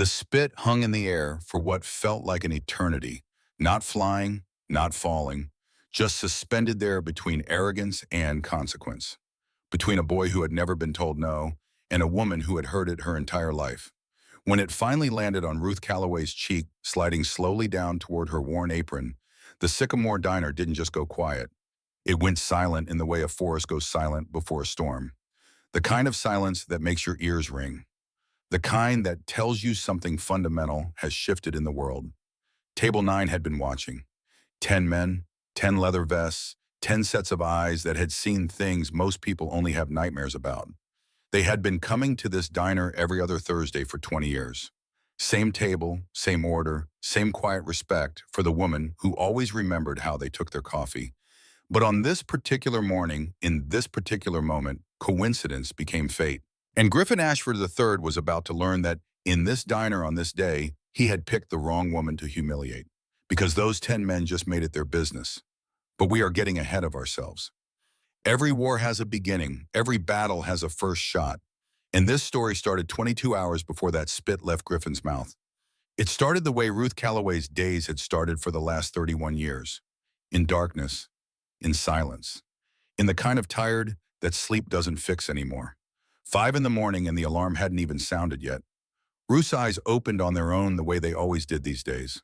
The spit hung in the air for what felt like an eternity, not flying, not falling, just suspended there between arrogance and consequence, between a boy who had never been told no and a woman who had heard it her entire life. When it finally landed on Ruth Calloway's cheek, sliding slowly down toward her worn apron, the Sycamore Diner didn't just go quiet. It went silent in the way a forest goes silent before a storm. The kind of silence that makes your ears ring. The kind that tells you something fundamental has shifted in the world. Table 9 had been watching. 10 men, 10 leather vests, 10 sets of eyes that had seen things most people only have nightmares about. They had been coming to this diner every other Thursday for 20 years. Same table, same order, same quiet respect for the woman who always remembered how they took their coffee. But on this particular morning, in this particular moment, coincidence became fate. And Griffin Ashford III was about to learn that in this diner on this day, he had picked the wrong woman to humiliate, because those 10 men just made it their business. But we are getting ahead of ourselves. Every war has a beginning. Every battle has a first shot. And this story started 22 hours before that spit left Griffin's mouth. It started the way Ruth Calloway's days had started for the last 31 years. In darkness, in silence, in the kind of tired that sleep doesn't fix anymore. 5 in the morning and the alarm hadn't even sounded yet. Ruth's eyes opened on their own the way they always did these days.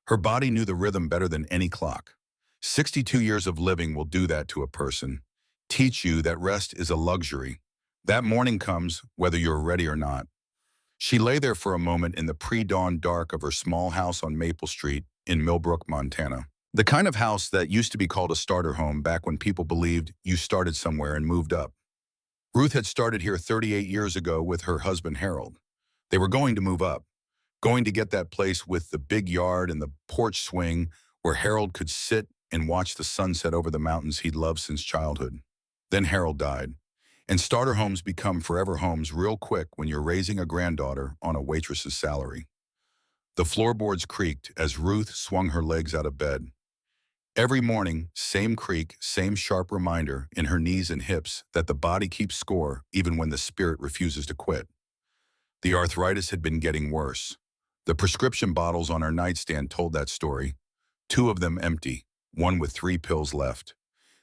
Her body knew the rhythm better than any clock. 62 years of living will do that to a person. Teach you that rest is a luxury. That morning comes whether you're ready or not. She lay there for a moment in the pre-dawn dark of her small house on Maple Street in Millbrook, Montana. The kind of house that used to be called a starter home back when people believed you started somewhere and moved up. Ruth had started here 38 years ago with her husband, Harold. They were going to move up, going to get that place with the big yard and the porch swing where Harold could sit and watch the sunset over the mountains he'd loved since childhood. Then Harold died, and starter homes become forever homes real quick when you're raising a granddaughter on a waitress's salary. The floorboards creaked as Ruth swung her legs out of bed. Every morning, same creak, same sharp reminder in her knees and hips that the body keeps score even when the spirit refuses to quit. The arthritis had been getting worse. The prescription bottles on her nightstand told that story, 2 of them empty, 1 with 3 pills left.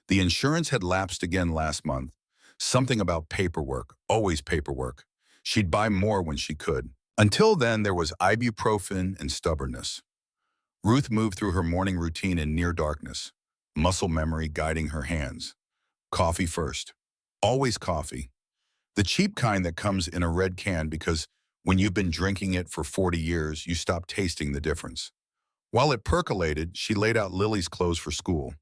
The insurance had lapsed again last month. Something about paperwork, always paperwork. She'd buy more when she could. Until then, there was ibuprofen and stubbornness. Ruth moved through her morning routine in near darkness, muscle memory guiding her hands. Coffee first. Always coffee. The cheap kind that comes in a red can because when you've been drinking it for 40 years, you stop tasting the difference. While it percolated, she laid out Lily's clothes for school.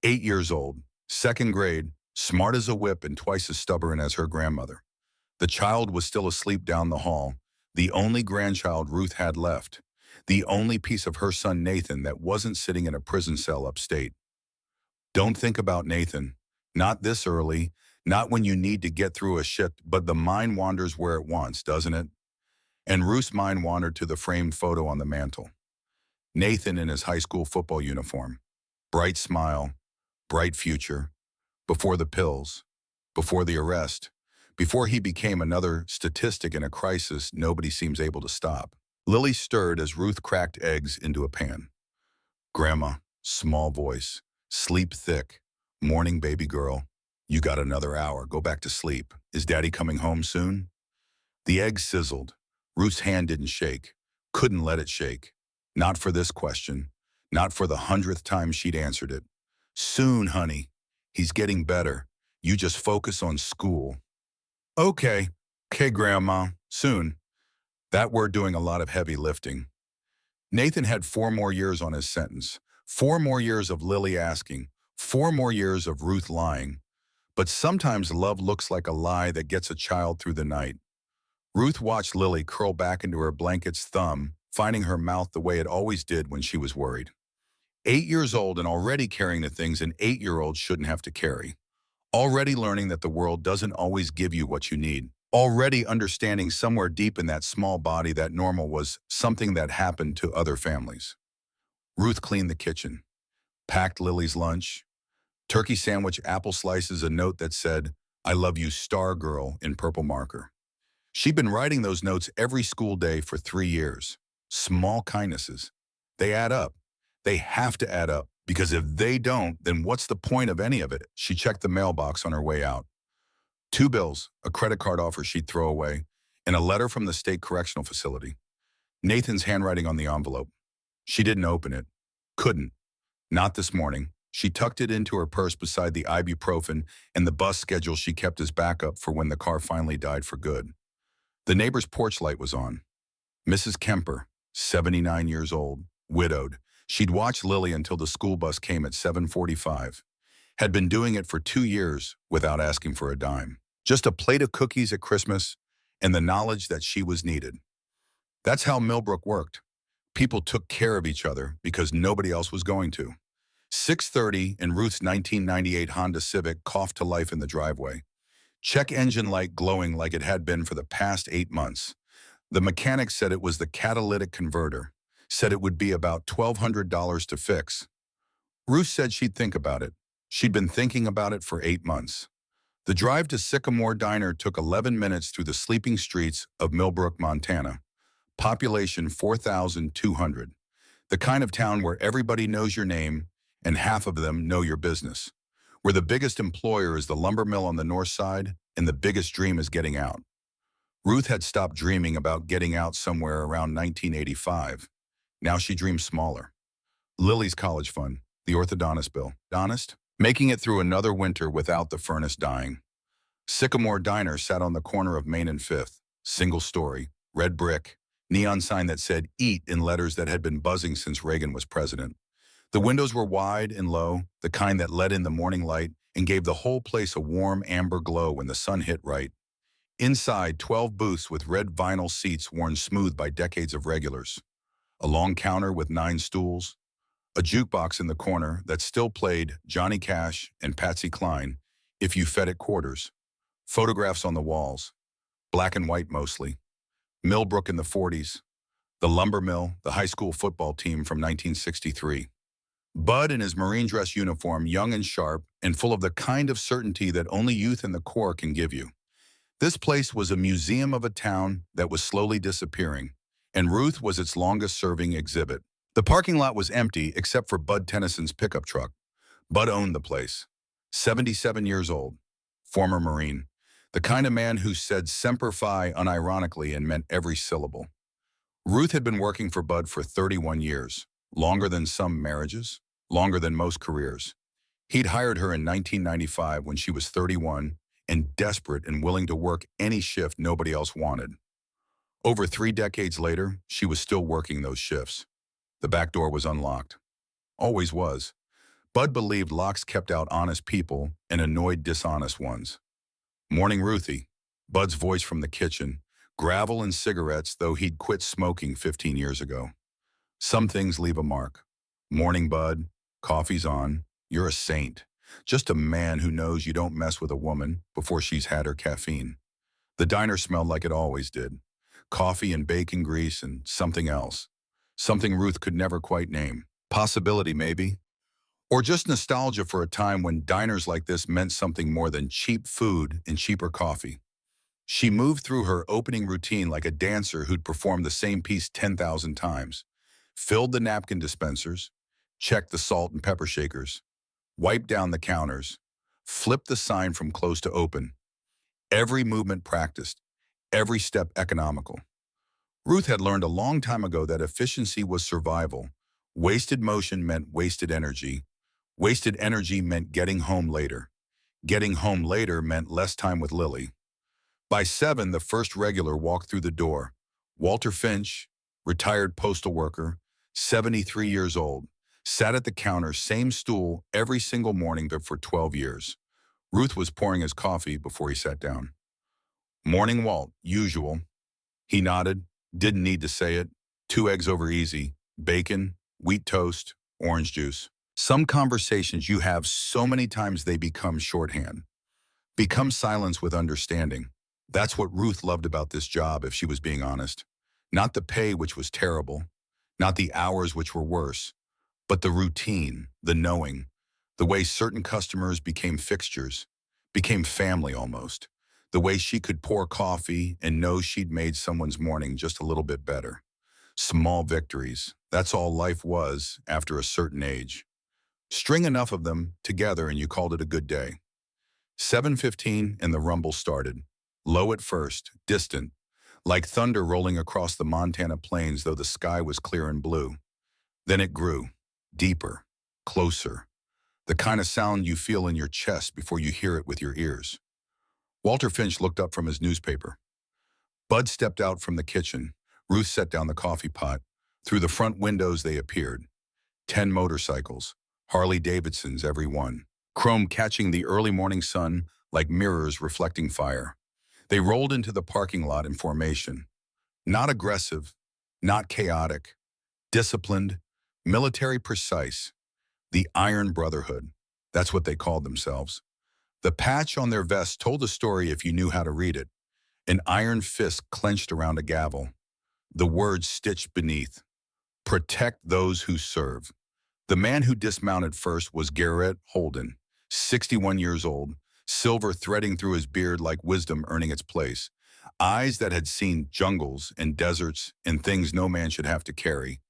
8 years old, 2nd grade, smart as a whip and twice as stubborn as her grandmother. The child was still asleep down the hall, the only grandchild Ruth had left. The only piece of her son Nathan that wasn't sitting in a prison cell upstate. Don't think about Nathan. Not this early, not when you need to get through a shift, but the mind wanders where it wants, doesn't it? And Ruth's mind wandered to the framed photo on the mantel. Nathan in his high school football uniform. Bright smile, bright future. Before the pills, before the arrest, before he became another statistic in a crisis nobody seems able to stop. Lily stirred as Ruth cracked eggs into a pan. Grandma, small voice, sleep thick, morning baby girl. You got another hour, go back to sleep. Is Daddy coming home soon? The egg sizzled. Ruth's hand didn't shake, couldn't let it shake. Not for this question, not for the 100th time she'd answered it. Soon, honey. He's getting better. You just focus on school. Okay, Grandma, soon. That word doing a lot of heavy lifting. Nathan had 4 more years on his sentence. 4 more years of Lily asking. 4 more years of Ruth lying. But sometimes love looks like a lie that gets a child through the night. Ruth watched Lily curl back into her blanket's thumb, finding her mouth the way it always did when she was worried. 8 years old and already carrying the things an 8-year-old shouldn't have to carry. Already learning that the world doesn't always give you what you need. Already understanding somewhere deep in that small body that normal was something that happened to other families. Ruth cleaned the kitchen, packed Lily's lunch, turkey sandwich, apple slices, a note that said, "I love you, star girl," in purple marker. She'd been writing those notes every school day for 3 years. Small kindnesses. They add up. They have to add up, because if they don't, then what's the point of any of it? She checked the mailbox on her way out. Two bills, a credit card offer she'd throw away, and a letter from the state correctional facility. Nathan's handwriting on the envelope. She didn't open it. Couldn't. Not this morning. She tucked it into her purse beside the ibuprofen and the bus schedule she kept as backup for when the car finally died for good. The neighbor's porch light was on. Mrs. Kemper, 79 years old, widowed. She'd watched Lily until the school bus came at 7:45. Had been doing it for 2 years without asking for a dime. Just a plate of cookies at Christmas and the knowledge that she was needed. That's how Millbrook worked. People took care of each other because nobody else was going to. 6:30 and Ruth's 1998 Honda Civic coughed to life in the driveway. Check engine light glowing like it had been for the past 8 months. The mechanic said it was the catalytic converter, said it would be about $1,200 to fix. Ruth said she'd think about it. She'd been thinking about it for 8 months. The drive to Sycamore Diner took 11 minutes through the sleeping streets of Millbrook, Montana. Population 4,200. The kind of town where everybody knows your name and half of them know your business. Where the biggest employer is the lumber mill on the north side and the biggest dream is getting out. Ruth had stopped dreaming about getting out somewhere around 1985. Now she dreams smaller. Lily's college fund, the orthodontist bill. Honest? Making it through another winter without the furnace dying. Sycamore Diner sat on the corner of Main and Fifth. Single story, red brick, neon sign that said "Eat" in letters that had been buzzing since Reagan was president. The windows were wide and low, the kind that let in the morning light and gave the whole place a warm amber glow when the sun hit right. Inside, 12 booths with red vinyl seats worn smooth by decades of regulars. A long counter with 9 stools. A jukebox in the corner that still played Johnny Cash and Patsy Cline, If You Fed It Quarters. Photographs on the walls, black and white mostly. Millbrook in the 40s. The lumber mill, the high school football team from 1963. Bud in his Marine dress uniform, young and sharp, and full of the kind of certainty that only youth in the Corps can give you. This place was a museum of a town that was slowly disappearing, and Ruth was its longest-serving exhibit. The parking lot was empty except for Bud Tennyson's pickup truck. Bud owned the place. 77 years old, former Marine, the kind of man who said Semper Fi unironically and meant every syllable. Ruth had been working for Bud for 31 years, longer than some marriages, longer than most careers. He'd hired her in 1995 when she was 31 and desperate and willing to work any shift nobody else wanted. Over 3 decades later, she was still working those shifts. The back door was unlocked. Always was. Bud believed locks kept out honest people and annoyed dishonest ones. Morning, Ruthie. Bud's voice from the kitchen. Gravel and cigarettes, though he'd quit smoking 15 years ago. Some things leave a mark. Morning, Bud. Coffee's on. You're a saint. Just a man who knows you don't mess with a woman before she's had her caffeine. The diner smelled like it always did. Coffee and bacon grease and something else. Something Ruth could never quite name. Possibility, maybe. Or just nostalgia for a time when diners like this meant something more than cheap food and cheaper coffee. She moved through her opening routine like a dancer who'd performed the same piece 10,000 times. Filled the napkin dispensers, checked the salt and pepper shakers, wiped down the counters, flipped the sign from closed to open. Every movement practiced, every step economical. Ruth had learned a long time ago that efficiency was survival. Wasted motion meant wasted energy. Wasted energy meant getting home later. Getting home later meant less time with Lily. By 7, the first regular walked through the door. Walter Finch, retired postal worker, 73 years old, sat at the counter, same stool every single morning but for 12 years. Ruth was pouring his coffee before he sat down. Morning, Walt, usual. He nodded, didn't need to say it. 2 eggs over easy, bacon, wheat toast, orange juice. Some conversations you have so many times they become shorthand. Become silence with understanding. That's what Ruth loved about this job, if she was being honest. Not the pay, which was terrible. Not the hours, which were worse. But the routine, the knowing. The way certain customers became fixtures. Became family almost. The way she could pour coffee and know she'd made someone's morning just a little bit better. Small victories. That's all life was after a certain age. String enough of them together and you called it a good day. 7:15 and the rumble started. Low at first, distant, like thunder rolling across the Montana plains though the sky was clear and blue. Then it grew, deeper, closer, the kind of sound you feel in your chest before you hear it with your ears. Walter Finch looked up from his newspaper. Bud stepped out from the kitchen. Ruth set down the coffee pot. Through the front windows they appeared. 10 motorcycles, Harley Davidsons every one, chrome catching the early morning sun like mirrors reflecting fire. They rolled into the parking lot in formation. Not aggressive, not chaotic, disciplined, military precise. The Iron Brotherhood. That's what they called themselves. The patch on their vest told a story if you knew how to read it. An iron fist clenched around a gavel. The words stitched beneath. Protect those who serve. The man who dismounted first was Garrett Holden, 61 years old, silver threading through his beard like wisdom earning its place. Eyes that had seen jungles and deserts and things no man should have to carry.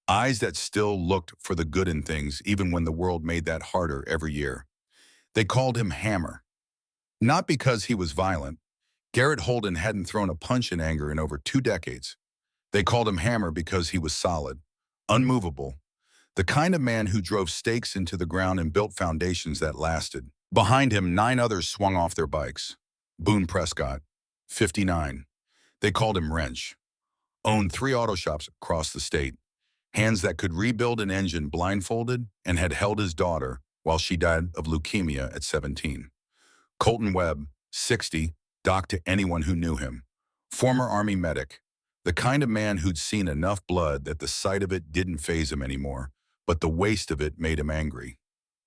Eyes that still looked for the good in things even when the world made that harder every year. They called him Hammer. Not because he was violent. Garrett Holden hadn't thrown a punch in anger in over 2 decades. They called him Hammer because he was solid, unmovable, the kind of man who drove stakes into the ground and built foundations that lasted. Behind him, 9 others swung off their bikes. Boone Prescott, 59. They called him Wrench. Owned 3 auto shops across the state. Hands that could rebuild an engine blindfolded and had held his daughter while she died of leukemia at 17. Colton Webb, 60, doc to anyone who knew him. Former Army medic. The kind of man who'd seen enough blood that the sight of it didn't faze him anymore, but the waste of it made him angry.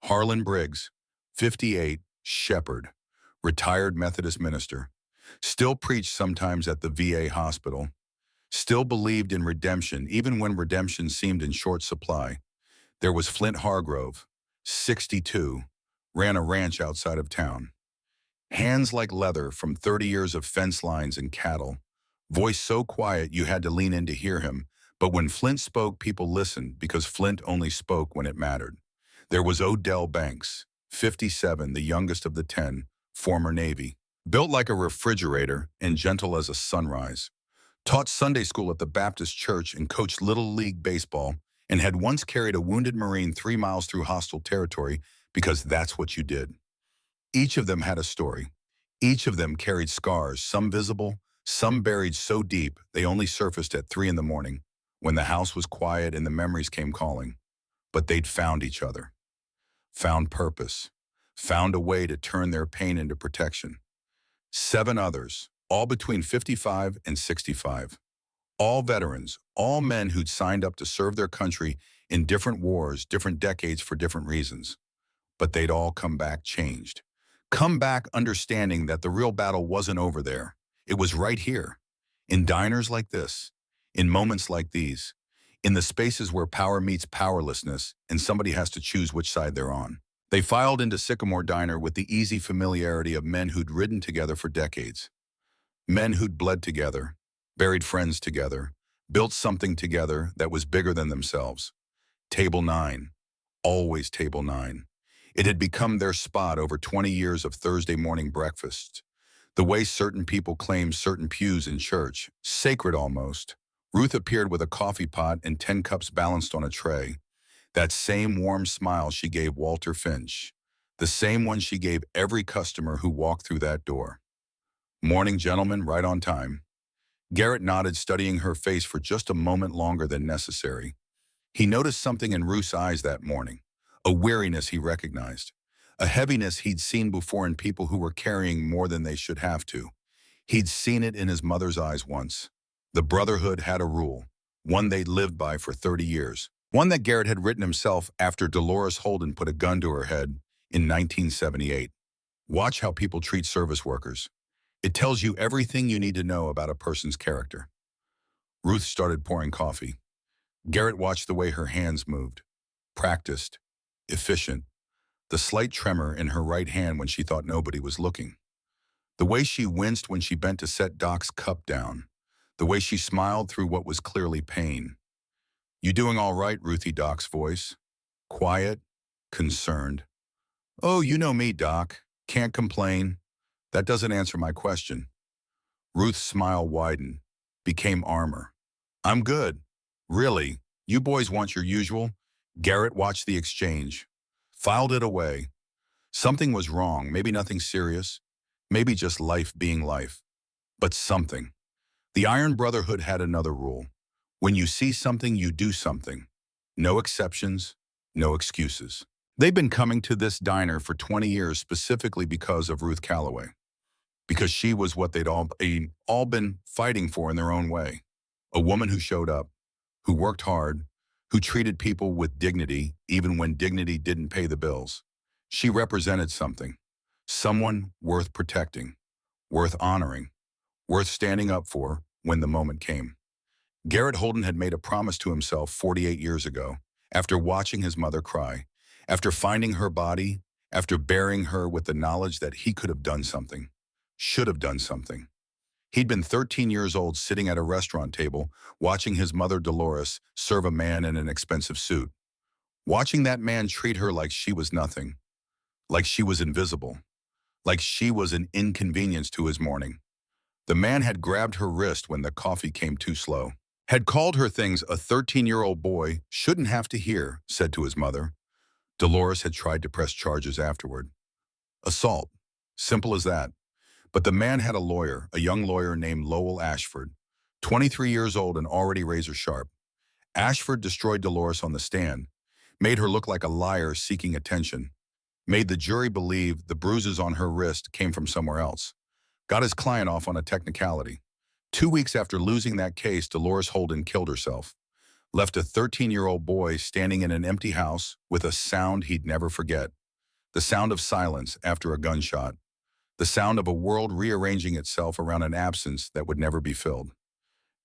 Harlan Briggs, 58, shepherd, retired Methodist minister. Still preached sometimes at the VA hospital. Still believed in redemption even when redemption seemed in short supply. There was Flint Hargrove, 62, ran a ranch outside of town. Hands like leather from 30 years of fence lines and cattle. Voice so quiet you had to lean in to hear him, but when Flint spoke, people listened because Flint only spoke when it mattered. There was Odell Banks, 57, the youngest of the 10, former Navy. Built like a refrigerator and gentle as a sunrise. Taught Sunday school at the Baptist church and coached Little League baseball and had once carried a wounded Marine 3 miles through hostile territory because that's what you did. Each of them had a story. Each of them carried scars, some visible, some buried so deep they only surfaced at 3 in the morning when the house was quiet and the memories came calling. But they'd found each other, found purpose, found a way to turn their pain into protection. 7 others, all between 55 and 65. All veterans, all men who'd signed up to serve their country in different wars, different decades for different reasons. But they'd all come back changed. Come back understanding that the real battle wasn't over there. It was right here, in diners like this, in moments like these, in the spaces where power meets powerlessness and somebody has to choose which side they're on. They filed into Sycamore Diner with the easy familiarity of men who'd ridden together for decades. Men who'd bled together, buried friends together, built something together that was bigger than themselves. Table 9, always Table 9. It had become their spot over 20 years of Thursday morning breakfasts. The way certain people claim certain pews in church, sacred almost. Ruth appeared with a coffee pot and 10 cups balanced on a tray. That same warm smile she gave Walter Finch. The same one she gave every customer who walked through that door. Morning, gentlemen, right on time. Garrett nodded, studying her face for just a moment longer than necessary. He noticed something in Ruth's eyes that morning. A weariness he recognized. A heaviness he'd seen before in people who were carrying more than they should have to. He'd seen it in his mother's eyes once. The Brotherhood had a rule, one they'd lived by for 30 years. One that Garrett had written himself after Dolores Holden put a gun to her head in 1978. Watch how people treat service workers. It tells you everything you need to know about a person's character. Ruth started pouring coffee. Garrett watched the way her hands moved. Practiced, efficient, the slight tremor in her right hand when she thought nobody was looking. The way she winced when she bent to set Doc's cup down. The way she smiled through what was clearly pain. "You doing all right, Ruthie?" Doc's voice. Quiet, concerned. "Oh, you know me, Doc. Can't complain." "That doesn't answer my question." Ruth's smile widened, became armor. "I'm good." "Really? You boys want your usual?" Garrett watched the exchange, filed it away. Something was wrong, maybe nothing serious, maybe just life being life. But something. The Iron Brotherhood had another rule. When you see something, you do something. No exceptions, no excuses. They've been coming to this diner for 20 years specifically because of Ruth Calloway. Because she was what they'd all been fighting for in their own way. A woman who showed up, who worked hard, who treated people with dignity even when dignity didn't pay the bills. She represented something. Someone worth protecting, worth honoring, worth standing up for when the moment came. Garrett Holden had made a promise to himself 48 years ago, after watching his mother cry, after finding her body, after burying her with the knowledge that he could have done something, should have done something. He'd been 13 years old sitting at a restaurant table, watching his mother Dolores serve a man in an expensive suit. Watching that man treat her like she was nothing, like she was invisible, like she was an inconvenience to his morning. The man had grabbed her wrist when the coffee came too slow, had called her things a 13-year-old boy shouldn't have to hear, said to his mother. Dolores had tried to press charges afterward. Assault. Simple as that. But the man had a lawyer, a young lawyer named Lowell Ashford, 23 years old and already razor sharp. Ashford destroyed Dolores on the stand, made her look like a liar seeking attention, made the jury believe the bruises on her wrist came from somewhere else, got his client off on a technicality. 2 weeks after losing that case, Dolores Holden killed herself, left a 13-year-old boy standing in an empty house with a sound he'd never forget, the sound of silence after a gunshot, the sound of a world rearranging itself around an absence that would never be filled.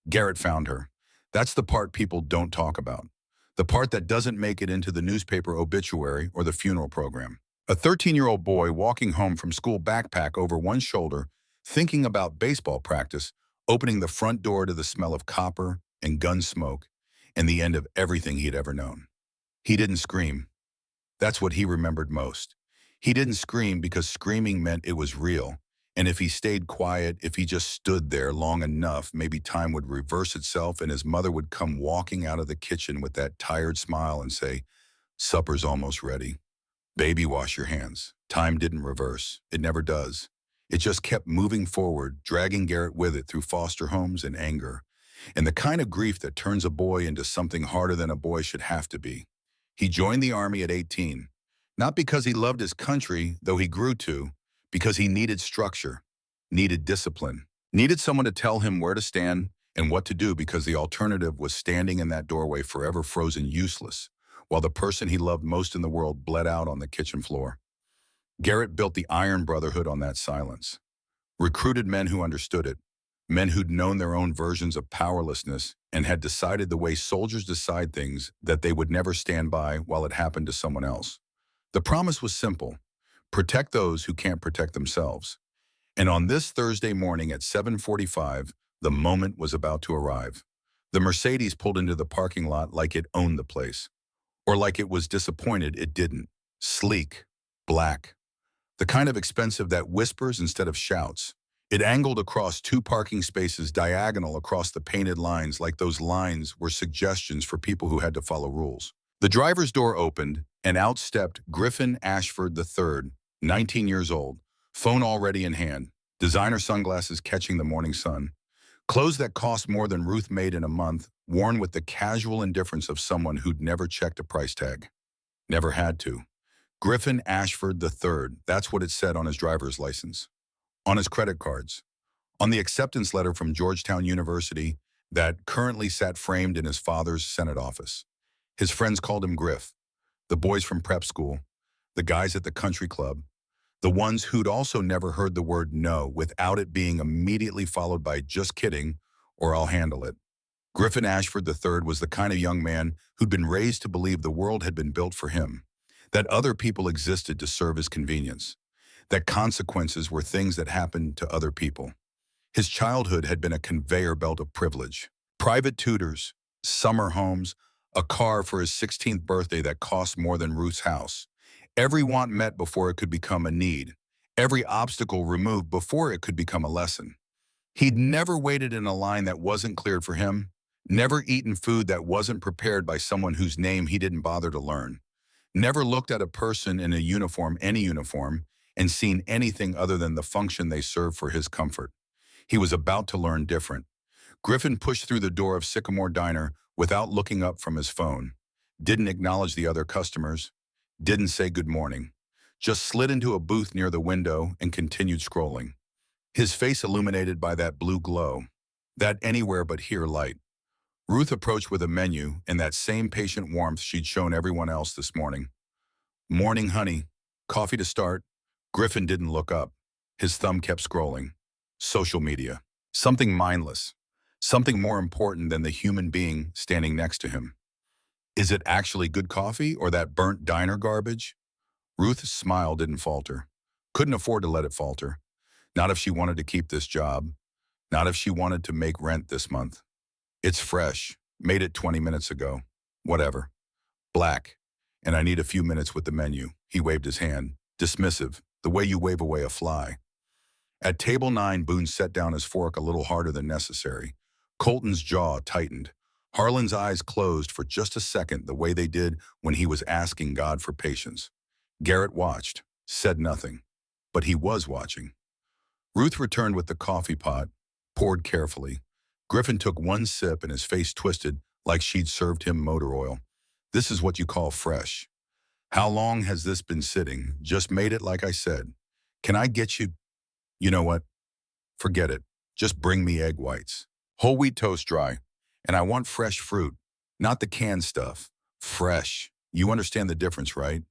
Garrett found her. That's the part people don't talk about. The part that doesn't make it into the newspaper obituary or the funeral program. A 13-year-old boy walking home from school, backpack over one shoulder, thinking about baseball practice, opening the front door to the smell of copper and gun smoke, and the end of everything he'd ever known. He didn't scream. That's what he remembered most. He didn't scream because screaming meant it was real. And if he stayed quiet, if he just stood there long enough, maybe time would reverse itself and his mother would come walking out of the kitchen with that tired smile and say, "Supper's almost ready. Baby, wash your hands." Time didn't reverse. It never does. It just kept moving forward, dragging Garrett with it through foster homes and anger, and the kind of grief that turns a boy into something harder than a boy should have to be. He joined the Army at 18, not because he loved his country, though he grew to, because he needed structure, needed discipline, needed someone to tell him where to stand and what to do, because the alternative was standing in that doorway forever frozen useless, while the person he loved most in the world bled out on the kitchen floor. Garrett built the Iron Brotherhood on that silence, recruited men who understood it, men who'd known their own versions of powerlessness and had decided the way soldiers decide things, that they would never stand by while it happened to someone else. The promise was simple: protect those who can't protect themselves. And on this Thursday morning at 7:45, the moment was about to arrive. The Mercedes pulled into the parking lot like it owned the place, or like it was disappointed it didn't. Sleek, black, the kind of expensive that whispers instead of shouts. It angled across two parking spaces, diagonal across the painted lines, like those lines were suggestions for people who had to follow rules. The driver's door opened, and out stepped Griffin Ashford III, 19 years old, phone already in hand, designer sunglasses catching the morning sun, clothes that cost more than Ruth made in a month, worn with the casual indifference of someone who'd never checked a price tag. Never had to. Griffin Ashford III, that's what it said on his driver's license, on his credit cards, on the acceptance letter from Georgetown University that currently sat framed in his father's Senate office. His friends called him Griff, the boys from prep school, the guys at the country club, the ones who'd also never heard the word no without it being immediately followed by "just kidding" or "I'll handle it." Griffin Ashford III was the kind of young man who'd been raised to believe the world had been built for him, that other people existed to serve his convenience, that consequences were things that happened to other people. His childhood had been a conveyor belt of privilege. Private tutors, summer homes, a car for his 16th birthday that cost more than Ruth's house. Every want met before it could become a need. Every obstacle removed before it could become a lesson. He'd never waited in a line that wasn't cleared for him, never eaten food that wasn't prepared by someone whose name he didn't bother to learn, never looked at a person in a uniform, any uniform, and seen anything other than the function they served for his comfort. He was about to learn different. Griffin pushed through the door of Sycamore Diner without looking up from his phone, didn't acknowledge the other customers, didn't say good morning, just slid into a booth near the window and continued scrolling, his face illuminated by that blue glow, that anywhere but here light. Ruth approached with a menu and that same patient warmth she'd shown everyone else this morning. Morning, honey. Coffee to start. Griffin didn't look up. His thumb kept scrolling. Social media. Something mindless. Something more important than the human being standing next to him. Is it actually good coffee or that burnt diner garbage? Ruth's smile didn't falter. Couldn't afford to let it falter. Not if she wanted to keep this job. Not if she wanted to make rent this month. It's fresh. Made it 20 minutes ago. Whatever. Black. And I need a few minutes with the menu. He waved his hand. Dismissive. The way you wave away a fly. At table 9, Boone set down his fork a little harder than necessary. Colton's jaw tightened. Harlan's eyes closed for just a second the way they did when he was asking God for patience. Garrett watched, said nothing. But he was watching. Ruth returned with the coffee pot, poured carefully. Griffin took one sip and his face twisted like she'd served him motor oil. This is what you call fresh. How long has this been sitting? Just made it like I said. Can I get you? You know what? Forget it. Just bring me egg whites. Whole wheat toast dry. And I want fresh fruit. Not the canned stuff. Fresh. You understand the difference, right?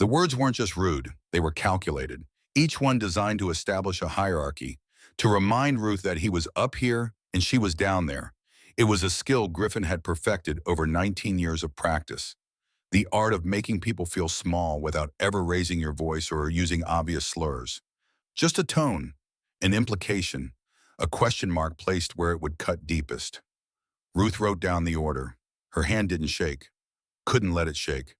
The words weren't just rude. They were calculated. Each one designed to establish a hierarchy. To remind Ruth that he was up here and she was down there. It was a skill Griffin had perfected over 19 years of practice. The art of making people feel small without ever raising your voice or using obvious slurs. Just a tone, an implication, a question mark placed where it would cut deepest. Ruth wrote down the order. Her hand didn't shake. Couldn't let it shake.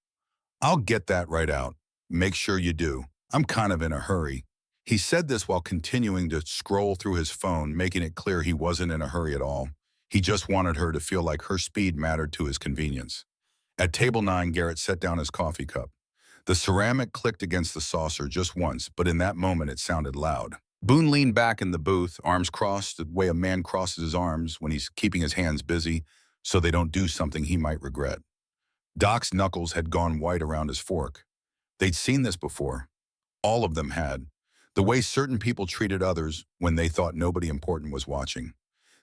I'll get that right out. Make sure you do. I'm kind of in a hurry. He said this while continuing to scroll through his phone, making it clear he wasn't in a hurry at all. He just wanted her to feel like her speed mattered to his convenience. At table 9, Garrett set down his coffee cup. The ceramic clicked against the saucer just once, but in that moment it sounded loud. Boone leaned back in the booth, arms crossed, the way a man crosses his arms when he's keeping his hands busy so they don't do something he might regret. Doc's knuckles had gone white around his fork. They'd seen this before. All of them had. The way certain people treated others when they thought nobody important was watching.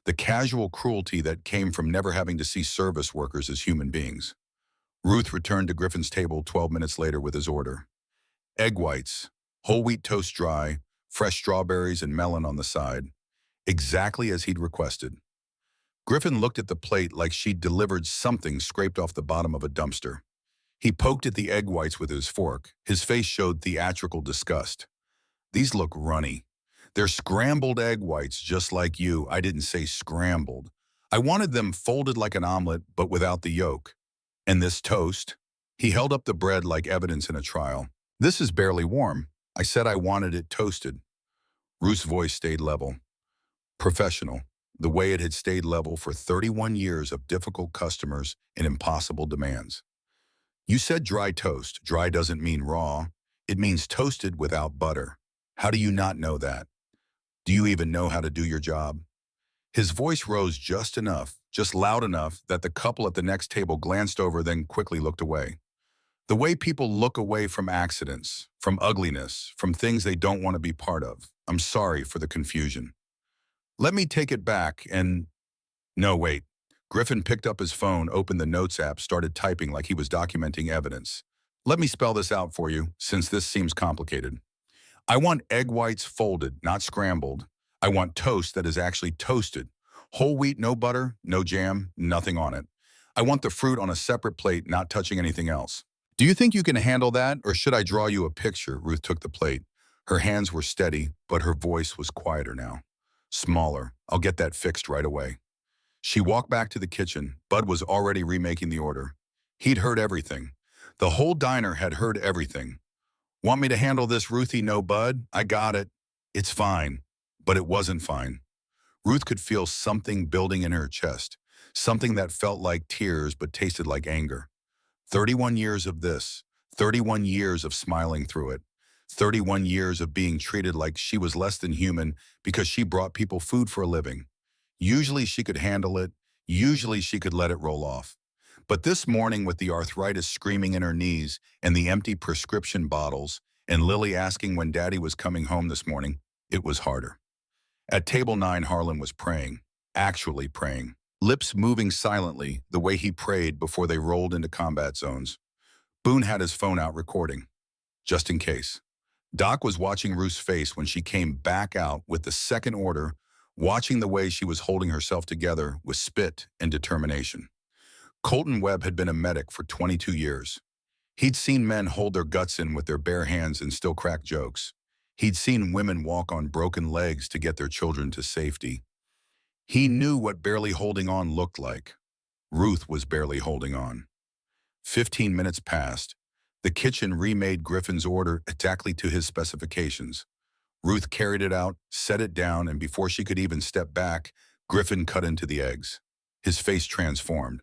The casual cruelty that came from never having to see service workers as human beings. Ruth returned to Griffin's table 12 minutes later with his order. Egg whites, whole wheat toast dry, fresh strawberries and melon on the side. Exactly as he'd requested. Griffin looked at the plate like she'd delivered something scraped off the bottom of a dumpster. He poked at the egg whites with his fork. His face showed theatrical disgust. These look runny. They're scrambled egg whites, just like you. I didn't say scrambled. I wanted them folded like an omelet, but without the yolk. And this toast? He held up the bread like evidence in a trial. This is barely warm. I said I wanted it toasted. Ruth's voice stayed level. Professional. The way it had stayed level for 31 years of difficult customers and impossible demands. You said dry toast. Dry doesn't mean raw. It means toasted without butter. How do you not know that? Do you even know how to do your job? His voice rose just enough, just loud enough, that the couple at the next table glanced over, then quickly looked away. The way people look away from accidents, from ugliness, from things they don't want to be part of. I'm sorry for the confusion. Let me take it back and... No, wait. Griffin picked up his phone, opened the notes app, started typing like he was documenting evidence. Let me spell this out for you, since this seems complicated. I want egg whites folded, not scrambled. I want toast that is actually toasted. Whole wheat, no butter, no jam, nothing on it. I want the fruit on a separate plate, not touching anything else. Do you think you can handle that, or should I draw you a picture? Ruth took the plate. Her hands were steady, but her voice was quieter now. Smaller. I'll get that fixed right away. She walked back to the kitchen. Bud was already remaking the order. He'd heard everything. The whole diner had heard everything. Want me to handle this, Ruthie? No, Bud. I got it. It's fine. But it wasn't fine. Ruth could feel something building in her chest, something that felt like tears but tasted like anger. 31 years of this, 31 years of smiling through it, 31 years of being treated like she was less than human because she brought people food for a living. Usually she could handle it, usually she could let it roll off. But this morning, with the arthritis screaming in her knees and the empty prescription bottles and Lily asking when Daddy was coming home this morning, it was harder. At table 9, Harlan was praying, actually praying, lips moving silently the way he prayed before they rolled into combat zones. Boone had his phone out recording, just in case. Doc was watching Ruth's face when she came back out with the second order, watching the way she was holding herself together with spit and determination. Colton Webb had been a medic for 22 years. He'd seen men hold their guts in with their bare hands and still crack jokes. He'd seen women walk on broken legs to get their children to safety. He knew what barely holding on looked like. Ruth was barely holding on. 15 minutes passed. The kitchen remade Griffin's order exactly to his specifications. Ruth carried it out, set it down, and before she could even step back, Griffin cut into the eggs. His face transformed,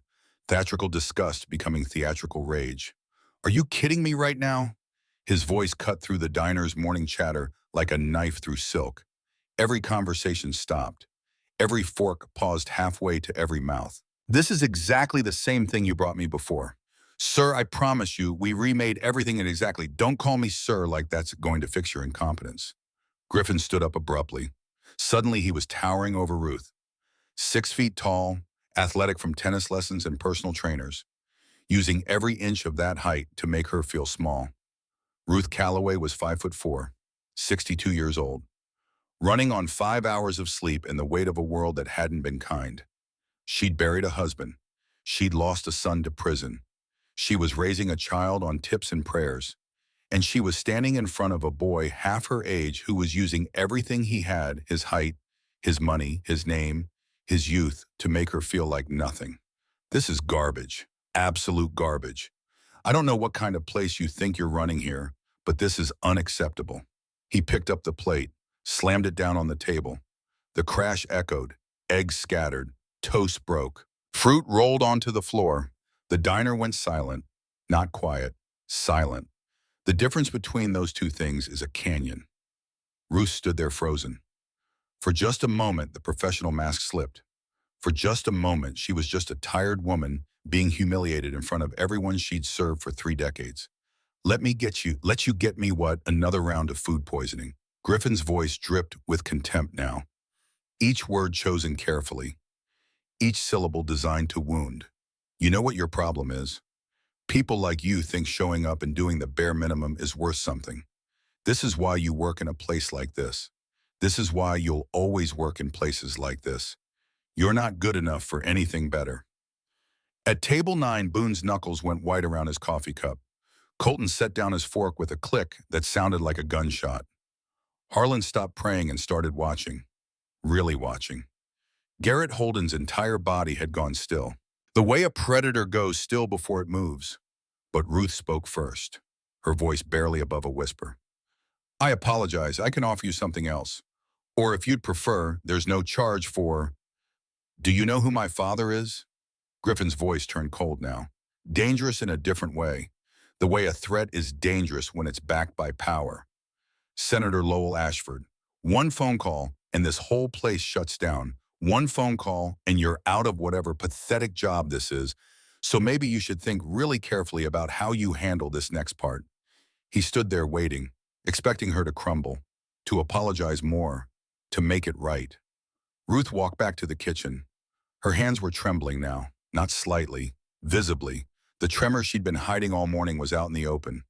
theatrical disgust becoming theatrical rage. Are you kidding me right now? His voice cut through the diner's morning chatter like a knife through silk. Every conversation stopped. Every fork paused halfway to every mouth. This is exactly the same thing you brought me before. Sir, I promise you, we remade everything in exactly. Don't call me sir like that's going to fix your incompetence. Griffin stood up abruptly. Suddenly he was towering over Ruth. 6 feet tall, athletic from tennis lessons and personal trainers, using every inch of that height to make her feel small. Ruth Calloway was 5'4", 62 years old, running on 5 hours of sleep and the weight of a world that hadn't been kind. She'd buried a husband. She'd lost a son to prison. She was raising a child on tips and prayers. And she was standing in front of a boy half her age who was using everything he had, his height, his money, his name, his youth, to make her feel like nothing. This is garbage. Absolute garbage. I don't know what kind of place you think you're running here, but this is unacceptable. He picked up the plate, slammed it down on the table. The crash echoed, eggs scattered, toast broke. Fruit rolled onto the floor. The diner went silent, not quiet, silent. The difference between those two things is a canyon. Ruth stood there frozen. For just a moment, the professional mask slipped. For just a moment, she was just a tired woman being humiliated in front of everyone she'd served for 3 decades. Let you get me what? Another round of food poisoning. Griffin's voice dripped with contempt now. Each word chosen carefully. Each syllable designed to wound. You know what your problem is? People like you think showing up and doing the bare minimum is worth something. This is why you work in a place like this. This is why you'll always work in places like this. You're not good enough for anything better. At table 9, Boone's knuckles went white around his coffee cup. Colton set down his fork with a click that sounded like a gunshot. Harlan stopped praying and started watching. Really watching. Garrett Holden's entire body had gone still. The way a predator goes still before it moves. But Ruth spoke first, her voice barely above a whisper. I apologize. I can offer you something else. Or if you'd prefer, there's no charge for... Do you know who my father is? Griffin's voice turned cold now. Dangerous in a different way. The way a threat is dangerous when it's backed by power. Senator Lowell Ashford. One phone call and this whole place shuts down. One phone call and you're out of whatever pathetic job this is. So maybe you should think really carefully about how you handle this next part. He stood there waiting, expecting her to crumble, to apologize more, to make it right. Ruth walked back to the kitchen. Her hands were trembling now, not slightly, visibly. The tremor she'd been hiding all morning was out in the open.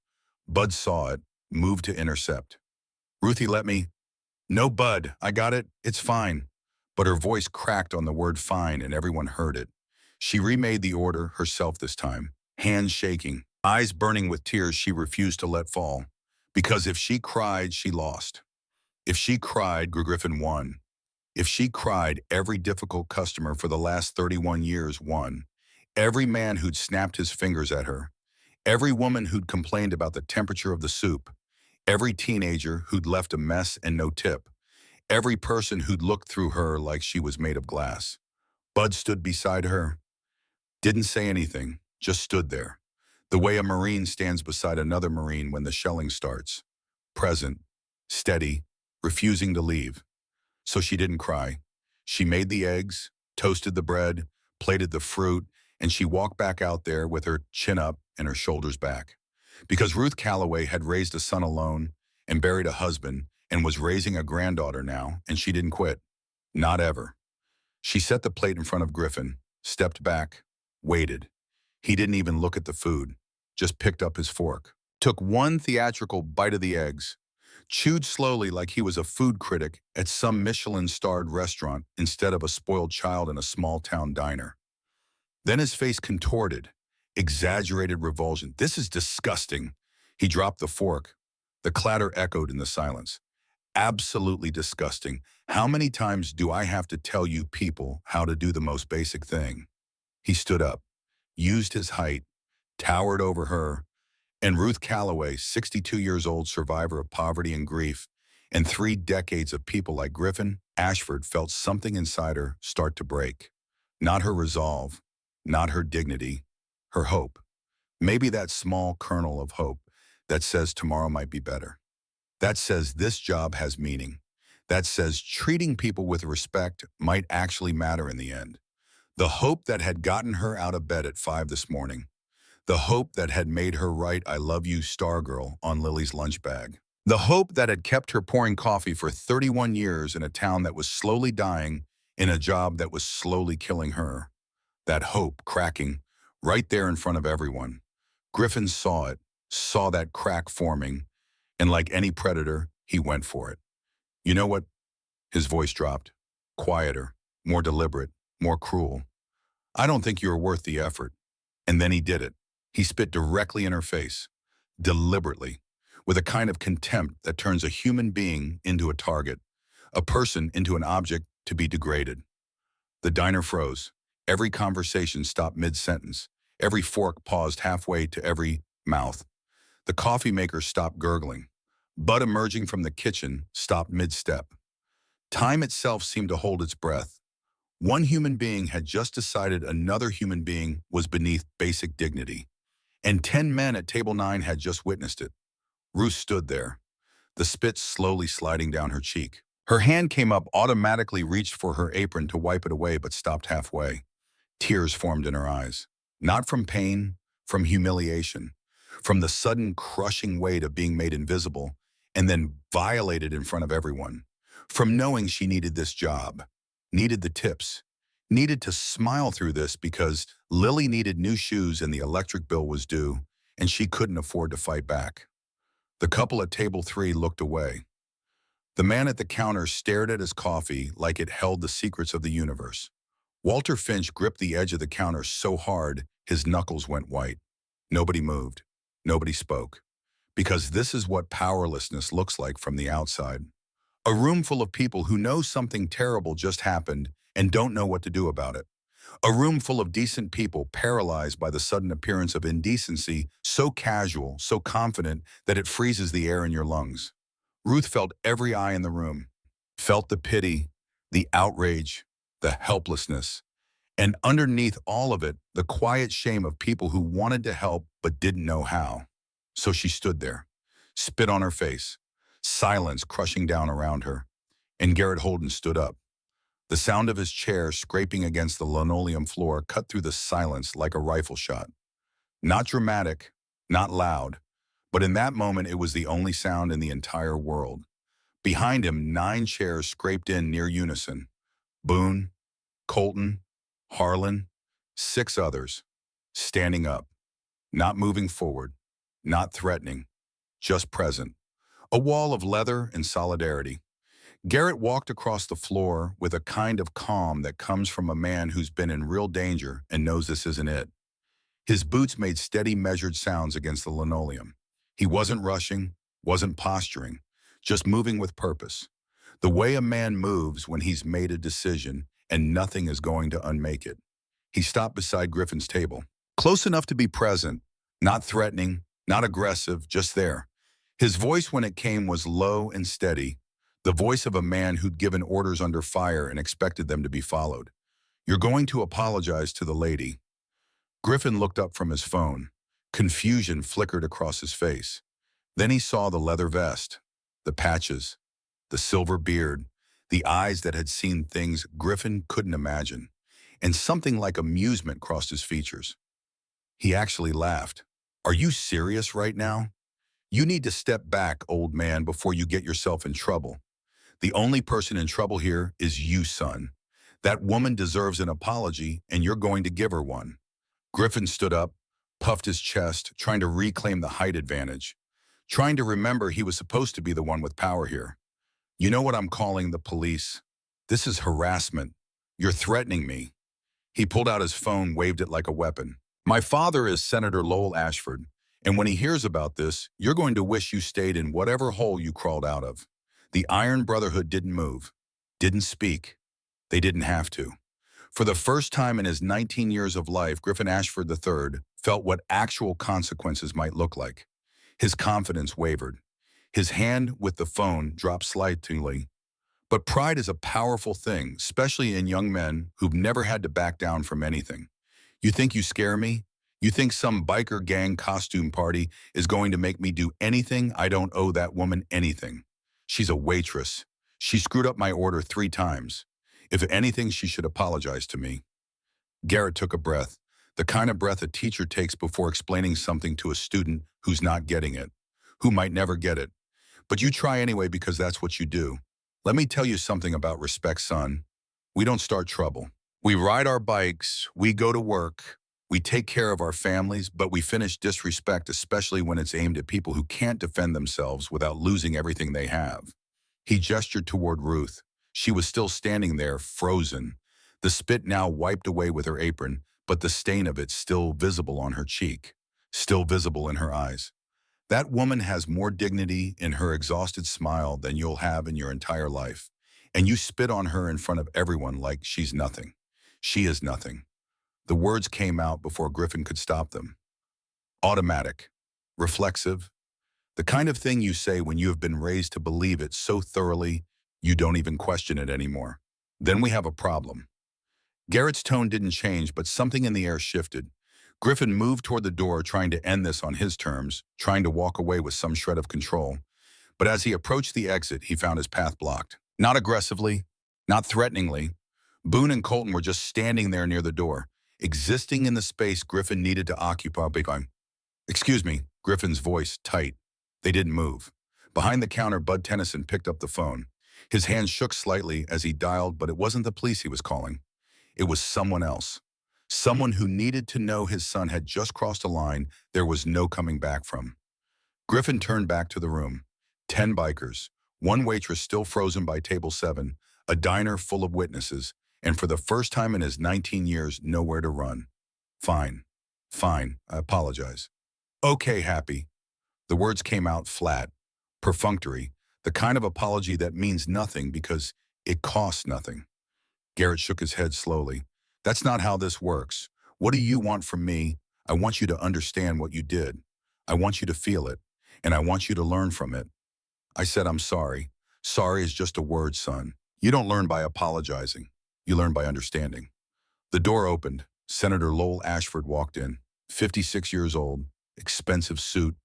Bud saw it, moved to intercept. Ruthie, let me... No, Bud, I got it. It's fine. But her voice cracked on the word fine and everyone heard it. She remade the order herself this time, hands shaking, eyes burning with tears she refused to let fall. Because if she cried, she lost. If she cried, Griffin won. If she cried, every difficult customer for the last 31 years won. Every man who'd snapped his fingers at her. Every woman who'd complained about the temperature of the soup. Every teenager who'd left a mess and no tip. Every person who'd looked through her like she was made of glass. Bud stood beside her, didn't say anything, just stood there. The way a Marine stands beside another Marine when the shelling starts. Present, steady, refusing to leave. So she didn't cry. She made the eggs, toasted the bread, plated the fruit, and she walked back out there with her chin up and her shoulders back. Because Ruth Calloway had raised a son alone and buried a husband and was raising a granddaughter now, and she didn't quit. Not ever. She set the plate in front of Griffin, stepped back, waited. He didn't even look at the food, just picked up his fork, took one theatrical bite of the eggs, chewed slowly like he was a food critic at some Michelin-starred restaurant instead of a spoiled child in a small-town diner. Then his face contorted, exaggerated revulsion. "This is disgusting." He dropped the fork. The clatter echoed in the silence. "Absolutely disgusting. How many times do I have to tell you people how to do the most basic thing?" He stood up, used his height, towered over her, and Ruth Calloway, 62 years old, survivor of poverty and grief, and 3 decades of people like Griffin Ashford, felt something inside her start to break. Not her resolve, not her dignity, her hope. Maybe that small kernel of hope that says tomorrow might be better. That says this job has meaning. That says treating people with respect might actually matter in the end. The hope that had gotten her out of bed at 5 this morning. The hope that had made her write "I love you, Stargirl" on Lily's lunch bag. The hope that had kept her pouring coffee for 31 years in a town that was slowly dying, in a job that was slowly killing her. That hope cracking right there in front of everyone. Griffin saw it, saw that crack forming, and like any predator, he went for it. "You know what?" His voice dropped. Quieter, more deliberate, more cruel. "I don't think you're worth the effort." And then he did it. He spit directly in her face, deliberately, with a kind of contempt that turns a human being into a target, a person into an object to be degraded. The diner froze. Every conversation stopped mid-sentence. Every fork paused halfway to every mouth. The coffee maker stopped gurgling. Bud, emerging from the kitchen, stopped mid-step. Time itself seemed to hold its breath. One human being had just decided another human being was beneath basic dignity. And 10 men at table 9 had just witnessed it. Ruth stood there, the spit slowly sliding down her cheek. Her hand came up, automatically reached for her apron to wipe it away, but stopped halfway. Tears formed in her eyes. Not from pain, from humiliation. From the sudden crushing weight of being made invisible and then violated in front of everyone. From knowing she needed this job, needed the tips, needed to smile through this because Lily needed new shoes and the electric bill was due, and she couldn't afford to fight back. The couple at table 3 looked away. The man at the counter stared at his coffee like it held the secrets of the universe. Walter Finch gripped the edge of the counter so hard his knuckles went white. Nobody moved. Nobody spoke. Because this is what powerlessness looks like from the outside. A room full of people who know something terrible just happened and don't know what to do about it. A room full of decent people paralyzed by the sudden appearance of indecency, so casual, so confident that it freezes the air in your lungs. Ruth felt every eye in the room, felt the pity, the outrage, the helplessness, and underneath all of it, the quiet shame of people who wanted to help but didn't know how. So she stood there, spit on her face, silence crushing down around her, and Garrett Holden stood up. The sound of his chair scraping against the linoleum floor cut through the silence like a rifle shot. Not dramatic, not loud, but in that moment it was the only sound in the entire world. Behind him, 9 chairs scraped in near unison. Boone, Colton, Harlan, 6 others, standing up, not moving forward, not threatening, just present. A wall of leather and solidarity. Garrett walked across the floor with a kind of calm that comes from a man who's been in real danger and knows this isn't it. His boots made steady, measured sounds against the linoleum. He wasn't rushing, wasn't posturing, just moving with purpose. The way a man moves when he's made a decision and nothing is going to unmake it. He stopped beside Griffin's table, close enough to be present, not threatening, not aggressive, just there. His voice when it came was low and steady, the voice of a man who'd given orders under fire and expected them to be followed. "You're going to apologize to the lady." Griffin looked up from his phone. Confusion flickered across his face. Then he saw the leather vest, the patches, the silver beard, the eyes that had seen things Griffin couldn't imagine, and something like amusement crossed his features. He actually laughed. "Are you serious right now? You need to step back, old man, before you get yourself in trouble. The only person in trouble here is you, son. That woman deserves an apology, and you're going to give her one." Griffin stood up, puffed his chest, trying to reclaim the height advantage, trying to remember he was supposed to be the one with power here. "You know what I'm calling the police? This is harassment. You're threatening me." He pulled out his phone, waved it like a weapon. "My father is Senator Lowell Ashford, and when he hears about this, you're going to wish you stayed in whatever hole you crawled out of." The Iron Brotherhood didn't move, didn't speak. They didn't have to. For the first time in his 19 years of life, Griffin Ashford III felt what actual consequences might look like. His confidence wavered. His hand with the phone dropped slightly. But pride is a powerful thing, especially in young men who've never had to back down from anything. "You think you scare me? You think some biker gang costume party is going to make me do anything? I don't owe that woman anything. She's a waitress. She screwed up my order 3 times. If anything, she should apologize to me." Garrett took a breath, the kind of breath a teacher takes before explaining something to a student who's not getting it, who might never get it. "But you try anyway because that's what you do. Let me tell you something about respect, son. We don't start trouble. We ride our bikes, we go to work, we take care of our families, but we finish disrespect, especially when it's aimed at people who can't defend themselves without losing everything they have." He gestured toward Ruth. She was still standing there, frozen, the spit now wiped away with her apron, but the stain of it still visible on her cheek, still visible in her eyes. "That woman has more dignity in her exhausted smile than you'll have in your entire life. And you spit on her in front of everyone like she's nothing. She is nothing." The words came out before Griffin could stop them. Automatic, reflexive, the kind of thing you say when you have been raised to believe it so thoroughly you don't even question it anymore. "Then we have a problem." Garrett's tone didn't change, but something in the air shifted. Griffin moved toward the door, trying to end this on his terms, trying to walk away with some shred of control. But as he approached the exit, he found his path blocked. Not aggressively, not threateningly. Boone and Colton were just standing there near the door, existing in the space Griffin needed to occupy. "Excuse me," Griffin's voice tight. They didn't move. Behind the counter, Bud Tennyson picked up the phone. His hand shook slightly as he dialed, but it wasn't the police he was calling. It was someone else. Someone who needed to know his son had just crossed a line there was no coming back from. Griffin turned back to the room. 10 bikers, 1 waitress still frozen by table 7, a diner full of witnesses, and for the first time in his 19 years, nowhere to run. "Fine. Fine. I apologize." "Okay, Happy." The words came out flat, perfunctory, the kind of apology that means nothing because it costs nothing. Garrett shook his head slowly. "That's not how this works. What do you want from me? I want you to understand what you did. I want you to feel it, and I want you to learn from it." I said, "I'm sorry. Sorry is just a word, son. You don't learn by apologizing. You learn by understanding." The door opened. Senator Lowell Ashford walked in, 56 years old, expensive suit,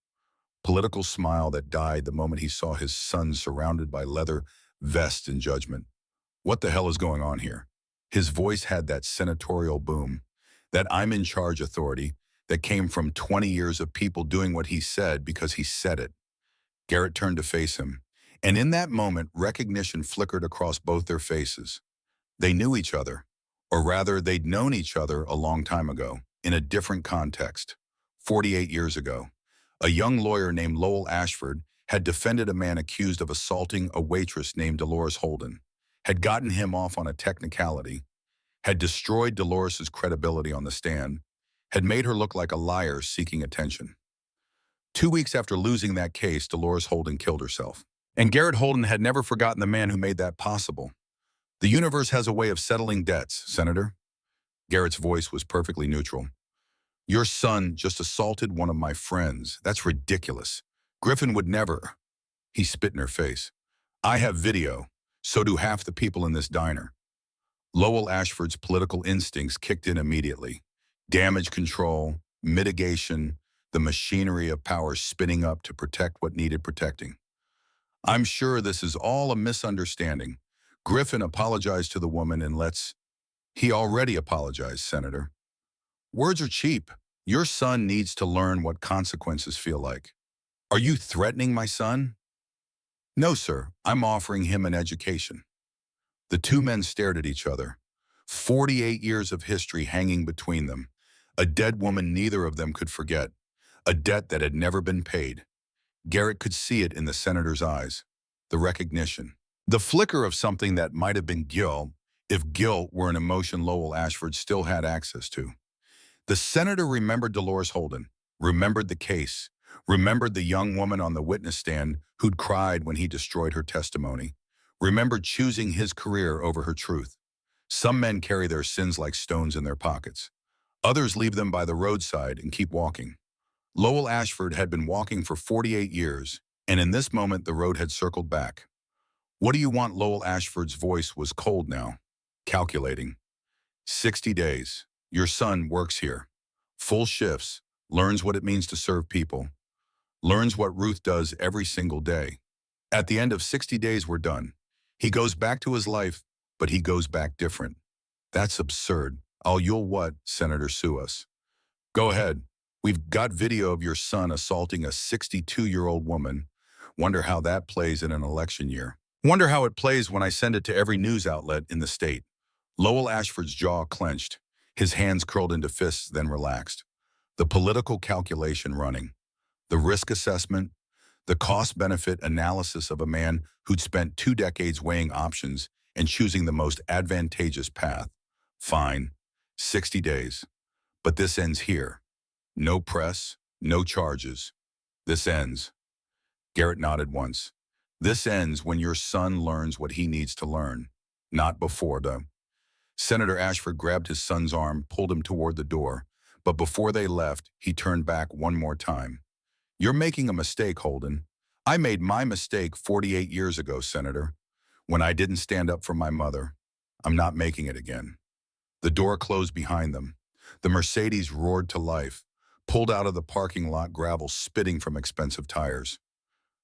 political smile that died the moment he saw his son surrounded by leather vests and judgment. "What the hell is going on here?" His voice had that senatorial boom, that I'm in charge authority that came from 20 years of people doing what he said because he said it. Garrett turned to face him, and in that moment, recognition flickered across both their faces. They knew each other, or rather, they'd known each other a long time ago, in a different context. 48 years ago, a young lawyer named Lowell Ashford had defended a man accused of assaulting a waitress named Dolores Holden, had gotten him off on a technicality, had destroyed Dolores's credibility on the stand, had made her look like a liar seeking attention. 2 weeks after losing that case, Dolores Holden killed herself. And Garrett Holden had never forgotten the man who made that possible. The universe has a way of settling debts, Senator. Garrett's voice was perfectly neutral. Your son just assaulted one of my friends. That's ridiculous. Griffin would never. He spit in her face. I have video. So do half the people in this diner. Lowell Ashford's political instincts kicked in immediately. Damage control, mitigation, the machinery of power spinning up to protect what needed protecting. I'm sure this is all a misunderstanding. Griffin apologized to the woman and He already apologized, Senator. Words are cheap. Your son needs to learn what consequences feel like. Are you threatening my son? No, sir. I'm offering him an education. The two men stared at each other. 48 years of history hanging between them. A dead woman neither of them could forget. A debt that had never been paid. Garrett could see it in the senator's eyes. The recognition. The flicker of something that might have been guilt, if guilt were an emotion Lowell Ashford still had access to. The senator remembered Dolores Holden, remembered the case, remembered the young woman on the witness stand who'd cried when he destroyed her testimony, remembered choosing his career over her truth. Some men carry their sins like stones in their pockets. Others leave them by the roadside and keep walking. Lowell Ashford had been walking for 48 years, and in this moment the road had circled back. What do you want? Lowell Ashford's voice was cold now, calculating. 60 days. Your son works here. Full shifts, learns what it means to serve people, learns what Ruth does every single day. At the end of 60 days, we're done. He goes back to his life, but he goes back different. That's absurd. You'll what, Senator, sue us? Go ahead. We've got video of your son assaulting a 62-year-old woman. Wonder how that plays in an election year. Wonder how it plays when I send it to every news outlet in the state. Lowell Ashford's jaw clenched. His hands curled into fists, then relaxed. The political calculation running. The risk assessment. The cost-benefit analysis of a man who'd spent 2 decades weighing options and choosing the most advantageous path. Fine. 60 days. But this ends here. No press, no charges. This ends. Garrett nodded once. This ends when your son learns what he needs to learn. Not before, though. Senator Ashford grabbed his son's arm, pulled him toward the door, but before they left, he turned back one more time. You're making a mistake, Holden. I made my mistake 48 years ago, Senator, when I didn't stand up for my mother. I'm not making it again. The door closed behind them. The Mercedes roared to life, pulled out of the parking lot, gravel spitting from expensive tires.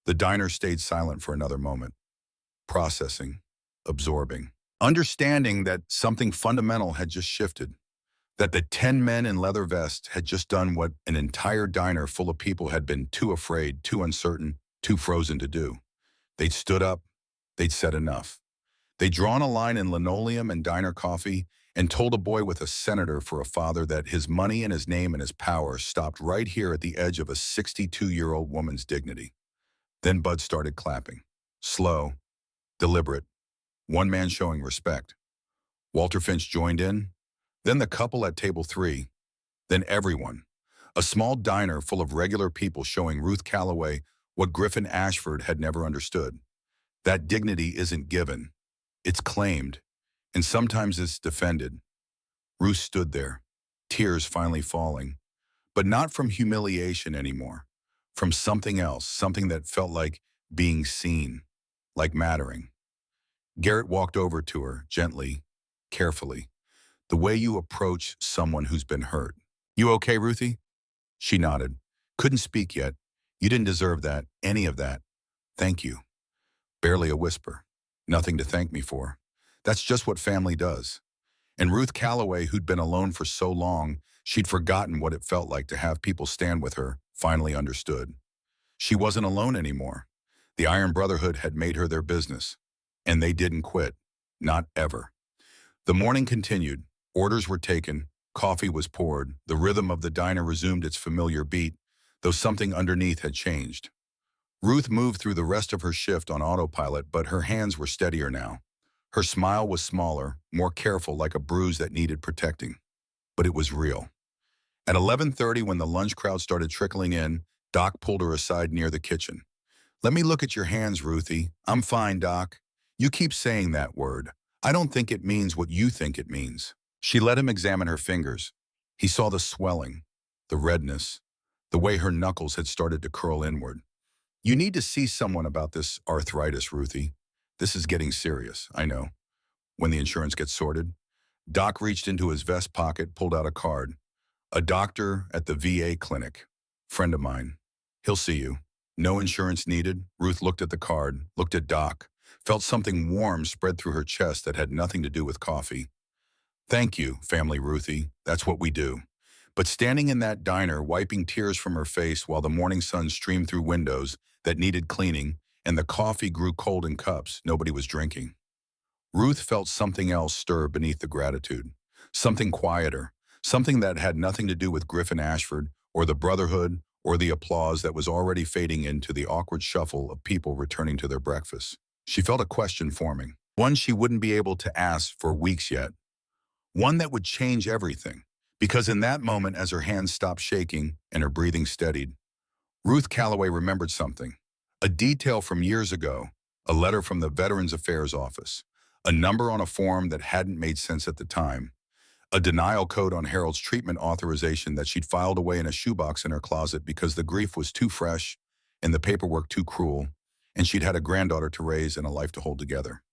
The diner stayed silent for another moment, processing, absorbing. Understanding that something fundamental had just shifted, that the 10 men in leather vests had just done what an entire diner full of people had been too afraid, too uncertain, too frozen to do. They'd stood up, they'd said enough. They'd drawn a line in linoleum and diner coffee and told a boy with a senator for a father that his money and his name and his power stopped right here at the edge of a 62-year-old woman's dignity. Then Bud started clapping, slow, deliberate. One man showing respect. Walter Finch joined in, then the couple at table 3, then everyone. A small diner full of regular people showing Ruth Calloway what Griffin Ashford had never understood. That dignity isn't given, it's claimed, and sometimes it's defended. Ruth stood there, tears finally falling, but not from humiliation anymore, from something else, something that felt like being seen, like mattering. Garrett walked over to her, gently, carefully, the way you approach someone who's been hurt. You okay, Ruthie? She nodded. Couldn't speak yet. You didn't deserve that, any of that. Thank you. Barely a whisper. Nothing to thank me for. That's just what family does. And Ruth Calloway, who'd been alone for so long, she'd forgotten what it felt like to have people stand with her, finally understood. She wasn't alone anymore. The Iron Brotherhood had made her their business. And they didn't quit. Not ever. The morning continued. Orders were taken. Coffee was poured. The rhythm of the diner resumed its familiar beat, though something underneath had changed. Ruth moved through the rest of her shift on autopilot, but her hands were steadier now. Her smile was smaller, more careful, like a bruise that needed protecting. But it was real. At 11:30, when the lunch crowd started trickling in, Doc pulled her aside near the kitchen. "Let me look at your hands, Ruthie. I'm fine, Doc. You keep saying that word. I don't think it means what you think it means." She let him examine her fingers. He saw the swelling, the redness, the way her knuckles had started to curl inward. "You need to see someone about this arthritis, Ruthie. This is getting serious, I know." When the insurance gets sorted, Doc reached into his vest pocket, pulled out a card. "A doctor at the VA clinic. Friend of mine. He'll see you." "No insurance needed." Ruth looked at the card, looked at Doc, felt something warm spread through her chest that had nothing to do with coffee. "Thank you, family Ruthie. That's what we do." But standing in that diner, wiping tears from her face while the morning sun streamed through windows that needed cleaning and the coffee grew cold in cups nobody was drinking, Ruth felt something else stir beneath the gratitude. Something quieter, something that had nothing to do with Griffin Ashford or the brotherhood or the applause that was already fading into the awkward shuffle of people returning to their breakfast. She felt a question forming, one she wouldn't be able to ask for weeks yet, one that would change everything. Because in that moment, as her hands stopped shaking and her breathing steadied, Ruth Calloway remembered something. A detail from years ago, a letter from the Veterans Affairs Office, a number on a form that hadn't made sense at the time, a denial code on Harold's treatment authorization that she'd filed away in a shoebox in her closet because the grief was too fresh and the paperwork too cruel, and she'd had a granddaughter to raise and a life to hold together.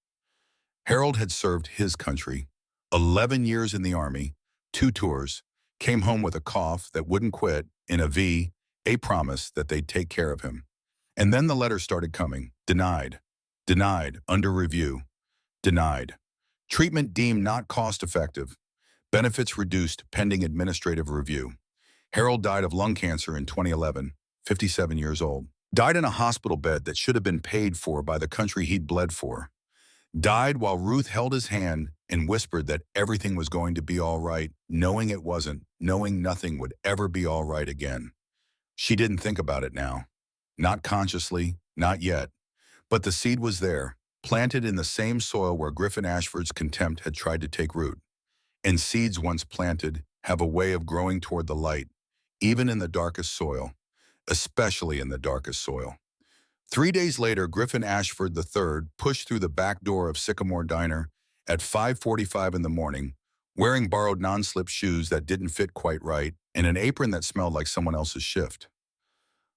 Harold had served his country, 11 years in the Army, 2 tours, came home with a cough that wouldn't quit, in a V, a promise that they'd take care of him. And then the letters started coming. Denied. Denied. Under review. Denied. Treatment deemed not cost-effective. Benefits reduced pending administrative review. Harold died of lung cancer in 2011, 57 years old. Died in a hospital bed that should have been paid for by the country he'd bled for. Died while Ruth held his hand and whispered that everything was going to be all right, knowing it wasn't, knowing nothing would ever be all right again. She didn't think about it now. Not consciously, not yet. But the seed was there, planted in the same soil where Griffin Ashford's contempt had tried to take root. And seeds once planted have a way of growing toward the light, even in the darkest soil, especially in the darkest soil. 3 days later, Griffin Ashford III pushed through the back door of Sycamore Diner at 5:45 in the morning, wearing borrowed non-slip shoes that didn't fit quite right and an apron that smelled like someone else's shift.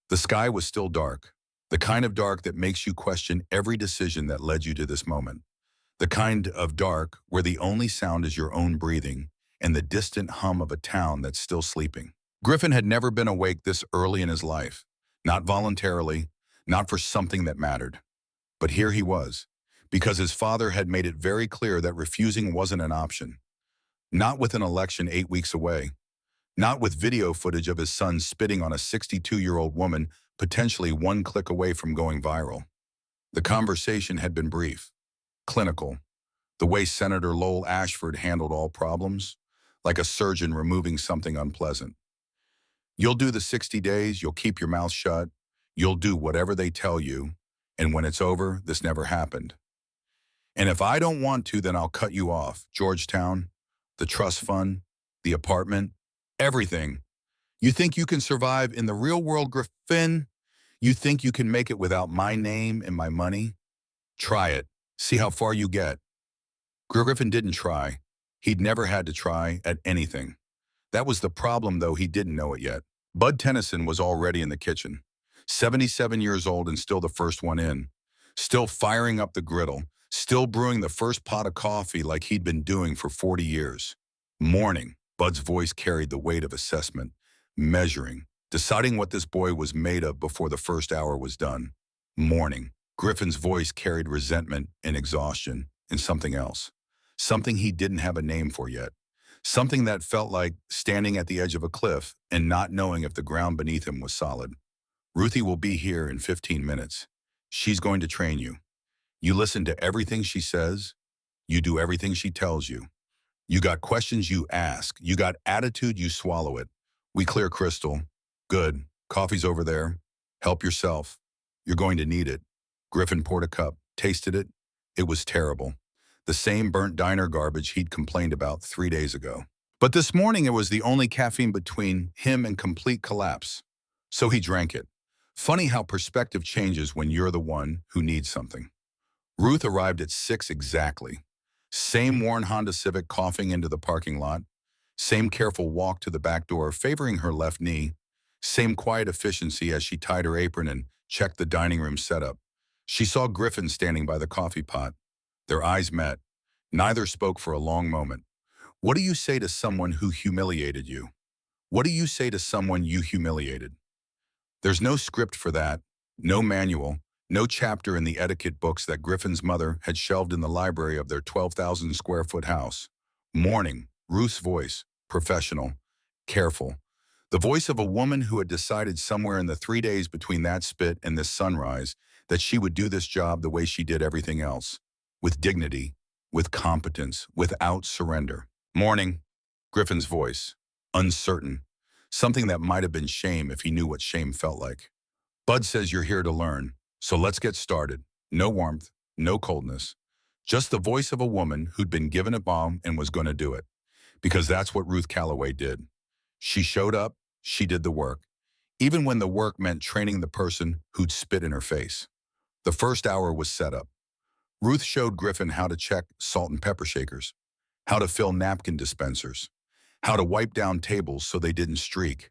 The sky was still dark, the kind of dark that makes you question every decision that led you to this moment. The kind of dark where the only sound is your own breathing and the distant hum of a town that's still sleeping. Griffin had never been awake this early in his life, not voluntarily, not for something that mattered. But here he was, because his father had made it very clear that refusing wasn't an option. Not with an election 8 weeks away. Not with video footage of his son spitting on a 62-year-old woman, potentially 1 click away from going viral. The conversation had been brief, clinical, the way Senator Lowell Ashford handled all problems, like a surgeon removing something unpleasant. "You'll do the 60 days, you'll keep your mouth shut, you'll do whatever they tell you, and when it's over, this never happened. And if I don't want to, then I'll cut you off. Georgetown, the trust fund, the apartment, everything. You think you can survive in the real world, Griffin? You think you can make it without my name and my money? Try it. See how far you get." Griffin didn't try. He'd never had to try at anything. That was the problem, though he didn't know it yet. Bud Tennyson was already in the kitchen. 77 years old and still the first one in. Still firing up the griddle. Still brewing the first pot of coffee like he'd been doing for 40 years. Morning. Bud's voice carried the weight of assessment, measuring, deciding what this boy was made of before the first hour was done. Morning. Griffin's voice carried resentment and exhaustion and something else. Something he didn't have a name for yet. Something that felt like standing at the edge of a cliff and not knowing if the ground beneath him was solid. "Ruthie will be here in 15 minutes. She's going to train you. You listen to everything she says. You do everything she tells you. You got questions, you ask. You got attitude, you swallow it. We clear crystal. Good. Coffee's over there. Help yourself. You're going to need it." Griffin poured a cup, tasted it. It was terrible. The same burnt diner garbage he'd complained about 3 days ago. But this morning it was the only caffeine between him and complete collapse. So he drank it. Funny how perspective changes when you're the one who needs something. Ruth arrived at 6 exactly. Same worn Honda Civic coughing into the parking lot. Same careful walk to the back door, favoring her left knee. Same quiet efficiency as she tied her apron and checked the dining room setup. She saw Griffin standing by the coffee pot. Their eyes met. Neither spoke for a long moment. What do you say to someone who humiliated you? What do you say to someone you humiliated? There's no script for that, no manual, no chapter in the etiquette books that Griffin's mother had shelved in the library of their 12,000 square foot house. Morning, Ruth's voice, professional, careful. The voice of a woman who had decided somewhere in the 3 days between that spit and this sunrise that she would do this job the way she did everything else, with dignity, with competence, without surrender. Morning, Griffin's voice, uncertain, something that might have been shame if he knew what shame felt like. Bud says you're here to learn, so let's get started. No warmth, no coldness, just the voice of a woman who'd been given a bomb and was going to do it. Because that's what Ruth Calloway did. She showed up, she did the work, even when the work meant training the person who'd spit in her face. The first hour was set up. Ruth showed Griffin how to check salt and pepper shakers, how to fill napkin dispensers, how to wipe down tables so they didn't streak,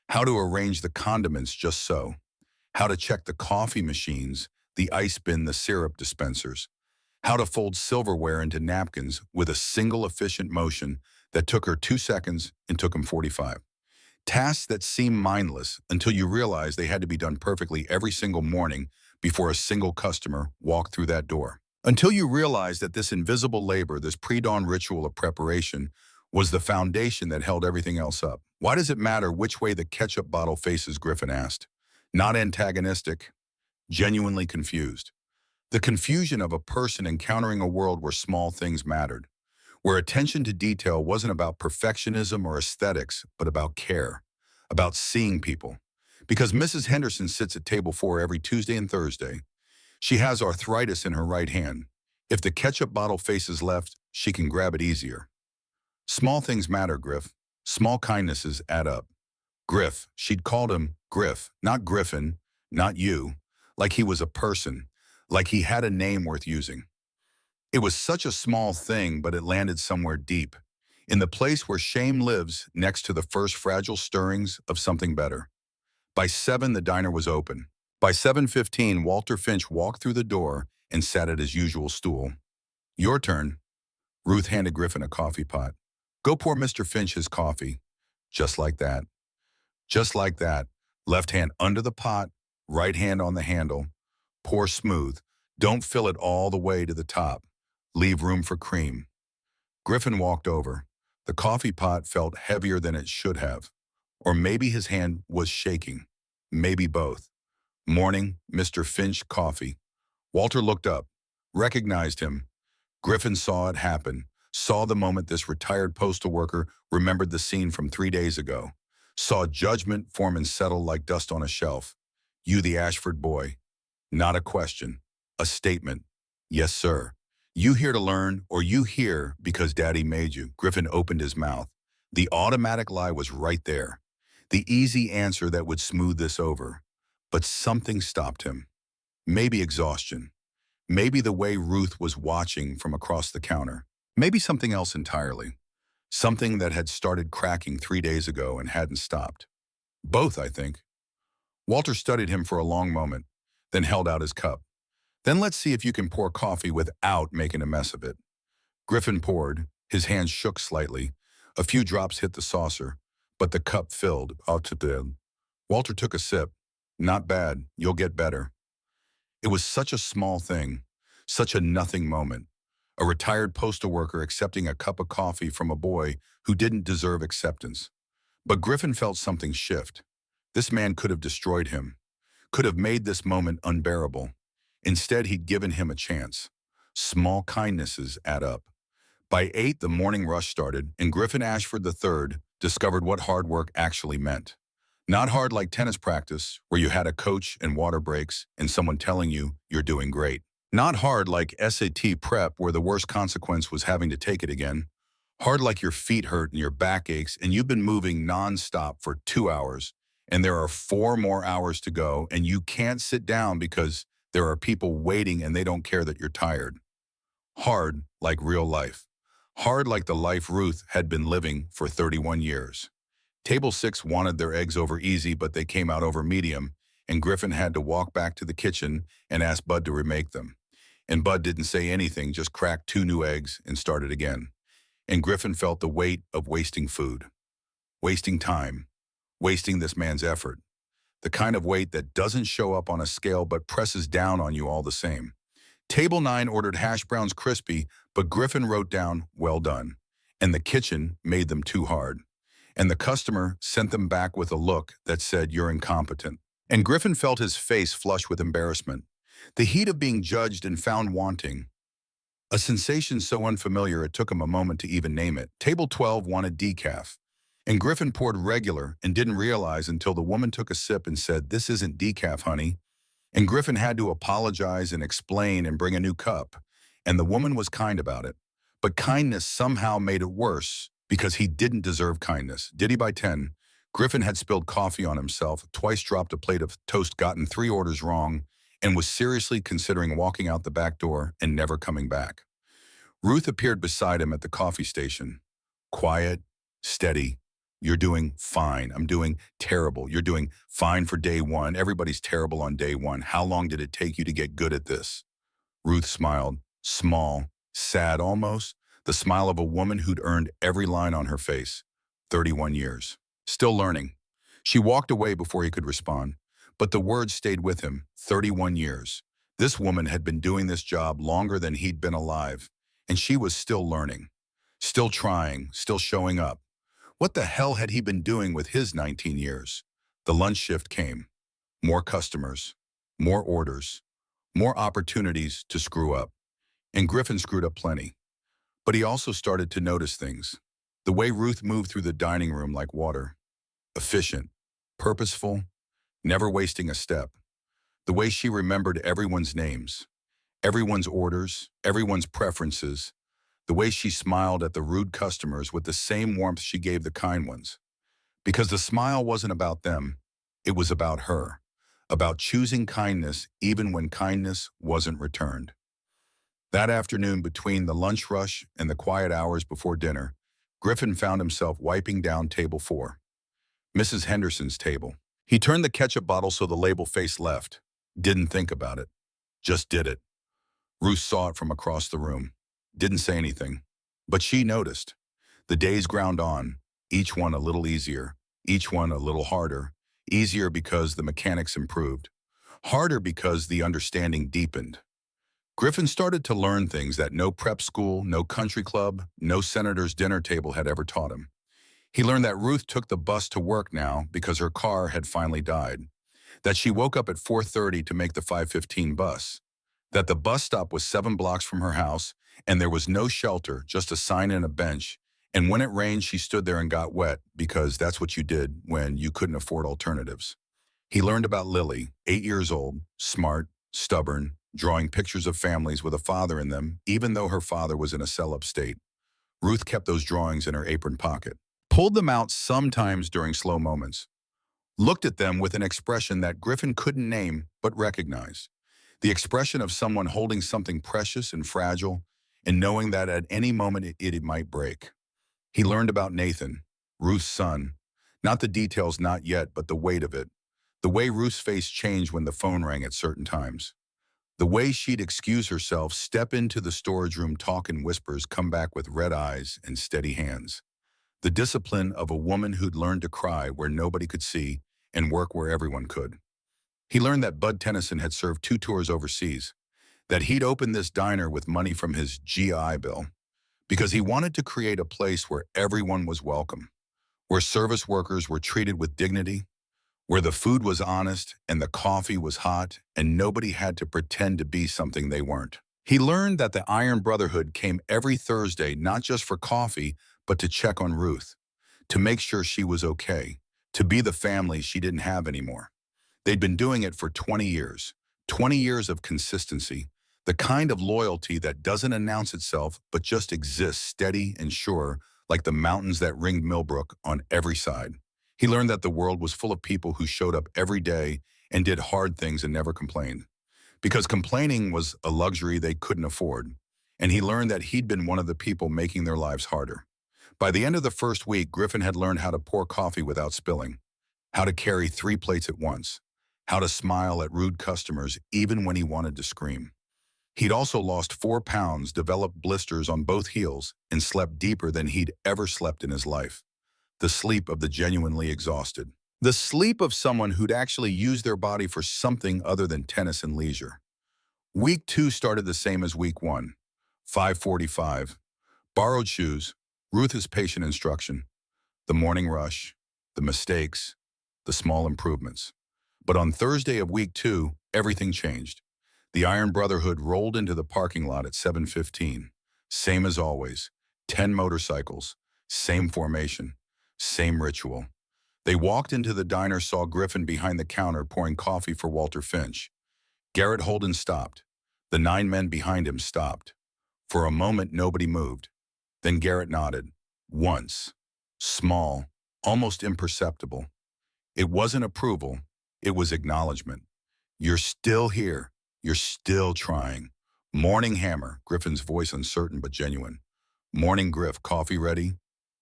how to arrange the condiments just so, how to check the coffee machines, the ice bin, the syrup dispensers, how to fold silverware into napkins with a single efficient motion that took her 2 seconds and took him 45. Tasks that seem mindless until you realize they had to be done perfectly every single morning before a single customer walked through that door. Until you realize that this invisible labor, this pre-dawn ritual of preparation, was the foundation that held everything else up. Why does it matter which way the ketchup bottle faces? Griffin asked. Not antagonistic, genuinely confused. The confusion of a person encountering a world where small things mattered, where attention to detail wasn't about perfectionism or aesthetics, but about care, about seeing people. Because Mrs. Henderson sits at table 4 every Tuesday and Thursday. She has arthritis in her right hand. If the ketchup bottle faces left, she can grab it easier. Small things matter, Griff. Small kindnesses add up. Griff, she'd called him Griff, not Griffin, not you, like he was a person, like he had a name worth using. It was such a small thing, but it landed somewhere deep, in the place where shame lives next to the first fragile stirrings of something better. By 7, the diner was open. By 7:15, Walter Finch walked through the door and sat at his usual stool. Your turn. Ruth handed Griffin a coffee pot. Go pour Mr. Finch his coffee. Just like that. Just like that. Left hand under the pot, right hand on the handle. Pour smooth. Don't fill it all the way to the top. Leave room for cream. Griffin walked over. The coffee pot felt heavier than it should have. Or maybe his hand was shaking. Maybe both. Morning, Mr. Finch, coffee. Walter looked up, recognized him. Griffin saw it happen, saw the moment this retired postal worker remembered the scene from 3 days ago, saw judgment form and settle like dust on a shelf. You the Ashford boy. Not a question, a statement. Yes, sir. You here to learn, or you here because Daddy made you? Griffin opened his mouth. The automatic lie was right there. The easy answer that would smooth this over. But something stopped him. Maybe exhaustion. Maybe the way Ruth was watching from across the counter. Maybe something else entirely. Something that had started cracking 3 days ago and hadn't stopped. Both, I think. Walter studied him for a long moment, then held out his cup. Then let's see if you can pour coffee without making a mess of it. Griffin poured. His hands shook slightly. A few drops hit the saucer, but the cup filled. Walter took a sip. Not bad. You'll get better. It was such a small thing, such a nothing moment. A retired postal worker accepting a cup of coffee from a boy who didn't deserve acceptance. But Griffin felt something shift. This man could have destroyed him, could have made this moment unbearable. Instead, he'd given him a chance. Small kindnesses add up. By 8, the morning rush started, and Griffin Ashford III discovered what hard work actually meant. Not hard like tennis practice, where you had a coach and water breaks and someone telling you you're doing great. Not hard like SAT prep, where the worst consequence was having to take it again. Hard like your feet hurt and your back aches and you've been moving non-stop for 2 hours and there are 4 more hours to go, and you can't sit down because there are people waiting and they don't care that you're tired. Hard like real life. Hard like the life Ruth had been living for 31 years. Table 6 wanted their eggs over easy, but they came out over medium, and Griffin had to walk back to the kitchen and ask Bud to remake them. And Bud didn't say anything, just cracked 2 new eggs and started again. And Griffin felt the weight of wasting food, wasting time, wasting this man's effort. The kind of weight that doesn't show up on a scale but presses down on you all the same. Table 9 ordered hash browns crispy, but Griffin wrote down, "well done." And the kitchen made them too hard. And the customer sent them back with a look that said, "you're incompetent." And Griffin felt his face flush with embarrassment. The heat of being judged and found wanting. A sensation so unfamiliar it took him a moment to even name it. Table 12 wanted decaf. And Griffin poured regular and didn't realize until the woman took a sip and said, "this isn't decaf, honey." And Griffin had to apologize and explain and bring a new cup. And the woman was kind about it. But kindness somehow made it worse because he didn't deserve kindness. Did he by 10? Griffin had spilled coffee on himself, twice dropped a plate of toast, gotten 3 orders wrong, and was seriously considering walking out the back door and never coming back. Ruth appeared beside him at the coffee station. Quiet, steady. "You're doing fine." "I'm doing terrible." "You're doing fine for day one." "Everybody's terrible on day one." "How long did it take you to get good at this?" Ruth smiled, small, sad almost, the smile of a woman who'd earned every line on her face. 31 years. Still learning. She walked away before he could respond, but the words stayed with him. 31 years. This woman had been doing this job longer than he'd been alive, and she was still learning, still trying, still showing up. What the hell had he been doing with his 19 years? The lunch shift came. More customers, more orders, more opportunities to screw up. And Griffin screwed up plenty. But he also started to notice things. The way Ruth moved through the dining room like water. Efficient, purposeful, never wasting a step. The way she remembered everyone's names, everyone's orders, everyone's preferences. The way she smiled at the rude customers with the same warmth she gave the kind ones. Because the smile wasn't about them, it was about her. About choosing kindness even when kindness wasn't returned. That afternoon, between the lunch rush and the quiet hours before dinner, Griffin found himself wiping down table 4. Mrs. Henderson's table. He turned the ketchup bottle so the label faced left. Didn't think about it. Just did it. Ruth saw it from across the room. Didn't say anything. But she noticed. The days ground on, each one a little easier, each one a little harder. Easier because the mechanics improved. Harder because the understanding deepened. Griffin started to learn things that no prep school, no country club, no senator's dinner table had ever taught him. He learned that Ruth took the bus to work now because her car had finally died. That she woke up at 4:30 to make the 5:15 bus. That the bus stop was 7 blocks from her house, and there was no shelter, just a sign and a bench. And when it rained, she stood there and got wet, because that's what you did when you couldn't afford alternatives. He learned about Lily, 8 years old, smart, stubborn, drawing pictures of families with a father in them, even though her father was in a cell upstate. Ruth kept those drawings in her apron pocket, pulled them out sometimes during slow moments, looked at them with an expression that Griffin couldn't name but recognized. The expression of someone holding something precious and fragile and knowing that at any moment it might break. He learned about Nathan, Ruth's son. Not the details, not yet, but the weight of it. The way Ruth's face changed when the phone rang at certain times. The way she'd excuse herself, step into the storage room, talk in whispers, come back with red eyes and steady hands. The discipline of a woman who'd learned to cry where nobody could see and work where everyone could. He learned that Bud Tennyson had served 2 tours overseas, that he'd opened this diner with money from his GI Bill, because he wanted to create a place where everyone was welcome, where service workers were treated with dignity, where the food was honest and the coffee was hot and nobody had to pretend to be something they weren't. He learned that the Iron Brotherhood came every Thursday not just for coffee, but to check on Ruth, to make sure she was okay, to be the family she didn't have anymore. They'd been doing it for 20 years, 20 years of consistency, the kind of loyalty that doesn't announce itself but just exists steady and sure, like the mountains that ringed Millbrook on every side. He learned that the world was full of people who showed up every day and did hard things and never complained. Because complaining was a luxury they couldn't afford. And he learned that he'd been one of the people making their lives harder. By the end of the first week, Griffin had learned how to pour coffee without spilling, how to carry 3 plates at once, how to smile at rude customers even when he wanted to scream. He'd also lost 4 pounds, developed blisters on both heels, and slept deeper than he'd ever slept in his life. The sleep of the genuinely exhausted. The sleep of someone who'd actually used their body for something other than tennis and leisure. Week 2 started the same as week 1. 5:45. Borrowed shoes, Ruth's patient instruction, the morning rush, the mistakes, the small improvements. But on Thursday of week 2, everything changed. The Iron Brotherhood rolled into the parking lot at 7:15. Same as always. 10 motorcycles, same formation, same ritual. They walked into the diner, saw Griffin behind the counter pouring coffee for Walter Finch. Garrett Holden stopped. The 9 men behind him stopped. For a moment, nobody moved. Then Garrett nodded. Once. Small, almost imperceptible. It wasn't approval. It was acknowledgement. You're still here. You're still trying. Morning Hammer, Griffin's voice uncertain but genuine. Morning Griff, coffee ready?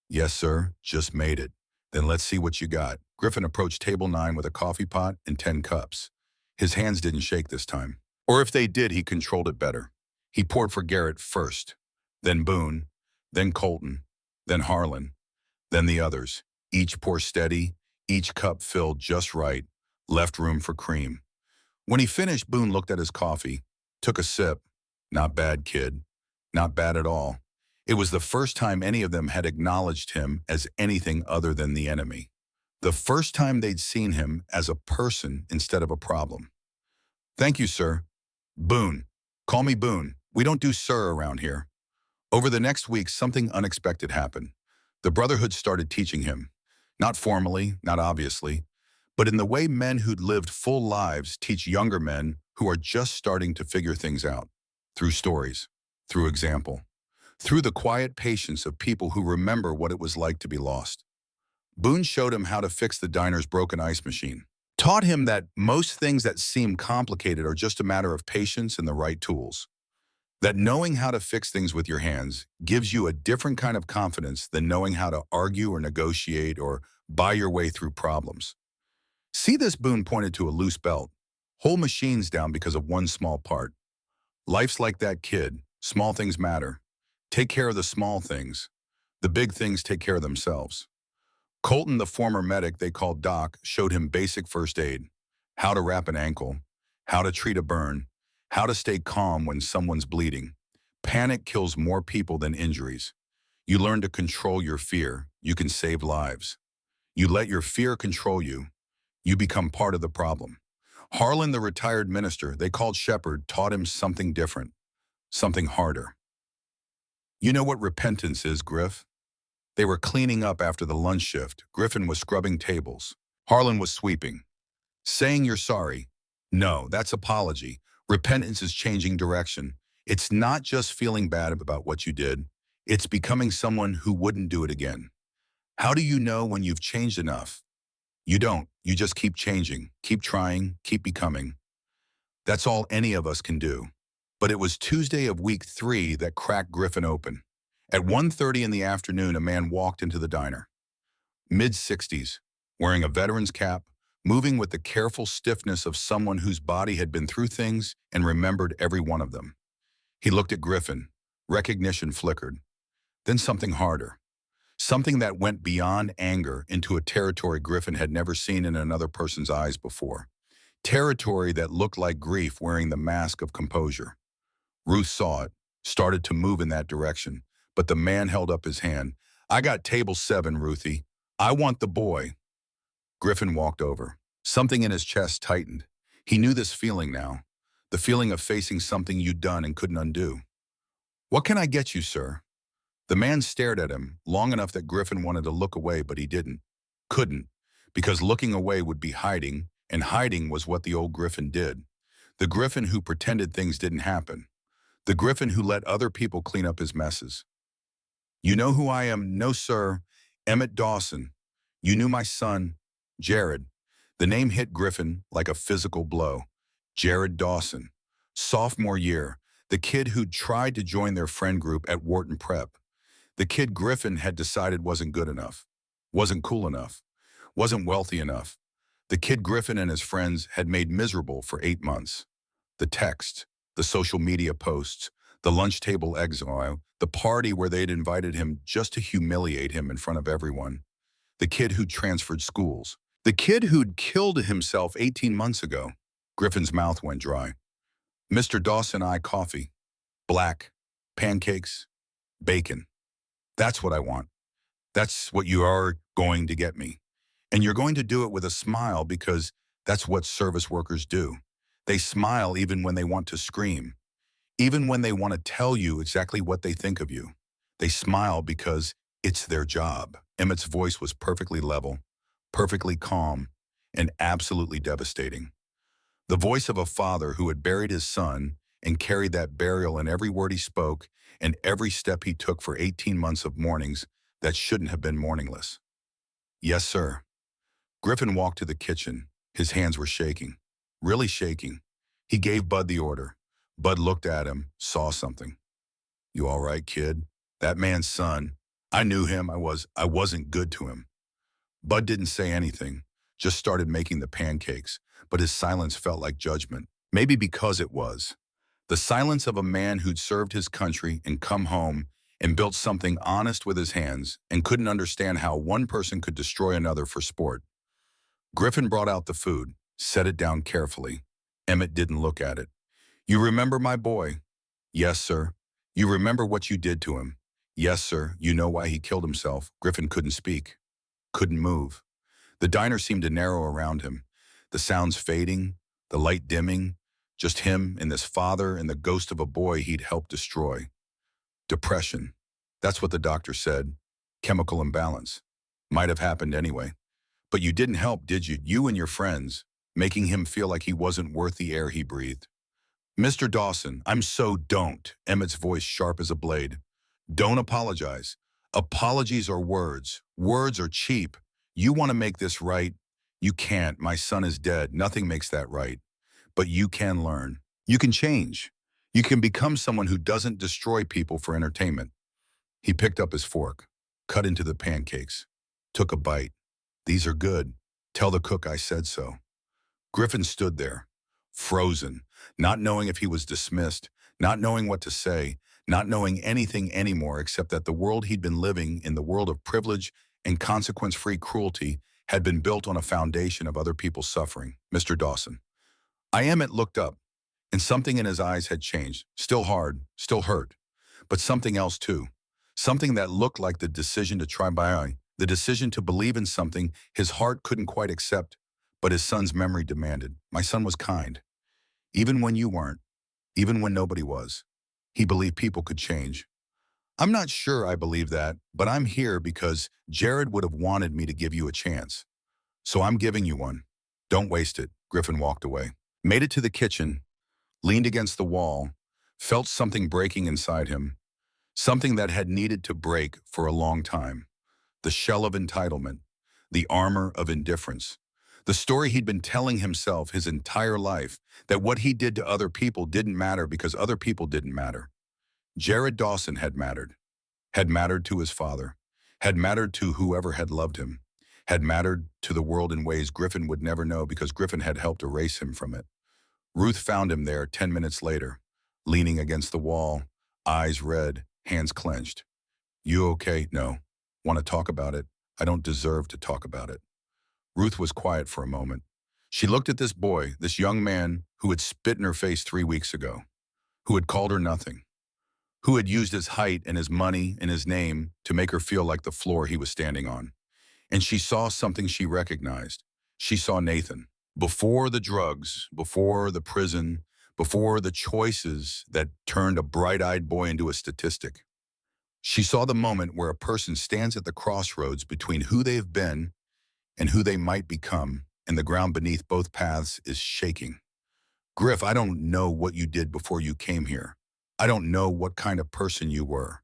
Yes, sir. Just made it. Then let's see what you got. Griffin approached table 9 with a coffee pot and 10 cups. His hands didn't shake this time. Or if they did, he controlled it better. He poured for Garrett first, then Boone, then Colton, then Harlan, then the others. Each pour steady, each cup filled just right, left room for cream. When he finished, Boone looked at his coffee, took a sip. Not bad, kid. Not bad at all. It was the first time any of them had acknowledged him as anything other than the enemy. The first time they'd seen him as a person instead of a problem. Thank you, sir. Boone. Call me Boone. We don't do sir around here. Over the next week, something unexpected happened. The Brotherhood started teaching him. Not formally, not obviously, but in the way men who'd lived full lives teach younger men who are just starting to figure things out. Through stories, through example, through the quiet patience of people who remember what it was like to be lost. Boone showed him how to fix the diner's broken ice machine. Taught him that most things that seem complicated are just a matter of patience and the right tools. That knowing how to fix things with your hands gives you a different kind of confidence than knowing how to argue or negotiate or buy your way through problems. See this, Boone pointed to a loose belt. Whole machines down because of one small part. Life's like that, kid. Small things matter. Take care of the small things. The big things take care of themselves. Colton, the former medic they called Doc, showed him basic first aid. How to wrap an ankle, how to treat a burn, how to stay calm when someone's bleeding. Panic kills more people than injuries. You learn to control your fear. You can save lives. You let your fear control you. You become part of the problem. Harlan, the retired minister they called Shepherd, taught him something different, something harder. You know what repentance is, Griff? They were cleaning up after the lunch shift. Griffin was scrubbing tables. Harlan was sweeping. Saying you're sorry. No, that's apology. Repentance is changing direction. It's not just feeling bad about what you did. It's becoming someone who wouldn't do it again. How do you know when you've changed enough? You don't. You just keep changing, keep trying, keep becoming. That's all any of us can do. But it was Tuesday of week 3 that cracked Griffin open. At 1:30 in the afternoon, a man walked into the diner. Mid-60s, wearing a veteran's cap, moving with the careful stiffness of someone whose body had been through things and remembered every one of them. He looked at Griffin. Recognition flickered. Then something harder. Something that went beyond anger into a territory Griffin had never seen in another person's eyes before. Territory that looked like grief wearing the mask of composure. Ruth saw it, started to move in that direction, but the man held up his hand. I got table 7, Ruthie. I want the boy. Griffin walked over. Something in his chest tightened. He knew this feeling now, the feeling of facing something you'd done and couldn't undo. What can I get you, sir? The man stared at him long enough that Griffin wanted to look away, but he didn't. Couldn't, because looking away would be hiding, and hiding was what the old Griffin did. The Griffin who pretended things didn't happen. The Griffin who let other people clean up his messes. You know who I am? No, sir. Emmett Dawson. You knew my son, Jared. The name hit Griffin like a physical blow. Jared Dawson, sophomore year, the kid who'd tried to join their friend group at Wharton Prep. The kid Griffin had decided wasn't good enough, wasn't cool enough, wasn't wealthy enough. The kid Griffin and his friends had made miserable for 8 months. The texts, the social media posts, the lunch table exile, the party where they'd invited him just to humiliate him in front of everyone. The kid who'd transferred schools. The kid who'd killed himself 18 months ago. Griffin's mouth went dry. Mr. Dawson, I coffee. Black. Pancakes. Bacon. That's what I want. That's what you are going to get me. And you're going to do it with a smile because that's what service workers do. They smile even when they want to scream, even when they want to tell you exactly what they think of you. They smile because it's their job. Emmett's voice was perfectly level, perfectly calm, and absolutely devastating. The voice of a father who had buried his son and carried that burial in every word he spoke and every step he took for 18 months of mornings that shouldn't have been morningless. Yes, sir. Griffin walked to the kitchen. His hands were shaking, really shaking. He gave Bud the order. Bud looked at him, saw something. You all right, kid? That man's son. I knew him. I wasn't good to him. Bud didn't say anything, just started making the pancakes, but his silence felt like judgment. Maybe because it was. The silence of a man who'd served his country and come home and built something honest with his hands and couldn't understand how one person could destroy another for sport. Griffin brought out the food, set it down carefully. Emmett didn't look at it. You remember my boy? Yes, sir. You remember what you did to him? Yes, sir. You know why he killed himself? Griffin couldn't speak, couldn't move. The diner seemed to narrow around him, the sounds fading, the light dimming, just him and this father and the ghost of a boy he'd helped destroy. Depression. That's what the doctor said. Chemical imbalance. Might have happened anyway. But you didn't help, did you? You and your friends, making him feel like he wasn't worth the air he breathed. Mr. Dawson, I'm so don't. Emmett's voice sharp as a blade. Don't apologize. Apologies are words. Words are cheap. You want to make this right? You can't. My son is dead. Nothing makes that right. But you can learn. You can change. You can become someone who doesn't destroy people for entertainment. He picked up his fork, cut into the pancakes, took a bite. These are good. Tell the cook I said so. Griffin stood there, frozen, not knowing if he was dismissed, not knowing what to say, not knowing anything anymore except that the world he'd been living in, the world of privilege and consequence-free cruelty, had been built on a foundation of other people's suffering. Mr. Dawson. Emmett looked up, and something in his eyes had changed. Still hard, still hurt, but something else too. Something that looked like the decision to try by, the decision to believe in something his heart couldn't quite accept, but his son's memory demanded. My son was kind. Even when you weren't, even when nobody was. He believed people could change. I'm not sure I believe that, but I'm here because Jared would have wanted me to give you a chance. So I'm giving you one. Don't waste it. Griffin walked away. Made it to the kitchen, leaned against the wall, felt something breaking inside him. Something that had needed to break for a long time. The shell of entitlement, the armor of indifference. The story he'd been telling himself his entire life, that what he did to other people didn't matter because other people didn't matter. Jared Dawson had mattered to his father, had mattered to whoever had loved him, had mattered to the world in ways Griffin would never know because Griffin had helped erase him from it. Ruth found him there 10 minutes later, leaning against the wall, eyes red, hands clenched. You okay? No. Want to talk about it? I don't deserve to talk about it. Ruth was quiet for a moment. She looked at this boy, this young man who had spit in her face 3 weeks ago, who had called her nothing, who had used his height and his money and his name to make her feel like the floor he was standing on. And she saw something she recognized. She saw Nathan. Before the drugs, before the prison, before the choices that turned a bright-eyed boy into a statistic. She saw the moment where a person stands at the crossroads between who they've been and who they might become, and the ground beneath both paths is shaking. Griff, I don't know what you did before you came here. I don't know what kind of person you were.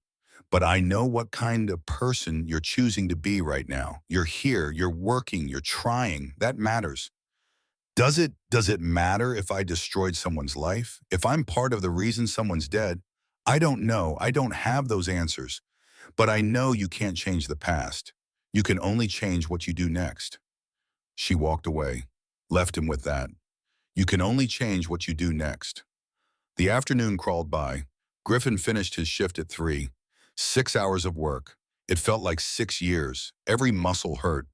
but I know what kind of person you're choosing to be right now. You're here, you're working, you're trying. That matters. Does it matter if I destroyed someone's life? If I'm part of the reason someone's dead? I don't know. I don't have those answers. But I know you can't change the past. You can only change what you do next. She walked away, left him with that. You can only change what you do next. The afternoon crawled by. Griffin finished his shift at 3. 6 hours of work. It felt like 6 years. Every muscle hurt.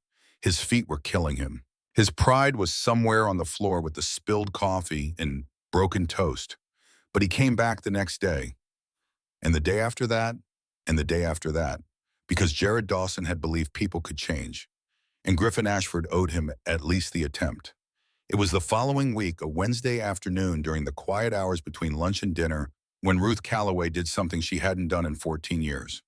His feet were killing him. His pride was somewhere on the floor with the spilled coffee and broken toast. But he came back the next day, and the day after that, and the day after that, because Jared Dawson had believed people could change, and Griffin Ashford owed him at least the attempt. It was the following week, a Wednesday afternoon during the quiet hours between lunch and dinner, when Ruth Calloway did something she hadn't done in 14 years.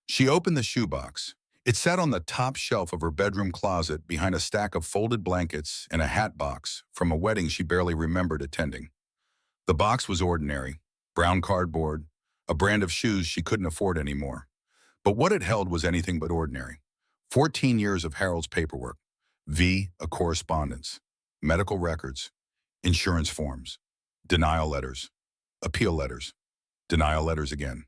She opened the shoebox. It sat on the top shelf of her bedroom closet behind a stack of folded blankets and a hat box from a wedding she barely remembered attending. The box was ordinary, brown cardboard, a brand of shoes she couldn't afford anymore. But what it held was anything but ordinary. 14 years of Harold's paperwork, a correspondence, medical records, insurance forms, denial letters, appeal letters, denial letters again.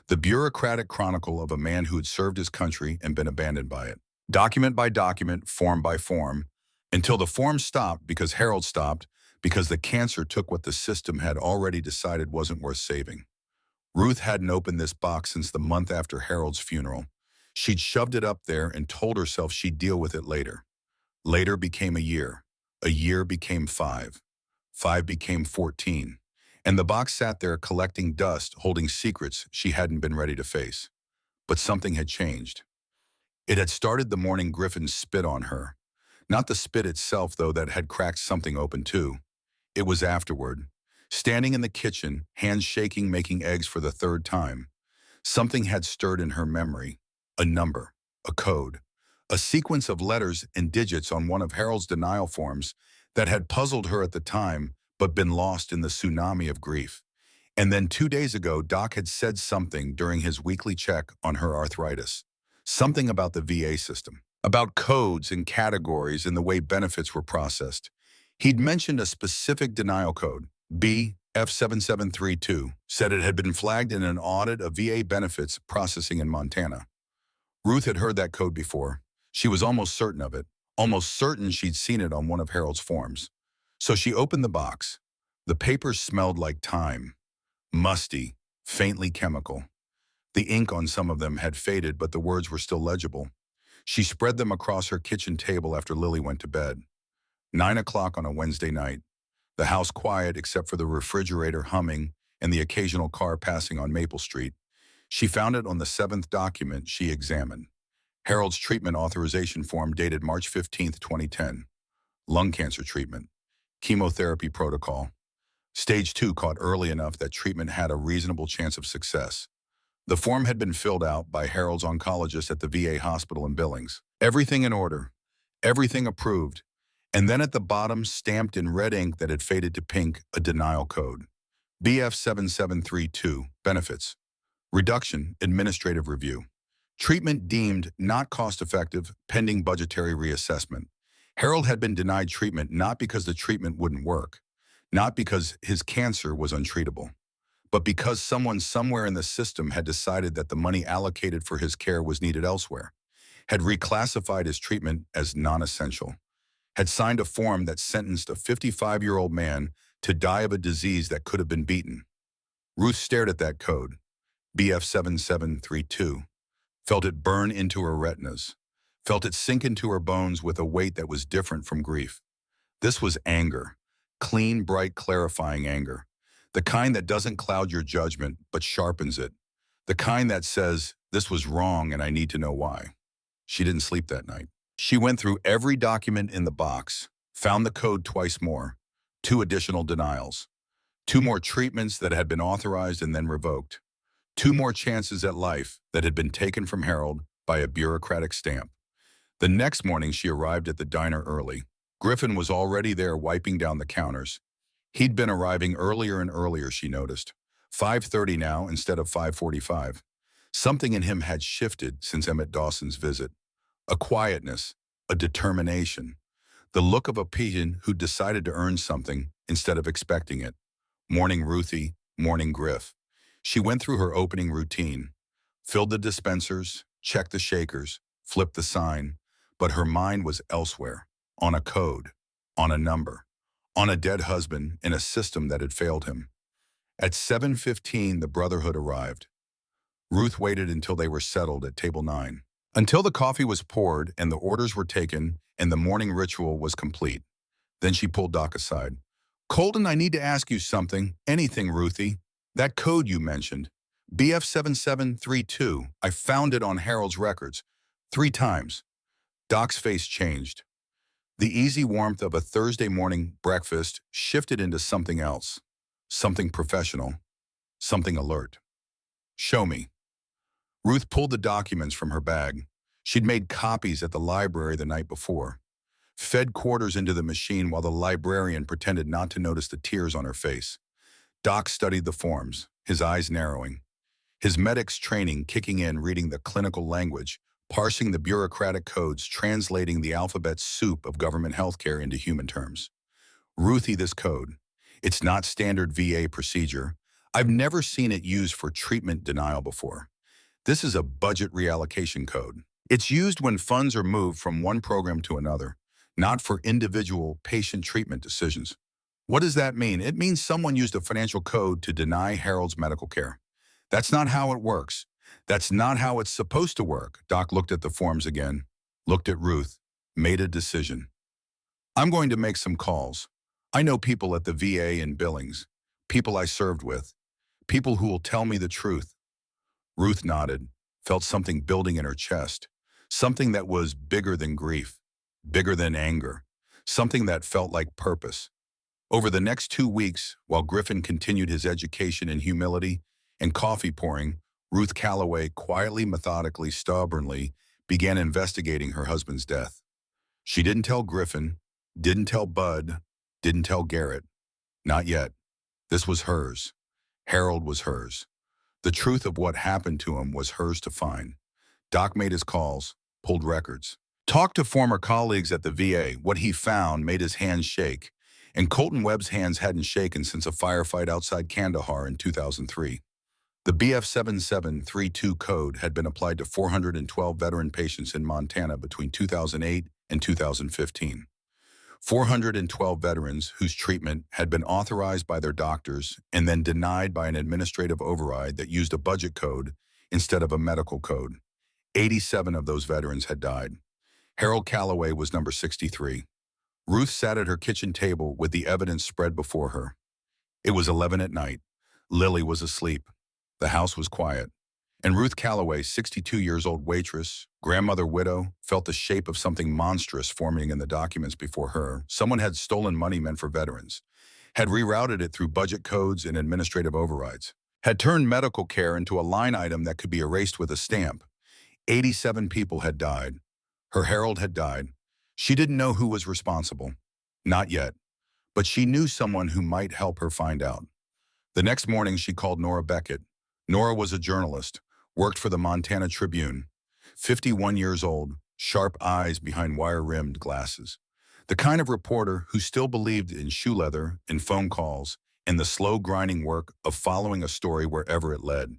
The bureaucratic chronicle of a man who had served his country and been abandoned by it. Document by document, form by form, until the form stopped because Harold stopped, because the cancer took what the system had already decided wasn't worth saving. Ruth hadn't opened this box since the month after Harold's funeral. She'd shoved it up there and told herself she'd deal with it later. Later became a year. A year became 5. 5 became 14. And the box sat there collecting dust, holding secrets she hadn't been ready to face. But something had changed. It had started the morning Griffin spit on her. Not the spit itself, though, that had cracked something open too. It was afterward. Standing in the kitchen, hands shaking, making eggs for the 3rd time. Something had stirred in her memory. A number, a code, a sequence of letters and digits on one of Harold's denial forms that had puzzled her at the time but been lost in the tsunami of grief. And then 2 days ago, Doc had said something during his weekly check on her arthritis. Something about the VA system, about codes and categories and the way benefits were processed. He'd mentioned a specific denial code, BF7732, said it had been flagged in an audit of VA benefits processing in Montana. Ruth had heard that code before. She was almost certain of it, almost certain she'd seen it on one of Harold's forms. So she opened the box. The papers smelled like time, musty, faintly chemical. The ink on some of them had faded, but the words were still legible. She spread them across her kitchen table after Lily went to bed. 9 o'clock on a Wednesday night. The house quiet except for the refrigerator humming and the occasional car passing on Maple Street. She found it on the 7th document she examined. Harold's treatment authorization form dated March 15, 2010. Lung cancer treatment. Chemotherapy protocol. Stage 2 caught early enough that treatment had a reasonable chance of success. The form had been filled out by Harold's oncologist at the VA hospital in Billings. Everything in order. Everything approved. And then at the bottom, stamped in red ink that had faded to pink, a denial code. BF7732, benefits. Reduction, administrative review. Treatment deemed not cost-effective, pending budgetary reassessment. Harold had been denied treatment not because the treatment wouldn't work, not because his cancer was untreatable, but because someone somewhere in the system had decided that the money allocated for his care was needed elsewhere, had reclassified his treatment as non-essential, had signed a form that sentenced a 55-year-old man to die of a disease that could have been beaten. Ruth stared at that code, BF7732, felt it burn into her retinas, felt it sink into her bones with a weight that was different from grief. This was anger, clean, bright, clarifying anger, the kind that doesn't cloud your judgment but sharpens it, the kind that says, this was wrong and I need to know why. She didn't sleep that night. She went through every document in the box, found the code twice more, 2 additional denials, 2 more treatments that had been authorized and then revoked, 2 more chances at life that had been taken from Harold by a bureaucratic stamp. The next morning she arrived at the diner early. Griffin was already there wiping down the counters. He'd been arriving earlier and earlier, she noticed. 5:30 now instead of 5:45. Something in him had shifted since Emmett Dawson's visit. A quietness, a determination, the look of a pigeon who decided to earn something instead of expecting it. Morning Ruthie, morning Griff. She went through her opening routine, filled the dispensers, checked the shakers, flipped the sign, but her mind was elsewhere, on a code, on a number, on a dead husband in a system that had failed him. At 7:15, the brotherhood arrived. Ruth waited until they were settled at table 9. Until the coffee was poured and the orders were taken and the morning ritual was complete. Then she pulled Doc aside. "Colton, I need to ask you something. Anything, Ruthie. That code you mentioned. BF7732. I found it on Harold's records. 3 times." Doc's face changed. The easy warmth of a Thursday morning breakfast shifted into something else. Something professional. Something alert. "Show me." Ruth pulled the documents from her bag. She'd made copies at the library the night before. Fed quarters into the machine while the librarian pretended not to notice the tears on her face. Doc studied the forms, his eyes narrowing. His medic's training kicking in, reading the clinical language, parsing the bureaucratic codes, translating the alphabet soup of government healthcare into human terms. "Ruthie, this code. It's not standard VA procedure. I've never seen it used for treatment denial before. This is a budget reallocation code. It's used when funds are moved from one program to another, not for individual patient treatment decisions." "What does that mean?" "It means someone used a financial code to deny Harold's medical care. That's not how it works. That's not how it's supposed to work." Doc looked at the forms again, looked at Ruth, made a decision. "I'm going to make some calls. I know people at the VA in Billings, people I served with, people who will tell me the truth." Ruth nodded, felt something building in her chest, something that was bigger than grief, bigger than anger, something that felt like purpose. Over the next 2 weeks, while Griffin continued his education in humility and coffee pouring, Ruth Calloway quietly, methodically, stubbornly began investigating her husband's death. She didn't tell Griffin, didn't tell Bud, didn't tell Garrett. Not yet. This was hers. Harold was hers. The truth of what happened to him was hers to find. Doc made his calls, pulled records, talked to former colleagues at the VA. What he found made his hands shake, and Colton Webb's hands hadn't shaken since a firefight outside Kandahar in 2003. The BF7732 code had been applied to 412 veteran patients in Montana between 2008 and 2015. 412 veterans whose treatment had been authorized by their doctors and then denied by an administrative override that used a budget code instead of a medical code. 87 of those veterans had died. Harold Calloway was number 63. Ruth sat at her kitchen table with the evidence spread before her. It was 11 at night. Lily was asleep. The house was quiet. And Ruth Calloway, 62 years old waitress, grandmother widow, felt the shape of something monstrous forming in the documents before her. Someone had stolen money meant for veterans, had rerouted it through budget codes and administrative overrides, had turned medical care into a line item that could be erased with a stamp. 87 people had died. Her Harold had died. She didn't know who was responsible. Not yet. But she knew someone who might help her find out. The next morning, she called Nora Beckett. Nora was a journalist, worked for the Montana Tribune. 51 years old, sharp eyes behind wire-rimmed glasses. The kind of reporter who still believed in shoe leather, in phone calls, and the slow grinding work of following a story wherever it led.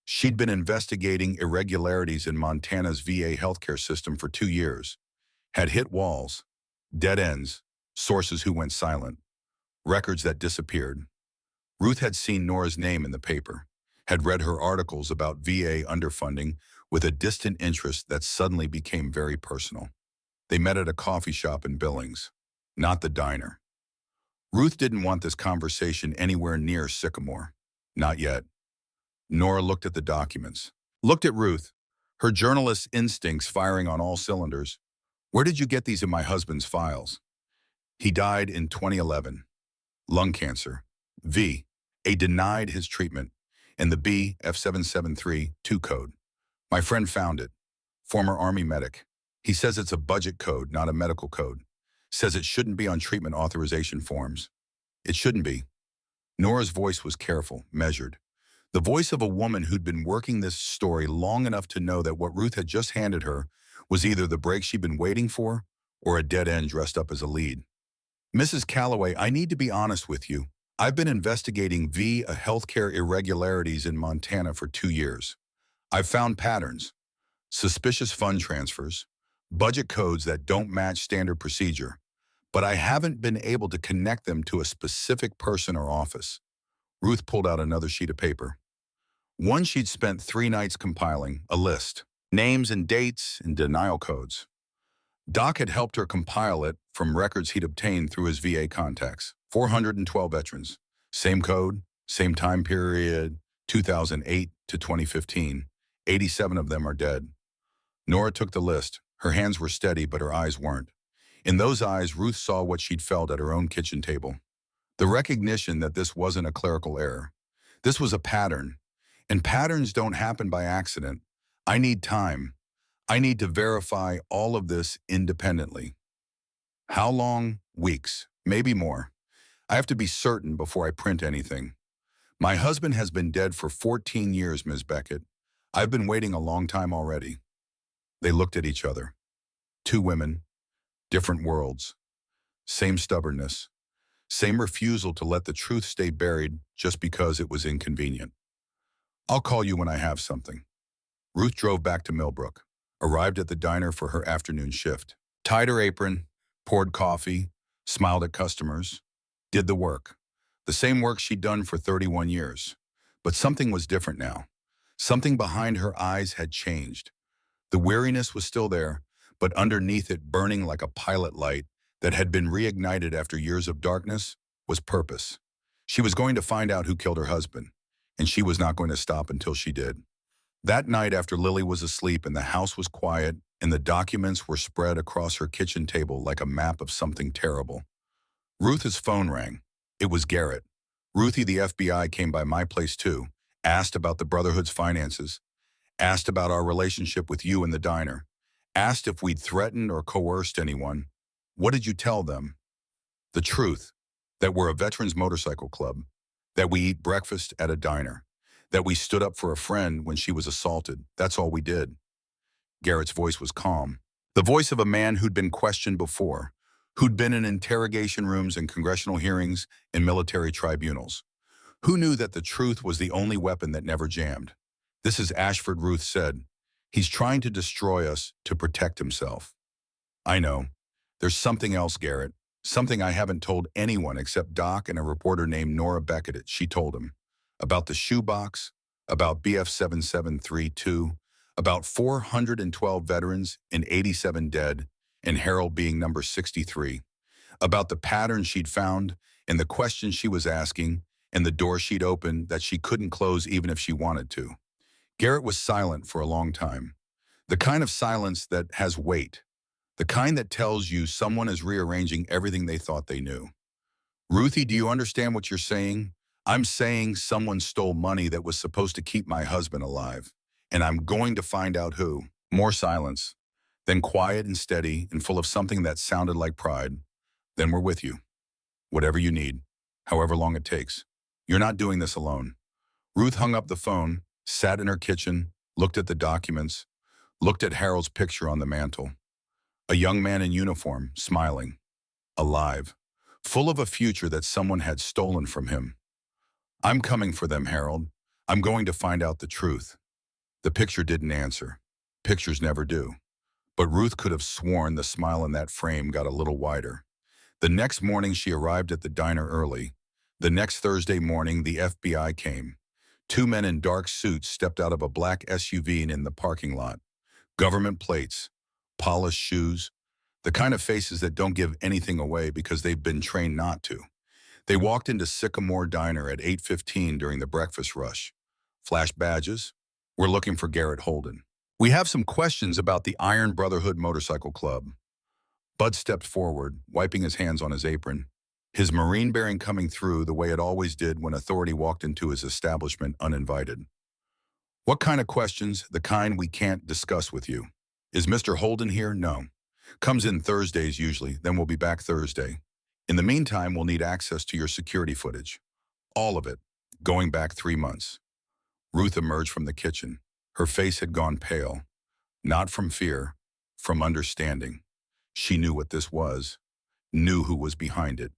She'd been investigating irregularities in Montana's VA healthcare system for 2 years. Had hit walls, dead ends, sources who went silent, records that disappeared. Ruth had seen Nora's name in the paper, had read her articles about VA underfunding with a distant interest that suddenly became very personal. They met at a coffee shop in Billings, not the diner. Ruth didn't want this conversation anywhere near Sycamore. Not yet. Nora looked at the documents, looked at Ruth, her journalist's instincts firing on all cylinders. "Where did you get these in my husband's files?" "He died in 2011. Lung cancer. V. A denied his treatment. And the BF7732 code. My friend found it. Former Army medic. He says it's a budget code, not a medical code. Says it shouldn't be on treatment authorization forms. It shouldn't be." Nora's voice was careful, measured. The voice of a woman who'd been working this story long enough to know that what Ruth had just handed her was either the break she'd been waiting for or a dead end dressed up as a lead. Mrs. Calloway, I need to be honest with you. I've been investigating via healthcare irregularities in Montana for 2 years. I've found patterns, suspicious fund transfers, budget codes that don't match standard procedure, but I haven't been able to connect them to a specific person or office. Ruth pulled out another sheet of paper. One she'd spent 3 nights compiling, a list, names and dates and denial codes. Doc had helped her compile it from records he'd obtained through his VA contacts. 412 veterans. Same code, same time period, 2008 to 2015. 87 of them are dead. Nora took the list. Her hands were steady, but her eyes weren't. In those eyes, Ruth saw what she'd felt at her own kitchen table. The recognition that this wasn't a clerical error. This was a pattern. And patterns don't happen by accident. I need time. I need to verify all of this independently. How long? Weeks, maybe more. I have to be certain before I print anything. My husband has been dead for 14 years, Ms. Beckett. I've been waiting a long time already. They looked at each other. Two women, different worlds, same stubbornness, same refusal to let the truth stay buried just because it was inconvenient. I'll call you when I have something. Ruth drove back to Millbrook, arrived at the diner for her afternoon shift, tied her apron, poured coffee, smiled at customers, did the work. The same work she'd done for 31 years. But something was different now. Something behind her eyes had changed. The weariness was still there, but underneath it, burning like a pilot light that had been reignited after years of darkness, was purpose. She was going to find out who killed her husband, and she was not going to stop until she did. That night after Lily was asleep and the house was quiet and the documents were spread across her kitchen table like a map of something terrible, Ruth's phone rang. It was Garrett. Ruthie, the FBI came by my place too, asked about the Brotherhood's finances, asked about our relationship with you in the diner, asked if we'd threatened or coerced anyone. What did you tell them? The truth, that we're a veterans motorcycle club, that we eat breakfast at a diner, that we stood up for a friend when she was assaulted. That's all we did. Garrett's voice was calm. The voice of a man who'd been questioned before, who'd been in interrogation rooms and congressional hearings and military tribunals, who knew that the truth was the only weapon that never jammed. This is Ashford, Ruth said. He's trying to destroy us to protect himself. I know. There's something else, Garrett. Something I haven't told anyone except Doc and a reporter named Nora Beckett. She told him. About the shoebox, about BF 7732, about 412 veterans and 87 dead, and Harold being number 63. About the pattern she'd found and the questions she was asking and the door she'd opened that she couldn't close even if she wanted to. Garrett was silent for a long time. The kind of silence that has weight. The kind that tells you someone is rearranging everything they thought they knew. Ruthie, do you understand what you're saying? I'm saying someone stole money that was supposed to keep my husband alive. And I'm going to find out who. More silence. Then quiet and steady and full of something that sounded like pride. Then we're with you. Whatever you need. However long it takes. You're not doing this alone. Ruth hung up the phone, sat in her kitchen, looked at the documents, looked at Harold's picture on the mantle. A young man in uniform, smiling. Alive. Full of a future that someone had stolen from him. I'm coming for them, Harold. I'm going to find out the truth. The picture didn't answer. Pictures never do. But Ruth could have sworn the smile in that frame got a little wider. The next morning she arrived at the diner early. The next Thursday morning the FBI came. 2 men in dark suits stepped out of a black SUV and in the parking lot. Government plates, polished shoes, the kind of faces that don't give anything away because they've been trained not to. They walked into Sycamore Diner at 8:15 during the breakfast rush. Flash badges. We're looking for Garrett Holden. We have some questions about the Iron Brotherhood Motorcycle Club. Bud stepped forward, wiping his hands on his apron, his Marine bearing coming through the way it always did when authority walked into his establishment uninvited. What kind of questions? The kind we can't discuss with you. Is Mr. Holden here? No. Comes in Thursdays usually, then we'll be back Thursday. In the meantime, we'll need access to your security footage. All of it, going back 3 months. Ruth emerged from the kitchen. Her face had gone pale, not from fear, from understanding. She knew what this was, knew who was behind it,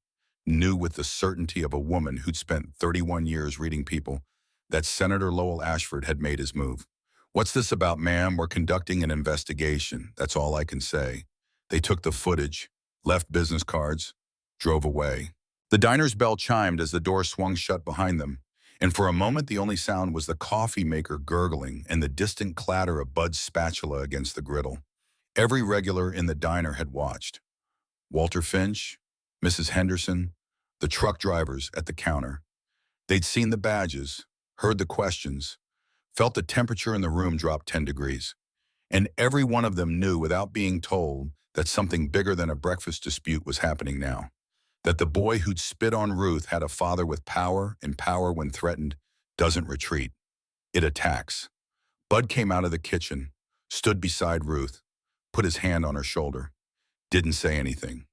knew with the certainty of a woman who'd spent 31 years reading people that Senator Lowell Ashford had made his move. "What's this about, ma'am? We're conducting an investigation. That's all I can say." They took the footage, left business cards, drove away. The diner's bell chimed as the door swung shut behind them, and for a moment the only sound was the coffee maker gurgling and the distant clatter of Bud's spatula against the griddle. Every regular in the diner had watched. Walter Finch, Mrs. Henderson, the truck drivers at the counter. They'd seen the badges, heard the questions, felt the temperature in the room drop 10 degrees. And every one of them knew without being told that something bigger than a breakfast dispute was happening now. That the boy who'd spit on Ruth had a father with power, and power, when threatened, doesn't retreat. It attacks. Bud came out of the kitchen, stood beside Ruth, put his hand on her shoulder. Didn't say anything.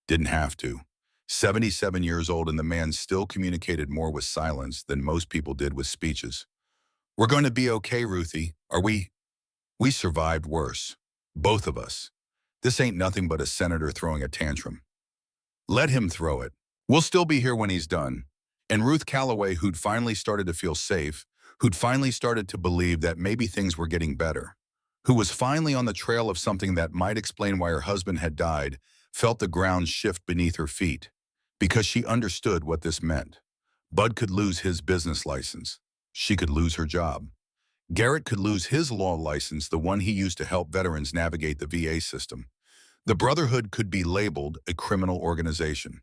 Didn't have to. 77 years old, and the man still communicated more with silence than most people did with speeches. "We're going to be okay, Ruthie. Are we? We survived worse. Both of us. This ain't nothing but a senator throwing a tantrum. Let him throw it. We'll still be here when he's done." And Ruth Calloway, who'd finally started to feel safe, who'd finally started to believe that maybe things were getting better, who was finally on the trail of something that might explain why her husband had died, felt the ground shift beneath her feet, because she understood what this meant. Bud could lose his business license. She could lose her job. Garrett could lose his law license, the one he used to help veterans navigate the VA system. The Brotherhood could be labeled a criminal organization.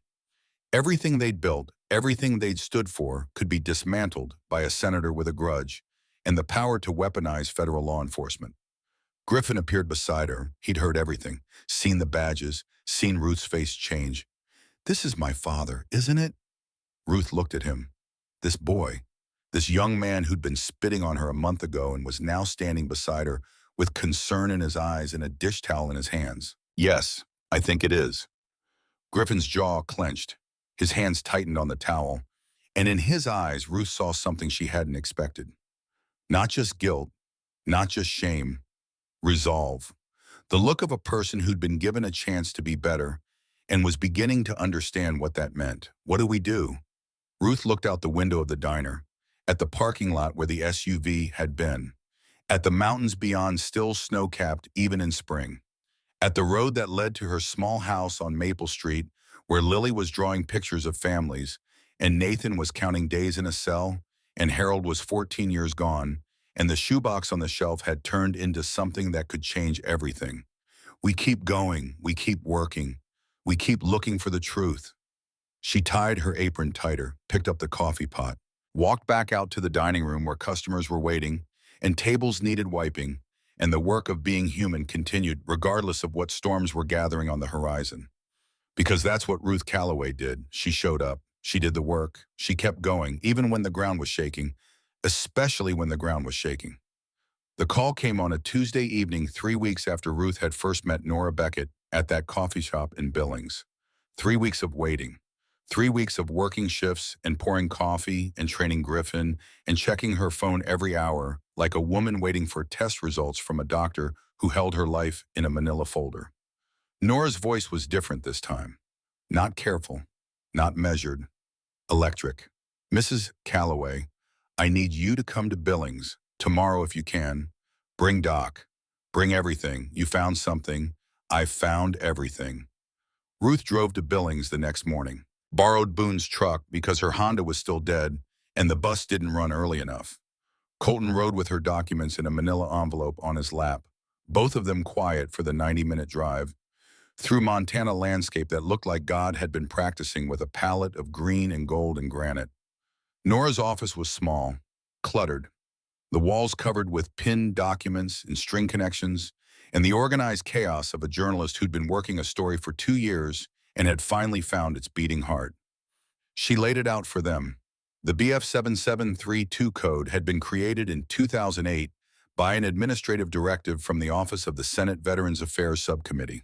Everything they'd built, everything they'd stood for, could be dismantled by a senator with a grudge and the power to weaponize federal law enforcement. Griffin appeared beside her. He'd heard everything, seen the badges, seen Ruth's face change. "This is my father, isn't it?" Ruth looked at him. This boy, this young man who'd been spitting on her a month ago and was now standing beside her with concern in his eyes and a dish towel in his hands. "Yes, I think it is." Griffin's jaw clenched. His hands tightened on the towel, and in his eyes Ruth saw something she hadn't expected. Not just guilt, not just shame, resolve. The look of a person who'd been given a chance to be better and was beginning to understand what that meant. "What do we do?" Ruth looked out the window of the diner, at the parking lot where the SUV had been, at the mountains beyond still snow-capped even in spring, at the road that led to her small house on Maple Street where Lily was drawing pictures of families, and Nathan was counting days in a cell, and Harold was 14 years gone, and the shoebox on the shelf had turned into something that could change everything. We keep going, we keep working, we keep looking for the truth. She tied her apron tighter, picked up the coffee pot, walked back out to the dining room where customers were waiting, and tables needed wiping, and the work of being human continued regardless of what storms were gathering on the horizon. Because that's what Ruth Calloway did. She showed up. She did the work. She kept going, even when the ground was shaking, especially when the ground was shaking. The call came on a Tuesday evening 3 weeks after Ruth had first met Nora Beckett at that coffee shop in Billings. 3 weeks of waiting. 3 weeks of working shifts and pouring coffee and training Griffin and checking her phone every hour like a woman waiting for test results from a doctor who held her life in a manila folder. Nora's voice was different this time. Not careful, not measured, electric. "Mrs. Calloway, I need you to come to Billings tomorrow if you can. Bring Doc. Bring everything. You found something. I found everything." Ruth drove to Billings the next morning, borrowed Boone's truck because her Honda was still dead and the bus didn't run early enough. Colton rode with her documents in a manila envelope on his lap, both of them quiet for the 90-minute drive, through Montana landscape that looked like God had been practicing with a palette of green and gold and granite. Nora's office was small, cluttered, the walls covered with pinned documents and string connections, and the organized chaos of a journalist who'd been working a story for 2 years and had finally found its beating heart. She laid it out for them. The BF 7732 code had been created in 2008 by an administrative directive from the Office of the Senate Veterans Affairs Subcommittee.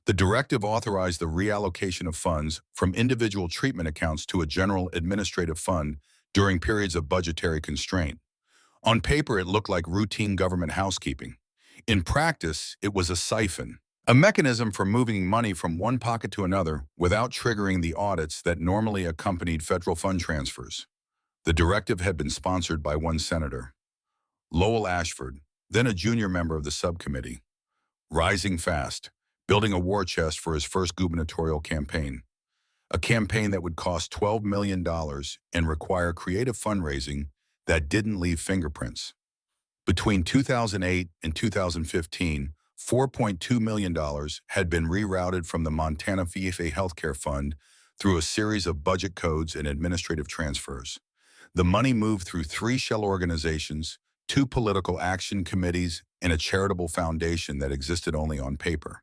The directive authorized the reallocation of funds from individual treatment accounts to a general administrative fund during periods of budgetary constraint. On paper, it looked like routine government housekeeping. In practice, it was a siphon, a mechanism for moving money from one pocket to another without triggering the audits that normally accompanied federal fund transfers. The directive had been sponsored by one senator, Lowell Ashford, then a junior member of the subcommittee, rising fast, building a war chest for his first gubernatorial campaign, a campaign that would cost $12 million dollars and require creative fundraising that didn't leave fingerprints. Between 2008 and 2015, $4.2 million dollars had been rerouted from the Montana VFA Healthcare Fund through a series of budget codes and administrative transfers. The money moved through three shell organizations, two political action committees, and a charitable foundation that existed only on paper.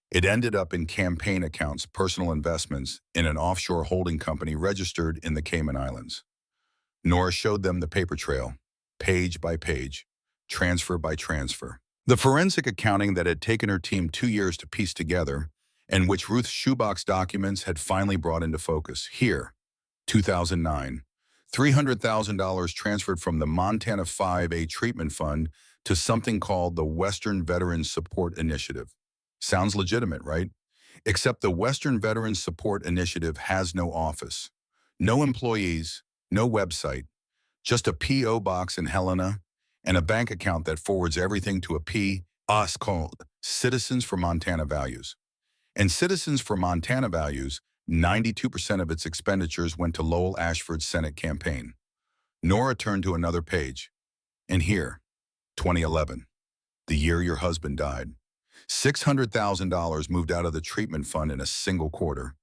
It ended up in campaign accounts, personal investments, in an offshore holding company registered in the Cayman Islands. Nora showed them the paper trail, page by page, transfer by transfer. The forensic accounting that had taken her team 2 years to piece together, and which Ruth's shoebox documents had finally brought into focus. Here, 2009, $300,000 transferred from the Montana 5A Treatment Fund to something called the Western Veterans Support Initiative. Sounds legitimate, right? Except the Western Veterans Support Initiative has no office, no employees, no website, just a P.O. box in Helena and a bank account that forwards everything to a P.O.S. called Citizens for Montana Values. And Citizens for Montana Values, 92% of its expenditures went to Lowell Ashford's Senate campaign. Nora turned to another page. And here, 2011, the year your husband died. $600,000 moved out of the treatment fund in a single quarter.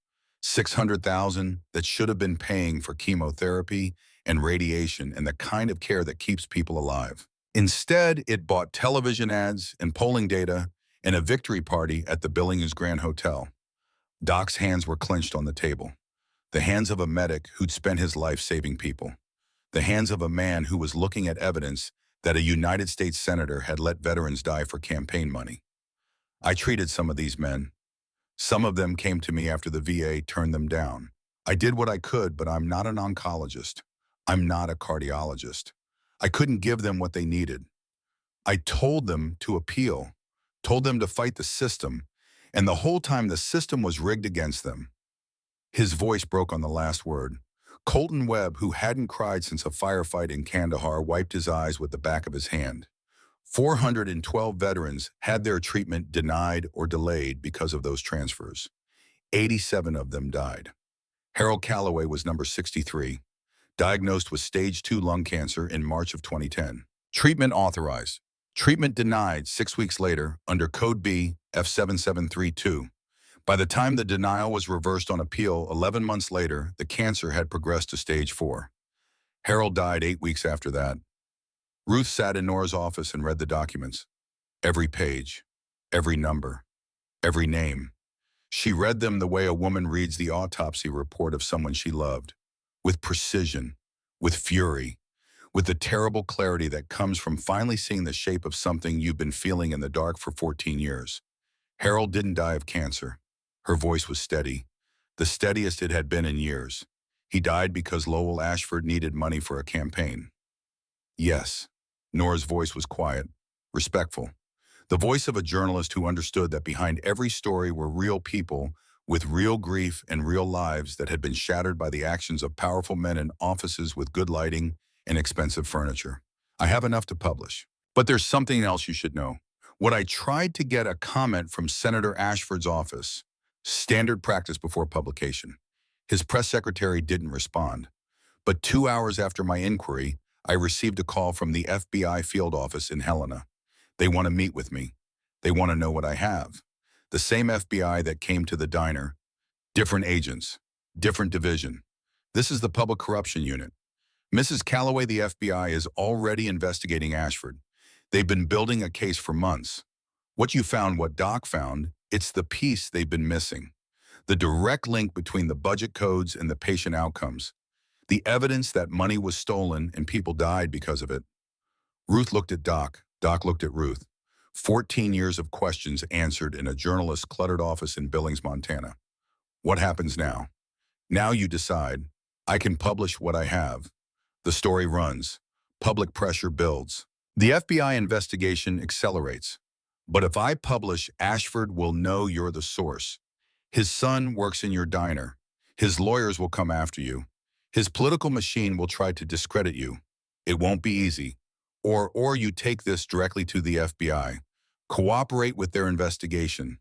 $600,000 that should have been paying for chemotherapy and radiation and the kind of care that keeps people alive. Instead, it bought television ads and polling data and a victory party at the Billings Grand Hotel. Doc's hands were clenched on the table. The hands of a medic who'd spent his life saving people. The hands of a man who was looking at evidence that a United States senator had let veterans die for campaign money. I treated some of these men. Some of them came to me after the VA turned them down. I did what I could, but I'm not an oncologist. I'm not a cardiologist. I couldn't give them what they needed. I told them to appeal, told them to fight the system, and the whole time the system was rigged against them. His voice broke on the last word. Colton Webb, who hadn't cried since a firefight in Kandahar, wiped his eyes with the back of his hand. 412 veterans had their treatment denied or delayed because of those transfers. 87 of them died. Harold Calloway was number 63, diagnosed with stage 2 lung cancer in March of 2010. Treatment authorized. Treatment denied 6 weeks later under Code B F7732. By the time the denial was reversed on appeal 11 months later, the cancer had progressed to stage 4. Harold died 8 weeks after that. Ruth sat in Nora's office and read the documents. Every page, every number, every name. She read them the way a woman reads the autopsy report of someone she loved, with precision, with fury, with the terrible clarity that comes from finally seeing the shape of something you've been feeling in the dark for 14 years. Harold didn't die of cancer. Her voice was steady, the steadiest it had been in years. He died because Lowell Ashford needed money for a campaign. Yes. Nora's voice was quiet, respectful. The voice of a journalist who understood that behind every story were real people with real grief and real lives that had been shattered by the actions of powerful men in offices with good lighting and expensive furniture. I have enough to publish. But there's something else you should know. What I tried to get a comment from Senator Ashford's office, standard practice before publication. His press secretary didn't respond. But 2 hours after my inquiry, I received a call from the FBI field office in Helena. They want to meet with me. They want to know what I have. The same FBI that came to the diner. Different agents. Different division. This is the Public Corruption Unit. Mrs. Calloway, the FBI, is already investigating Ashford. They've been building a case for months. What you found, what Doc found, it's the piece they've been missing. The direct link between the budget codes and the patient outcomes. The evidence that money was stolen and people died because of it. Ruth looked at Doc. Doc looked at Ruth. 14 years of questions answered in a journalist's cluttered office in Billings, Montana. What happens now? Now you decide. I can publish what I have. The story runs. Public pressure builds. The FBI investigation accelerates. But if I publish, Ashford will know you're the source. His son works in your diner. His lawyers will come after you. His political machine will try to discredit you. It won't be easy. Or you take this directly to the FBI. Cooperate with their investigation.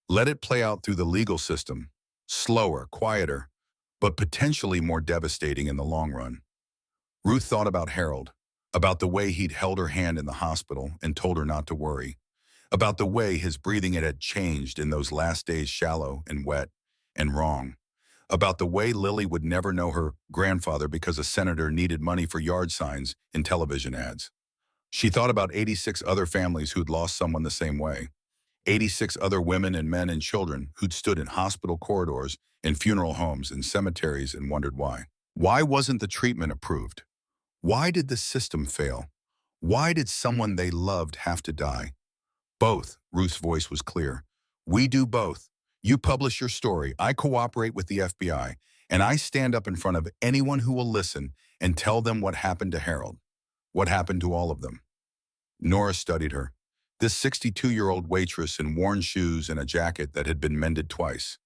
Let it play out through the legal system. Slower, quieter, but potentially more devastating in the long run. Ruth thought about Harold, about the way he'd held her hand in the hospital and told her not to worry, about the way his breathing had changed in those last days, shallow and wet and wrong, about the way Lily would never know her grandfather because a senator needed money for yard signs in television ads. She thought about 86 other families who'd lost someone the same way, 86 other women and men and children who'd stood in hospital corridors, in funeral homes, in cemeteries and wondered why. Why wasn't the treatment approved? Why did the system fail? Why did someone they loved have to die? Both, Ruth's voice was clear. We do both. You publish your story, I cooperate with the FBI, and I stand up in front of anyone who will listen and tell them what happened to Harold, what happened to all of them. Nora studied her, this 62-year-old waitress in worn shoes and a jacket that had been mended twice.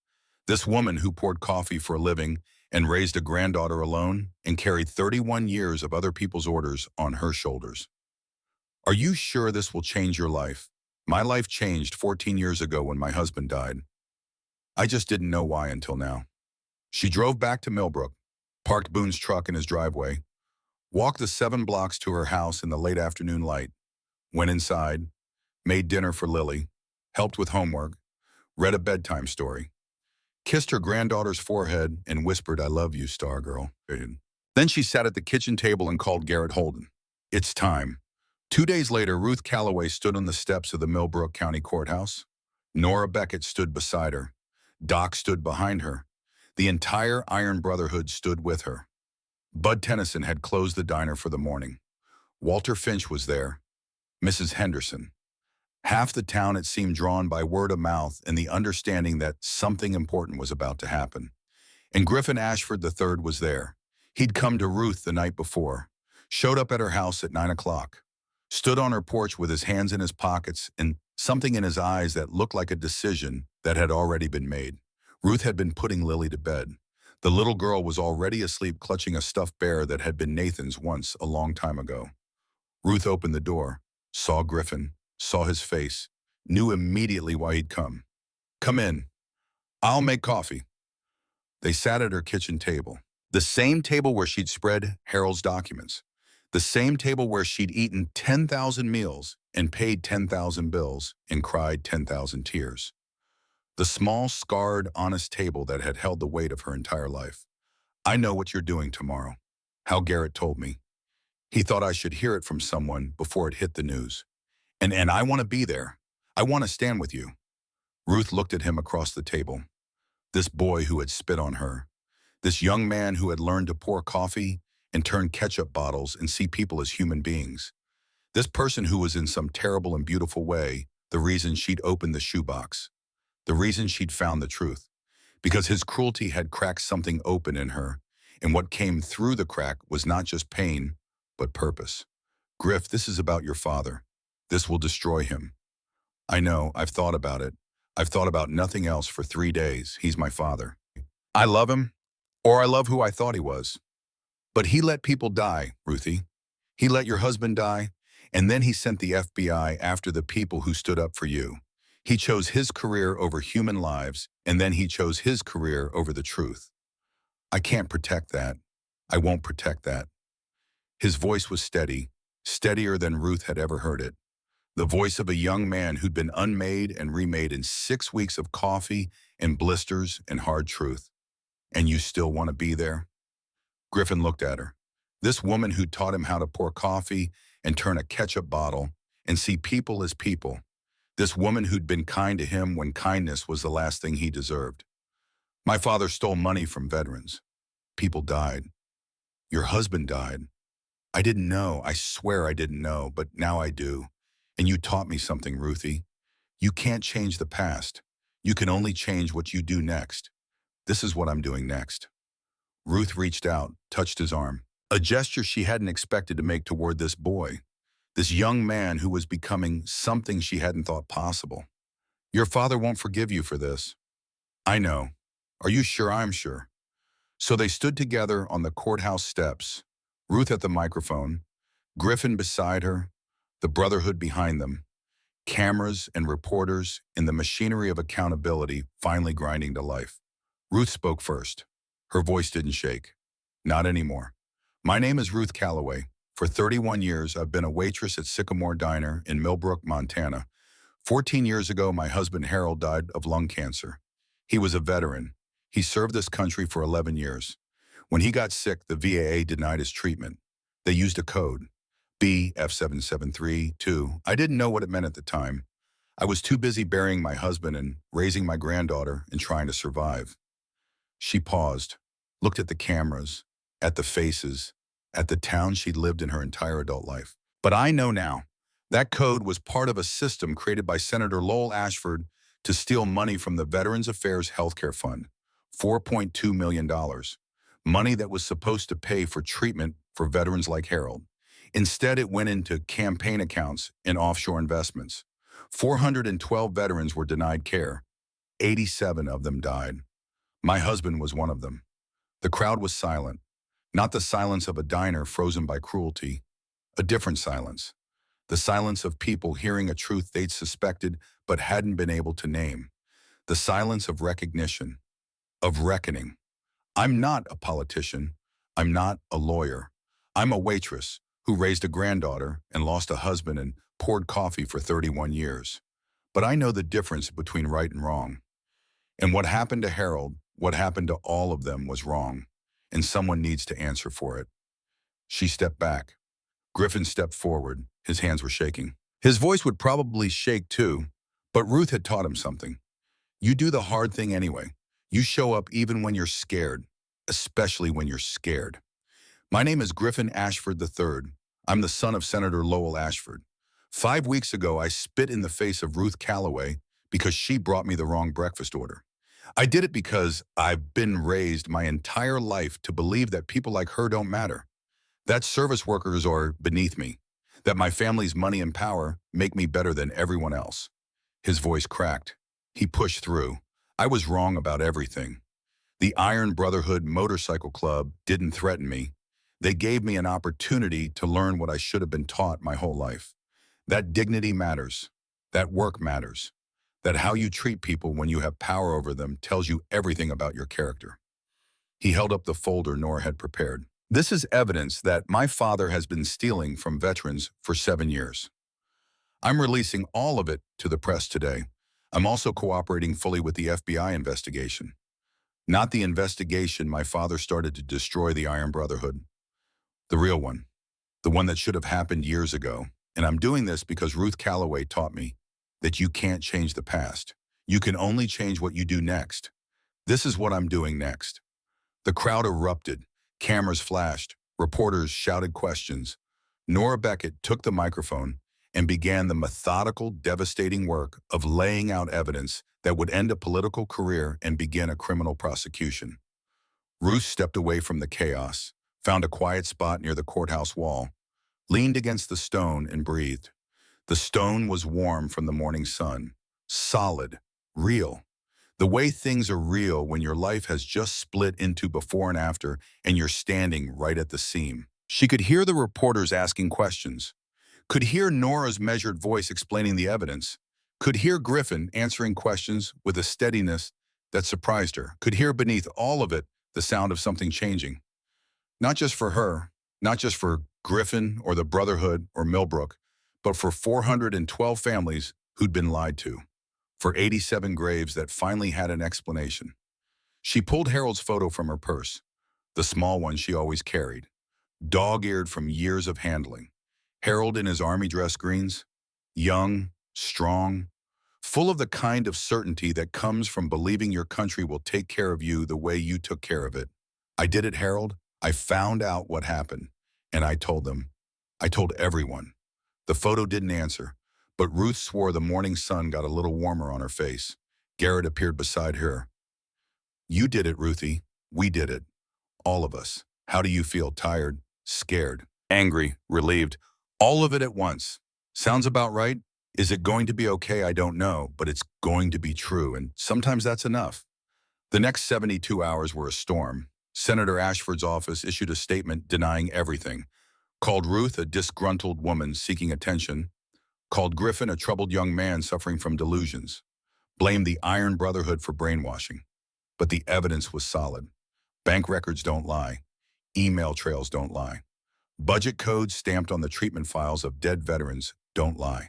This woman who poured coffee for a living and raised a granddaughter alone and carried 31 years of other people's orders on her shoulders. Are you sure this will change your life? My life changed 14 years ago when my husband died. I just didn't know why until now. She drove back to Millbrook, parked Boone's truck in his driveway, walked the 7 blocks to her house in the late afternoon light, went inside, made dinner for Lily, helped with homework, read a bedtime story, kissed her granddaughter's forehead and whispered, I love you, star girl. Then she sat at the kitchen table and called Garrett Holden. It's time. 2 days later, Ruth Calloway stood on the steps of the Millbrook County Courthouse. Nora Beckett stood beside her. Doc stood behind her. The entire Iron Brotherhood stood with her. Bud Tennyson had closed the diner for the morning. Walter Finch was there. Mrs. Henderson. Half the town, it seemed, drawn by word of mouth and the understanding that something important was about to happen. And Griffin Ashford III was there. He'd come to Ruth the night before, showed up at her house at 9 o'clock, stood on her porch with his hands in his pockets and something in his eyes that looked like a decision that had already been made. Ruth had been putting Lily to bed. The little girl was already asleep, clutching a stuffed bear that had been Nathan's once a long time ago. Ruth opened the door, saw Griffin, saw his face, knew immediately why he'd come. Come in. I'll make coffee. They sat at her kitchen table, the same table where she'd spread Harold's documents, the same table where she'd eaten 10,000 meals and paid 10,000 bills and cried 10,000 tears. The small, scarred, honest table that had held the weight of her entire life. I know what you're doing tomorrow. How Garrett told me. He thought I should hear it from someone before it hit the news. And I want to be there. I want to stand with you. Ruth looked at him across the table. This boy who had spit on her. This young man who had learned to pour coffee and turn ketchup bottles and see people as human beings. This person who was in some terrible and beautiful way the reason she'd opened the shoebox. The reason she'd found the truth. Because his cruelty had cracked something open in her, and what came through the crack was not just pain, but purpose. Griff, this is about your father. This will destroy him. I know, I've thought about it. I've thought about nothing else for 3 days. He's my father. I love him, or I love who I thought he was. But he let people die, Ruthie. He let your husband die, and then he sent the FBI after the people who stood up for you. He chose his career over human lives, and then he chose his career over the truth. I can't protect that. I won't protect that. His voice was steady, steadier than Ruth had ever heard it. The voice of a young man who'd been unmade and remade in 6 weeks of coffee and blisters and hard truth. And you still want to be there? Griffin looked at her. This woman who taught him how to pour coffee and turn a ketchup bottle and see people as people. This woman who'd been kind to him when kindness was the last thing he deserved. My father stole money from veterans. People died. Your husband died. I didn't know. I swear I didn't know, but now I do. And you taught me something, Ruthie. You can't change the past. You can only change what you do next. This is what I'm doing next. Ruth reached out, touched his arm. A gesture she hadn't expected to make toward this boy, this young man who was becoming something she hadn't thought possible. Your father won't forgive you for this. I know. Are you sure? I'm sure. So they stood together on the courthouse steps, Ruth at the microphone, Griffin beside her, the brotherhood behind them, cameras and reporters in the machinery of accountability finally grinding to life. Ruth spoke first. Her voice didn't shake. Not anymore. My name is Ruth Calloway. For 31 years, I've been a waitress at Sycamore Diner in Millbrook, Montana. 14 years ago, my husband Harold died of lung cancer. He was a veteran. He served this country for 11 years. When he got sick, the VAA denied his treatment. They used a code, BF7732. I didn't know what it meant at the time. I was too busy burying my husband and raising my granddaughter and trying to survive. She paused, looked at the cameras, at the faces, at the town she'd lived in her entire adult life. But I know now, that code was part of a system created by Senator Lowell Ashford to steal money from the Veterans Affairs Healthcare Fund, $4.2 million, money that was supposed to pay for treatment for veterans like Harold. Instead, it went into campaign accounts and offshore investments. 412 veterans were denied care. 87 of them died. My husband was one of them. The crowd was silent, not the silence of a diner frozen by cruelty, a different silence. The silence of people hearing a truth they'd suspected but hadn't been able to name. The silence of recognition, of reckoning. I'm not a politician. I'm not a lawyer. I'm a waitress who raised a granddaughter and lost a husband and poured coffee for 31 years. But I know the difference between right and wrong. And what happened to Harold, what happened to all of them was wrong, and someone needs to answer for it. She stepped back. Griffin stepped forward. His hands were shaking. His voice would probably shake too, but Ruth had taught him something. You do the hard thing anyway. You show up even when you're scared, especially when you're scared. My name is Griffin Ashford III. I'm the son of Senator Lowell Ashford. 5 weeks ago, I spit in the face of Ruth Calloway because she brought me the wrong breakfast order. I did it because I've been raised my entire life to believe that people like her don't matter, that service workers are beneath me, that my family's money and power make me better than everyone else. His voice cracked. He pushed through. I was wrong about everything. The Iron Brotherhood Motorcycle Club didn't threaten me. They gave me an opportunity to learn what I should have been taught my whole life. That dignity matters. That work matters. That how you treat people when you have power over them tells you everything about your character. He held up the folder Nora had prepared. This is evidence that my father has been stealing from veterans for 7 years. I'm releasing all of it to the press today. I'm also cooperating fully with the FBI investigation. Not the investigation my father started to destroy the Iron Brotherhood. The real one. The one that should have happened years ago. And I'm doing this because Ruth Calloway taught me that you can't change the past. You can only change what you do next. This is what I'm doing next. The crowd erupted. Cameras flashed. Reporters shouted questions. Nora Beckett took the microphone and began the methodical, devastating work of laying out evidence that would end a political career and begin a criminal prosecution. Ruth stepped away from the chaos, found a quiet spot near the courthouse wall, leaned against the stone and breathed. The stone was warm from the morning sun, solid, real. The way things are real when your life has just split into before and after and you're standing right at the seam. She could hear the reporters asking questions, could hear Nora's measured voice explaining the evidence, could hear Griffin answering questions with a steadiness that surprised her, could hear beneath all of it the sound of something changing. Not just for her, not just for Griffin or the Brotherhood or Millbrook, but for 412 families who'd been lied to, for 87 graves that finally had an explanation. She pulled Harold's photo from her purse, the small one she always carried, dog-eared from years of handling. Harold in his army dress greens, young, strong, full of the kind of certainty that comes from believing your country will take care of you the way you took care of it. I did it, Harold. I found out what happened, and I told them. I told everyone. The photo didn't answer, but Ruth swore the morning sun got a little warmer on her face. Garrett appeared beside her. You did it, Ruthie. We did it. All of us. How do you feel? Tired? scared, angry, relieved, all of it at once. Sounds about right? Is it going to be okay? I don't know, but it's going to be true, and sometimes that's enough. The next 72 hours were a storm. Senator Ashford's office issued a statement denying everything, called Ruth a disgruntled woman seeking attention, called Griffin a troubled young man suffering from delusions, blamed the Iron Brotherhood for brainwashing. But the evidence was solid. Bank records don't lie. Email trails don't lie. Budget codes stamped on the treatment files of dead veterans don't lie.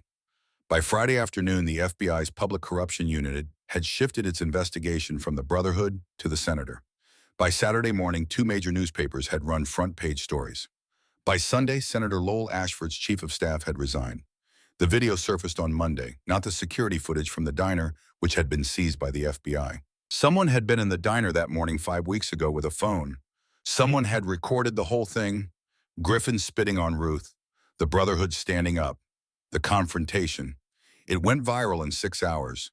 By Friday afternoon, the FBI's Public Corruption Unit had shifted its investigation from the Brotherhood to the senator. By Saturday morning, two major newspapers had run front-page stories. By Sunday, Senator Lowell Ashford's chief of staff had resigned. The video surfaced on Monday, not the security footage from the diner, which had been seized by the FBI. Someone had been in the diner that morning 5 weeks ago with a phone. Someone had recorded the whole thing. Griffin spitting on Ruth, the Brotherhood standing up, the confrontation. It went viral in 6 hours.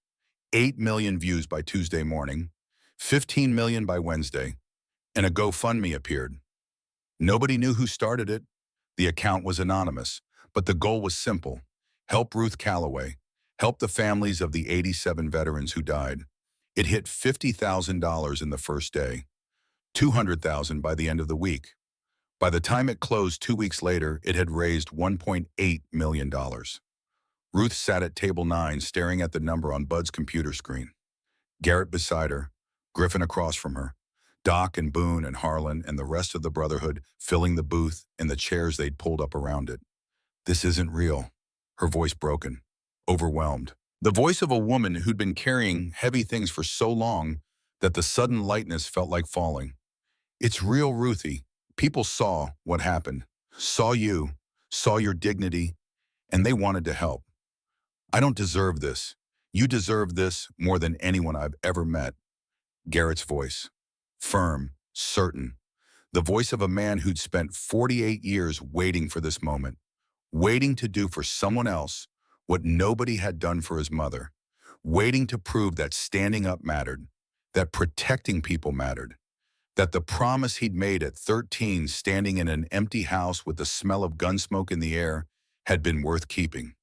8 million views by Tuesday morning, 15 million by Wednesday, and a GoFundMe appeared. Nobody knew who started it. The account was anonymous, but the goal was simple. Help Ruth Calloway. Help the families of the 87 veterans who died. It hit $50,000 in the first day, $200,000 by the end of the week. By the time it closed 2 weeks later, it had raised $1.8 million. Ruth sat at table 9 staring at the number on Bud's computer screen. Garrett beside her, Griffin across from her, Doc and Boone and Harlan and the rest of the Brotherhood filling the booth and the chairs they'd pulled up around it. This isn't real. Her voice broken, overwhelmed. The voice of a woman who'd been carrying heavy things for so long that the sudden lightness felt like falling. It's real, Ruthie. People saw what happened, saw you, saw your dignity, and they wanted to help. I don't deserve this. You deserve this more than anyone I've ever met. Garrett's voice, firm, certain. The voice of a man who'd spent 48 years waiting for this moment, waiting to do for someone else what nobody had done for his mother, waiting to prove that standing up mattered, that protecting people mattered, that the promise he'd made at 13 standing in an empty house with the smell of gun smoke in the air had been worth keeping.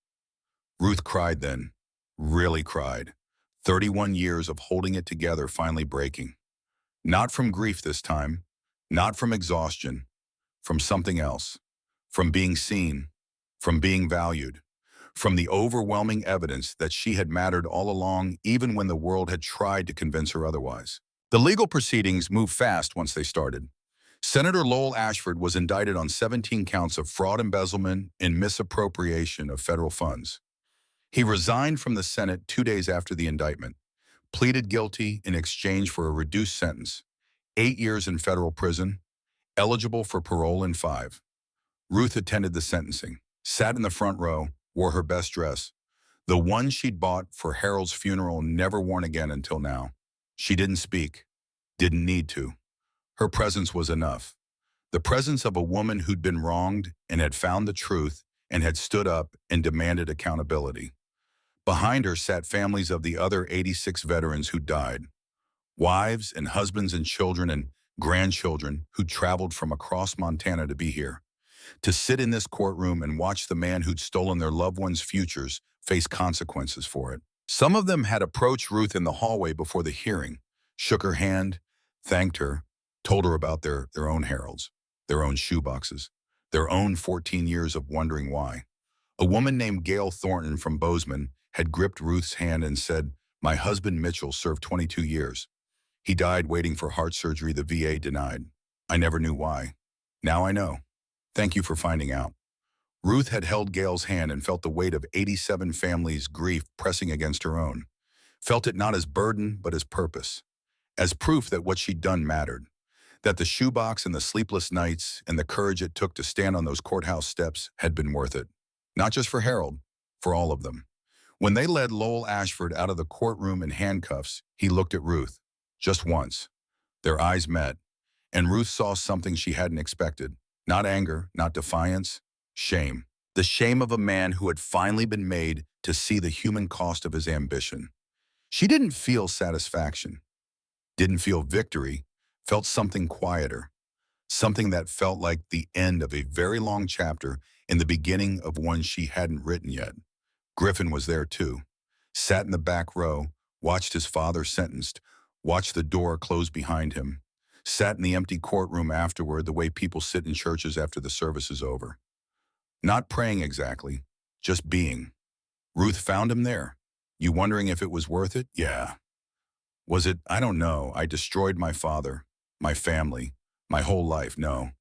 Ruth cried then, really cried. 31 years of holding it together finally breaking. Not from grief this time, not from exhaustion, from something else, from being seen, from being valued, from the overwhelming evidence that she had mattered all along even when the world had tried to convince her otherwise. The legal proceedings moved fast once they started. Senator Lowell Ashford was indicted on 17 counts of fraud, embezzlement, and misappropriation of federal funds. He resigned from the Senate 2 days after the indictment, pleaded guilty in exchange for a reduced sentence, 8 years in federal prison, eligible for parole in 5. Ruth attended the sentencing, sat in the front row, wore her best dress, the one she'd bought for Harold's funeral, never worn again until now. She didn't speak, didn't need to. Her presence was enough. The presence of a woman who'd been wronged and had found the truth and had stood up and demanded accountability. Behind her sat families of the other 86 veterans who died, wives and husbands and children and grandchildren who traveled from across Montana to be here, to sit in this courtroom and watch the man who'd stolen their loved ones' futures face consequences for it. Some of them had approached Ruth in the hallway before the hearing, shook her hand, thanked her, told her about their own heralds, their own shoeboxes, their own 14 years of wondering why. A woman named Gail Thornton from Bozeman had gripped Ruth's hand and said, "My husband Mitchell served 22 years. He died waiting for heart surgery the VA denied. I never knew why. Now I know. Thank you for finding out." Ruth had held Gail's hand and felt the weight of 87 families' grief pressing against her own. Felt it not as burden, but as purpose. As proof that what she'd done mattered. That the shoebox and the sleepless nights and the courage it took to stand on those courthouse steps had been worth it. Not just for Harold, for all of them. When they led Lowell Ashford out of the courtroom in handcuffs, he looked at Ruth. Just once. Their eyes met, and Ruth saw something she hadn't expected. Not anger, not defiance, shame. The shame of a man who had finally been made to see the human cost of his ambition. She didn't feel satisfaction, didn't feel victory, felt something quieter. something that felt like the end of a very long chapter in the beginning of one she hadn't written yet. Griffin was there too. Sat in the back row, watched his father sentenced, watched the door close behind him. Sat in the empty courtroom afterward the way people sit in churches after the service is over. Not praying exactly, just being. Ruth found him there. You wondering if it was worth it? Yeah. Was it? I don't know. I destroyed my father, my family, my whole life. No.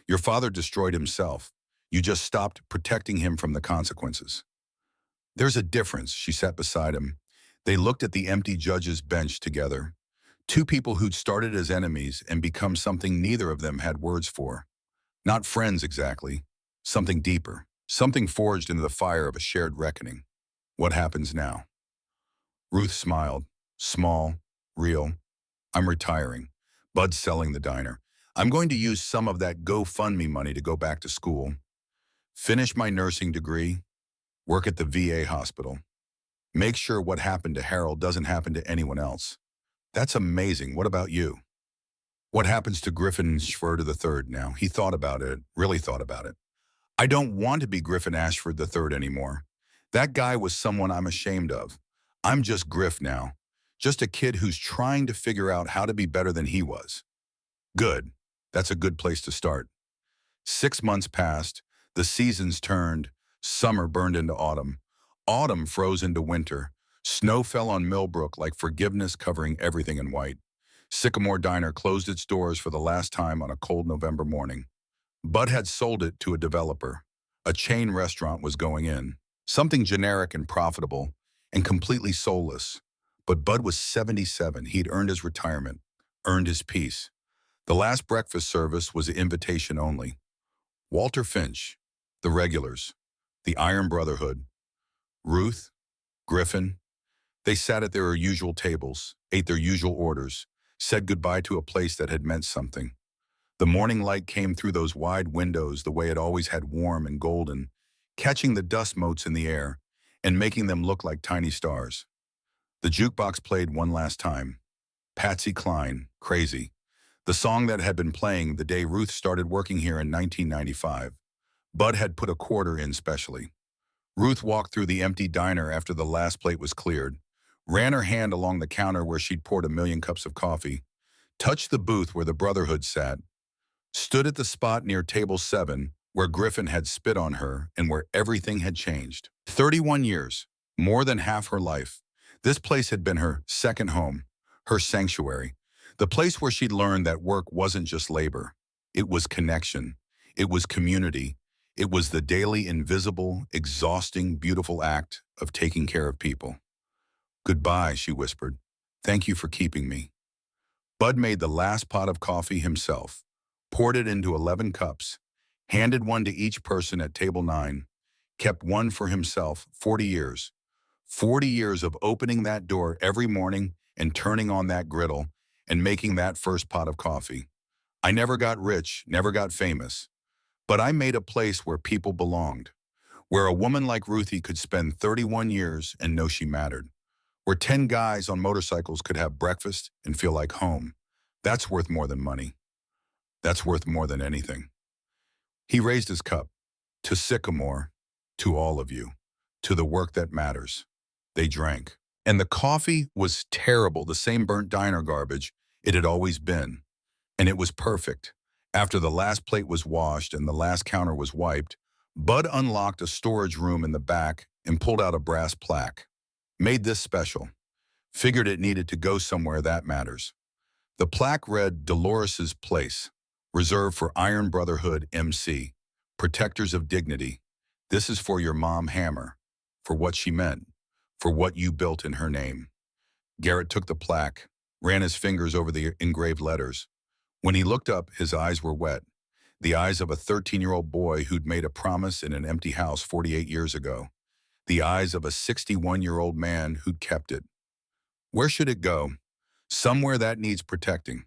Your father destroyed himself. You just stopped protecting him from the consequences. There's a difference, she sat beside him. They looked at the empty judge's bench together. Two people who'd started as enemies and become something neither of them had words for. Not friends exactly. Something deeper. Something forged into the fire of a shared reckoning. What happens now? Ruth smiled. Small, real. I'm retiring. Bud's selling the diner. I'm going to use some of that GoFundMe money to go back to school, finish my nursing degree, work at the VA hospital. Make sure what happened to Harold doesn't happen to anyone else. That's amazing. What about you? What happens to Griffin Ashford III now? He thought about it, really thought about it. I don't want to be Griffin Ashford III anymore. That guy was someone I'm ashamed of. I'm just Griff now. Just a kid who's trying to figure out how to be better than he was. Good. That's a good place to start. 6 months passed, the seasons turned, summer burned into autumn. Autumn froze into winter. Snow fell on Millbrook like forgiveness covering everything in white. Sycamore Diner closed its doors for the last time on a cold November morning. Bud had sold it to a developer. A chain restaurant was going in. Something generic and profitable, and completely soulless. But Bud was 77. He'd earned his retirement, earned his peace. The last breakfast service was an invitation only. Walter Finch, the regulars, the Iron Brotherhood, Ruth, Griffin. They sat at their usual tables, ate their usual orders, said goodbye to a place that had meant something. The morning light came through those wide windows the way it always had, warm and golden, catching the dust motes in the air and making them look like tiny stars. The jukebox played one last time. Patsy Cline, Crazy, the song that had been playing the day Ruth started working here in 1995. Bud had put a quarter in specially. Ruth walked through the empty diner after the last plate was cleared, ran her hand along the counter where she'd poured a million cups of coffee, touched the booth where the Brotherhood sat, stood at the spot near table 7 where Griffin had spit on her and where everything had changed. 31 years, more than half her life. This place had been her second home, her sanctuary, the place where she'd learned that work wasn't just labor. It was connection. It was community. It was the daily, invisible, exhausting, beautiful act of taking care of people. Goodbye, she whispered. Thank you for keeping me. Bud made the last pot of coffee himself, poured it into 11 cups, handed one to each person at table 9, kept one for himself. 40 years. 40 years of opening that door every morning and turning on that griddle and making that first pot of coffee. I never got rich, never got famous, but I made a place where people belonged, where a woman like Ruthie could spend 31 years and know she mattered, where 10 guys on motorcycles could have breakfast and feel like home. That's worth more than money. That's worth more than anything. He raised his cup. To Sycamore, to all of you, to the work that matters. They drank. And the coffee was terrible, the same burnt diner garbage it had always been. And it was perfect. After the last plate was washed and the last counter was wiped, Bud unlocked a storage room in the back and pulled out a brass plaque. Made this special. Figured it needed to go somewhere that matters. The plaque read Dolores's Place, reserved for Iron Brotherhood MC, protectors of dignity. This is for your mom Hammer, for what she meant, for what you built in her name. Garrett took the plaque, ran his fingers over the engraved letters. When he looked up, his eyes were wet, the eyes of a 13-year-old boy who'd made a promise in an empty house 48 years ago, the eyes of a 61-year-old man who'd kept it. Where should it go? Somewhere that needs protecting.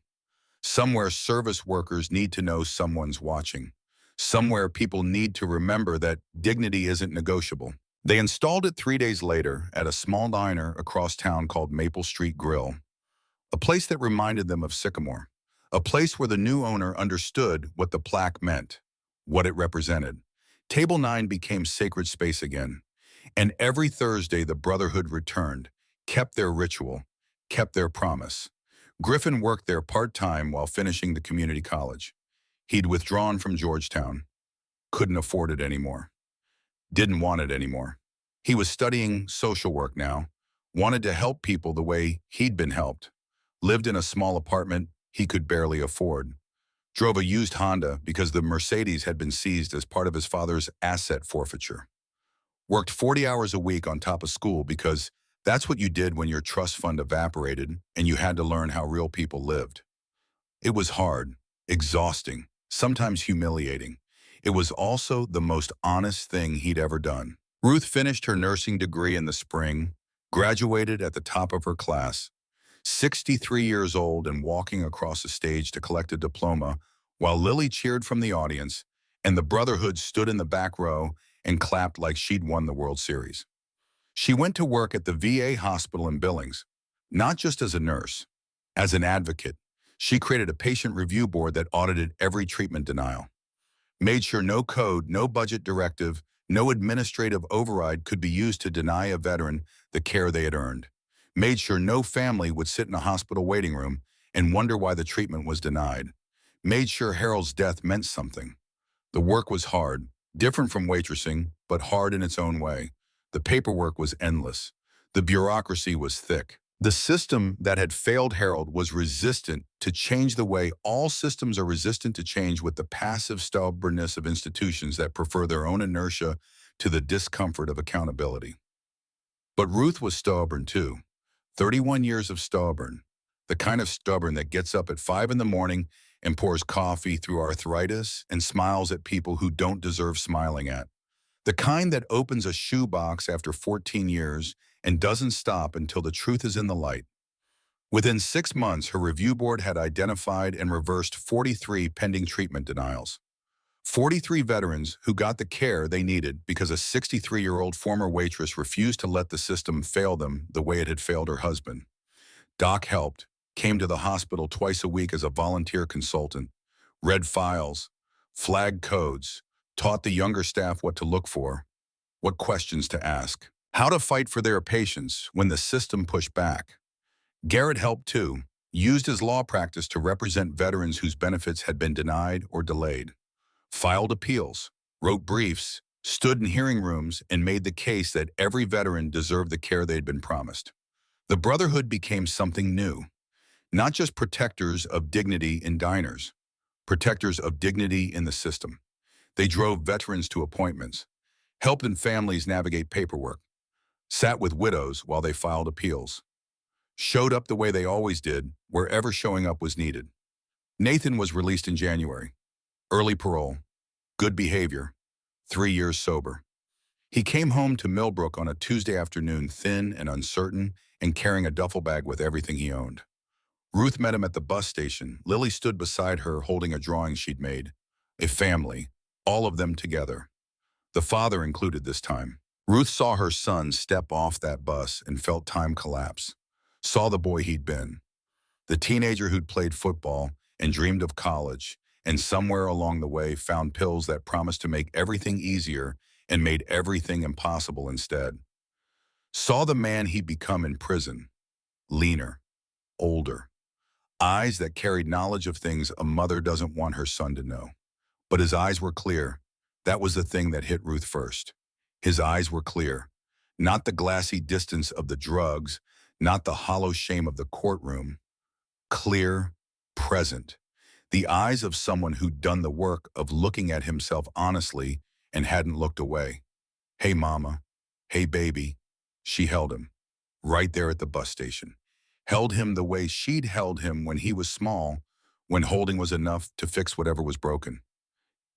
Somewhere service workers need to know someone's watching. Somewhere people need to remember that dignity isn't negotiable. They installed it 3 days later at a small diner across town called Maple Street Grill, a place that reminded them of Sycamore, A place where the new owner understood what the plaque meant, what it represented. Table 9 became sacred space again, and every Thursday the Brotherhood returned, kept their ritual, kept their promise. Griffin worked there part-time while finishing the community college. He'd withdrawn from Georgetown, couldn't afford it anymore, didn't want it anymore. He was studying social work now, wanted to help people the way he'd been helped, lived in a small apartment he could barely afford, drove a used Honda because the Mercedes had been seized as part of his father's asset forfeiture, worked 40 hours a week on top of school because that's what you did when your trust fund evaporated and you had to learn how real people lived. It was hard, exhausting, sometimes humiliating. It was also the most honest thing he'd ever done. Ruth finished her nursing degree in the spring, graduated at the top of her class, 63 years old and walking across the stage to collect a diploma, while Lily cheered from the audience and the Brotherhood stood in the back row and clapped like she'd won the World Series. She went to work at the VA hospital in Billings, not just as a nurse, as an advocate. She created a patient review board that audited every treatment denial, made sure no code, no budget directive, no administrative override could be used to deny a veteran the care they had earned, made sure no family would sit in a hospital waiting room and wonder why the treatment was denied, made sure Harold's death meant something. The work was hard, different from waitressing, but hard in its own way. The paperwork was endless. The bureaucracy was thick. The system that had failed Harold was resistant to change the way all systems are resistant to change, with the passive stubbornness of institutions that prefer their own inertia to the discomfort of accountability. But Ruth was stubborn too. 31 years of stubborn. The kind of stubborn that gets up at 5 in the morning and pours coffee through arthritis and smiles at people who don't deserve smiling at. The kind that opens a shoebox after 14 years and doesn't stop until the truth is in the light. Within 6 months, her review board had identified and reversed 43 pending treatment denials. 43 veterans who got the care they needed because a 63-year-old former waitress refused to let the system fail them the way it had failed her husband. Doc helped, came to the hospital twice a week as a volunteer consultant, read files, flagged codes, taught the younger staff what to look for, what questions to ask, how to fight for their patients when the system pushed back. Garrett helped too, used his law practice to represent veterans whose benefits had been denied or delayed, filed appeals, wrote briefs, stood in hearing rooms, and made the case that every veteran deserved the care they'd been promised. The Brotherhood became something new, not just protectors of dignity in diners, protectors of dignity in the system. They drove veterans to appointments, helped families navigate paperwork, sat with widows while they filed appeals, showed up the way they always did, wherever showing up was needed. Nathan was released in January. Early parole, good behavior, 3 years sober. He came home to Millbrook on a Tuesday afternoon, thin and uncertain, and carrying a duffel bag with everything he owned. Ruth met him at the bus station. Lily stood beside her holding a drawing she'd made. A family, all of them together. The father included this time. Ruth saw her son step off that bus and felt time collapse. Saw the boy he'd been. The teenager who'd played football and dreamed of college, and somewhere along the way found pills that promised to make everything easier and made everything impossible instead. Saw the man he'd become in prison. Leaner, older. Eyes that carried knowledge of things a mother doesn't want her son to know. But his eyes were clear. That was the thing that hit Ruth first. His eyes were clear. Not the glassy distance of the drugs, not the hollow shame of the courtroom. Clear, present. The eyes of someone who'd done the work of looking at himself honestly and hadn't looked away. Hey, mama. Hey, baby. She held him, right there at the bus station. Held him the way she'd held him when he was small, when holding was enough to fix whatever was broken.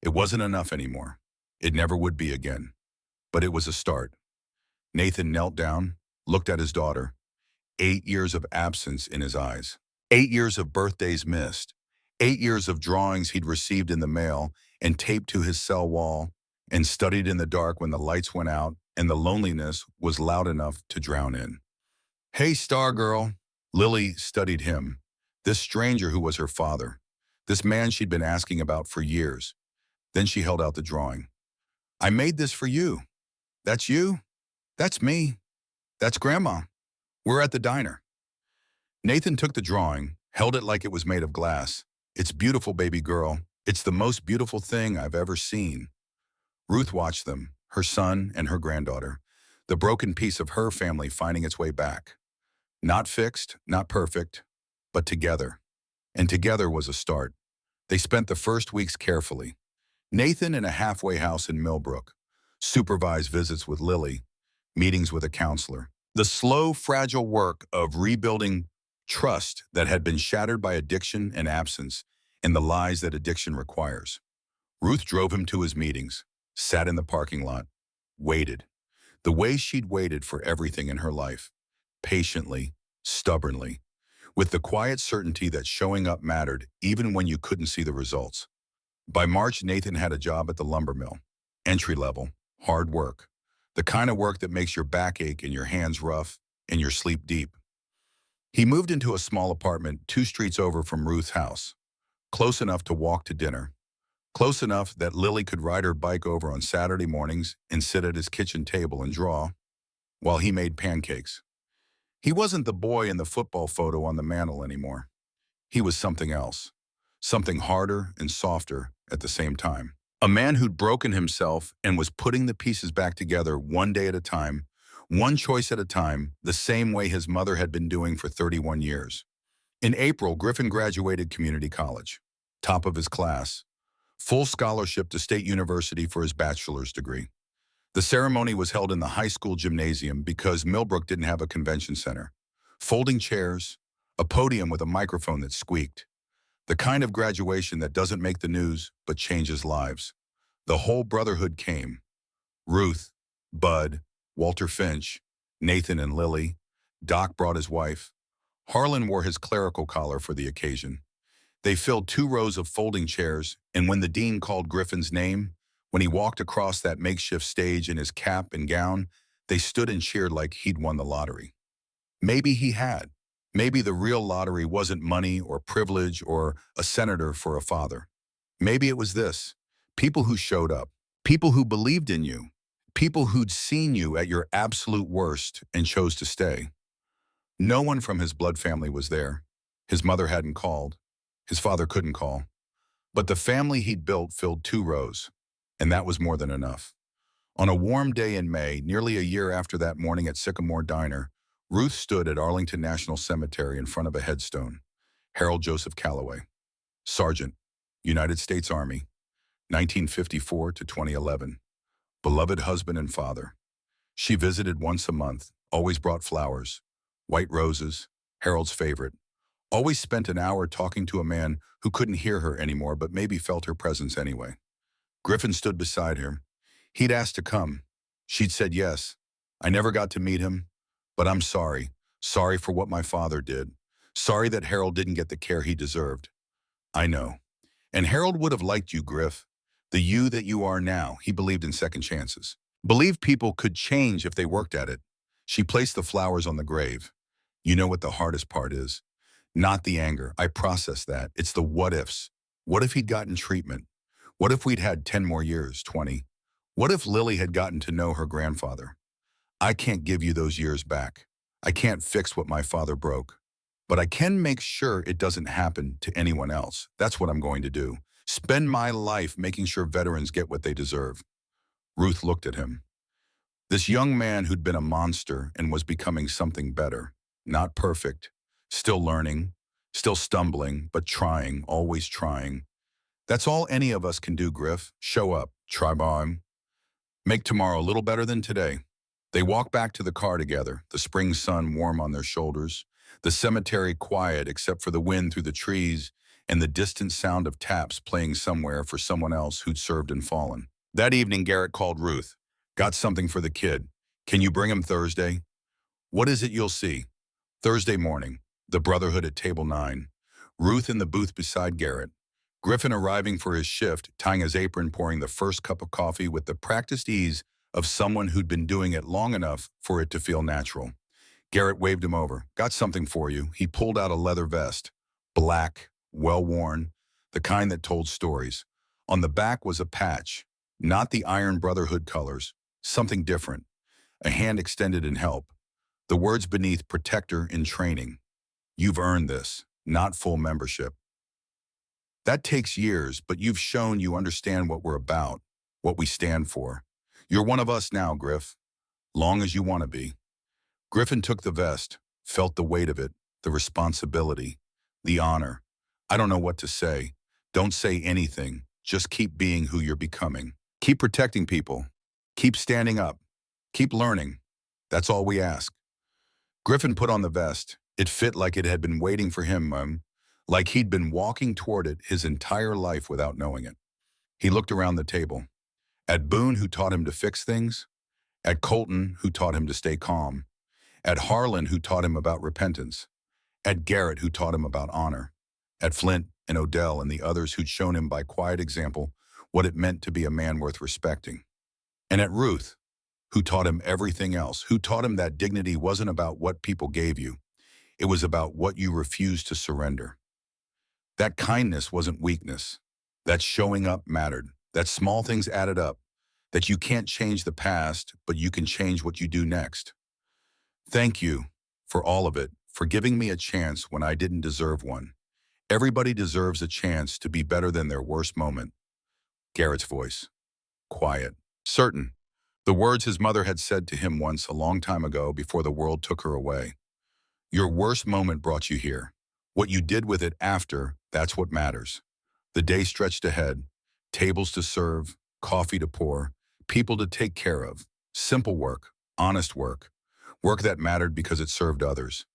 It wasn't enough anymore. It never would be again. But it was a start. Nathan knelt down, looked at his daughter. 8 years of absence in his eyes. 8 years of birthdays missed. 8 years of drawings he'd received in the mail and taped to his cell wall and studied in the dark when the lights went out and the loneliness was loud enough to drown in. Hey, star girl. Lily studied him, this stranger who was her father. This man she'd been asking about for years. Then she held out the drawing. I made this for you. That's you? That's me. That's Grandma. We're at the diner. Nathan took the drawing, held it like it was made of glass. It's beautiful, baby girl. It's the most beautiful thing I've ever seen. Ruth watched them, her son and her granddaughter, the broken piece of her family finding its way back. Not fixed, not perfect, but together. And together was a start. They spent the first weeks carefully. Nathan in a halfway house in Millbrook, supervised visits with Lily, meetings with a counselor. The slow, fragile work of rebuilding trust that had been shattered by addiction and absence and the lies that addiction requires. Ruth drove him to his meetings, sat in the parking lot, waited. The way she'd waited for everything in her life, patiently, stubbornly, with the quiet certainty that showing up mattered even when you couldn't see the results. By March, Nathan had a job at the lumber mill. Entry level, hard work. The kind of work that makes your back ache and your hands rough and your sleep deep. He moved into a small apartment 2 streets over from Ruth's house, close enough to walk to dinner, close enough that Lily could ride her bike over on Saturday mornings and sit at his kitchen table and draw while he made pancakes. He wasn't the boy in the football photo on the mantle anymore. He was something else, something harder and softer at the same time. A man who'd broken himself and was putting the pieces back together one day at a time, one choice at a time, the same way his mother had been doing for 31 years. In April, Griffin graduated community college, top of his class, full scholarship to State University for his bachelor's degree. The ceremony was held in the high school gymnasium because Millbrook didn't have a convention center. Folding chairs, a podium with a microphone that squeaked. The kind of graduation that doesn't make the news, but changes lives. The whole brotherhood came. Ruth, Bud, Walter Finch, Nathan and Lily. Doc brought his wife. Harlan wore his clerical collar for the occasion. They filled 2 rows of folding chairs, and when the dean called Griffin's name, when he walked across that makeshift stage in his cap and gown, they stood and cheered like he'd won the lottery. Maybe he had. Maybe the real lottery wasn't money or privilege or a senator for a father. Maybe it was this: people who showed up, people who believed in you, people who'd seen you at your absolute worst and chose to stay. No one from his blood family was there. His mother hadn't called. His father couldn't call. But the family he'd built filled 2 rows, and that was more than enough. On a warm day in May, nearly a year after that morning at Sycamore Diner, Ruth stood at Arlington National Cemetery in front of a headstone. Harold Joseph Calloway, Sergeant, United States Army, 1954 to 2011. Beloved husband and father. She visited once a month, always brought flowers, white roses, Harold's favorite. Always spent an hour talking to a man who couldn't hear her anymore but maybe felt her presence anyway. Griffin stood beside her. He'd asked to come. She'd said yes. I never got to meet him, but I'm sorry. Sorry for what my father did. Sorry that Harold didn't get the care he deserved. I know. And Harold would have liked you, Griff. The you that you are now. He believed in second chances. Believed people could change if they worked at it. She placed the flowers on the grave. You know what the hardest part is? Not the anger. I processed that. It's the what ifs. What if he'd gotten treatment? What if we'd had 10 more years, 20? What if Lily had gotten to know her grandfather? I can't give you those years back. I can't fix what my father broke. But I can make sure it doesn't happen to anyone else. That's what I'm going to do. Spend my life making sure veterans get what they deserve. Ruth looked at him. This young man who'd been a monster and was becoming something better. Not perfect. Still learning. Still stumbling, but trying, always trying. That's all any of us can do, Griff. Show up. Try on. Make tomorrow a little better than today. They walked back to the car together, the spring sun warm on their shoulders, the cemetery quiet except for the wind through the trees and the distant sound of taps playing somewhere for someone else who'd served and fallen. That evening, Garrett called Ruth. Got something for the kid. Can you bring him Thursday? What is it you'll see? Thursday morning, the Brotherhood at table 9. Ruth in the booth beside Garrett. Griffin arriving for his shift, tying his apron, pouring the first cup of coffee with the practiced ease of someone who'd been doing it long enough for it to feel natural. Garrett waved him over. Got something for you. He pulled out a leather vest. Black, well-worn, the kind that told stories. On the back was a patch, not the Iron Brotherhood colors, something different, a hand extended in help. The words beneath protector in training. You've earned this, not full membership. That takes years, but you've shown you understand what we're about, what we stand for. You're one of us now, Griff, long as you want to be. Griffin took the vest, felt the weight of it, the responsibility, the honor. I don't know what to say. Don't say anything. Just keep being who you're becoming. Keep protecting people. Keep standing up. Keep learning. That's all we ask. Griffin put on the vest. It fit like it had been waiting for him, like he'd been walking toward it his entire life without knowing it. He looked around the table. At Boone, who taught him to fix things. At Colton, who taught him to stay calm. At Harlan, who taught him about repentance. At Garrett, who taught him about honor. At Flint and Odell and the others who'd shown him by quiet example what it meant to be a man worth respecting. And at Ruth, who taught him everything else, who taught him that dignity wasn't about what people gave you. It was about what you refused to surrender. That kindness wasn't weakness. That showing up mattered. That small things added up. That you can't change the past, but you can change what you do next. Thank you for all of it, for giving me a chance when I didn't deserve one. Everybody deserves a chance to be better than their worst moment. Garrett's voice. Quiet. Certain. The words his mother had said to him once a long time ago before the world took her away. Your worst moment brought you here. What you did with it after, that's what matters. The day stretched ahead. Tables to serve, coffee to pour, people to take care of. Simple work, honest work. Work that mattered because it served others.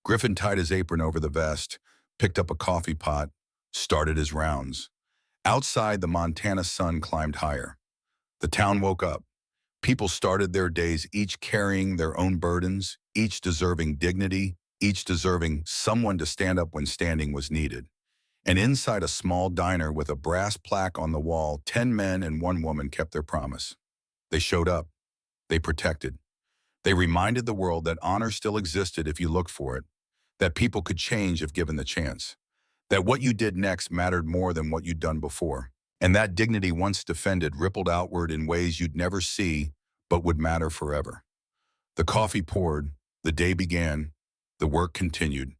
Griffin tied his apron over the vest, picked up a coffee pot, started his rounds. Outside, the Montana sun climbed higher. The town woke up. People started their days each carrying their own burdens, each deserving dignity, each deserving someone to stand up when standing was needed. And inside a small diner with a brass plaque on the wall, 10 men and 1 woman kept their promise. They showed up. They protected. They reminded the world that honor still existed if you looked for it, that people could change if given the chance, that what you did next mattered more than what you'd done before. And that dignity once defended rippled outward in ways you'd never see, but would matter forever. The coffee poured, the day began, the work continued.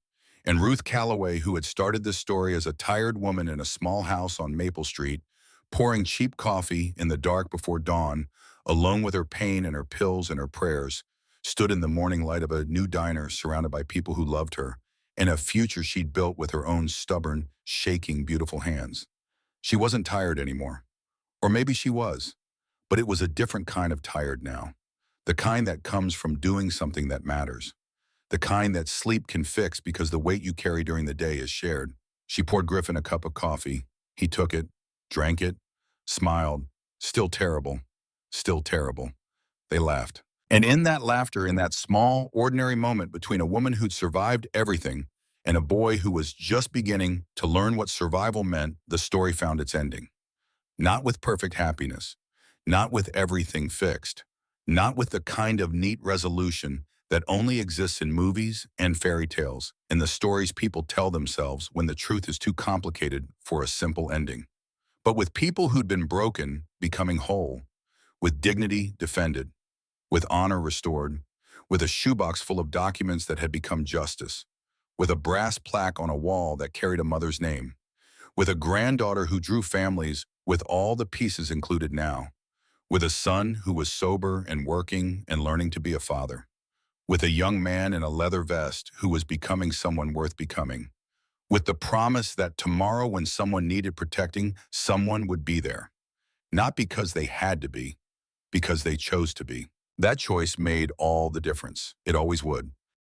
And Ruth Calloway, who had started this story as a tired woman in a small house on Maple Street, pouring cheap coffee in the dark before dawn, alone with her pain and her pills and her prayers, stood in the morning light of a new diner surrounded by people who loved her, and a future she'd built with her own stubborn, shaking, beautiful hands. She wasn't tired anymore. Or maybe she was. But it was a different kind of tired now. The kind that comes from doing something that matters. The kind that sleep can fix because the weight you carry during the day is shared. She poured Griffin a cup of coffee. He took it, drank it, smiled. Still terrible. Still terrible. They laughed. And in that laughter, in that small, ordinary moment between a woman who'd survived everything and a boy who was just beginning to learn what survival meant, the story found its ending. Not with perfect happiness, not with everything fixed, not with the kind of neat resolution that only exists in movies and fairy tales, in the stories people tell themselves when the truth is too complicated for a simple ending. But with people who'd been broken becoming whole, with dignity defended, with honor restored, with a shoebox full of documents that had become justice, with a brass plaque on a wall that carried a mother's name, with a granddaughter who drew families with all the pieces included now, with a son who was sober and working and learning to be a father, with a young man in a leather vest who was becoming someone worth becoming, with the promise that tomorrow when someone needed protecting, someone would be there. Not because they had to be, because they chose to be. That choice made all the difference. It always would.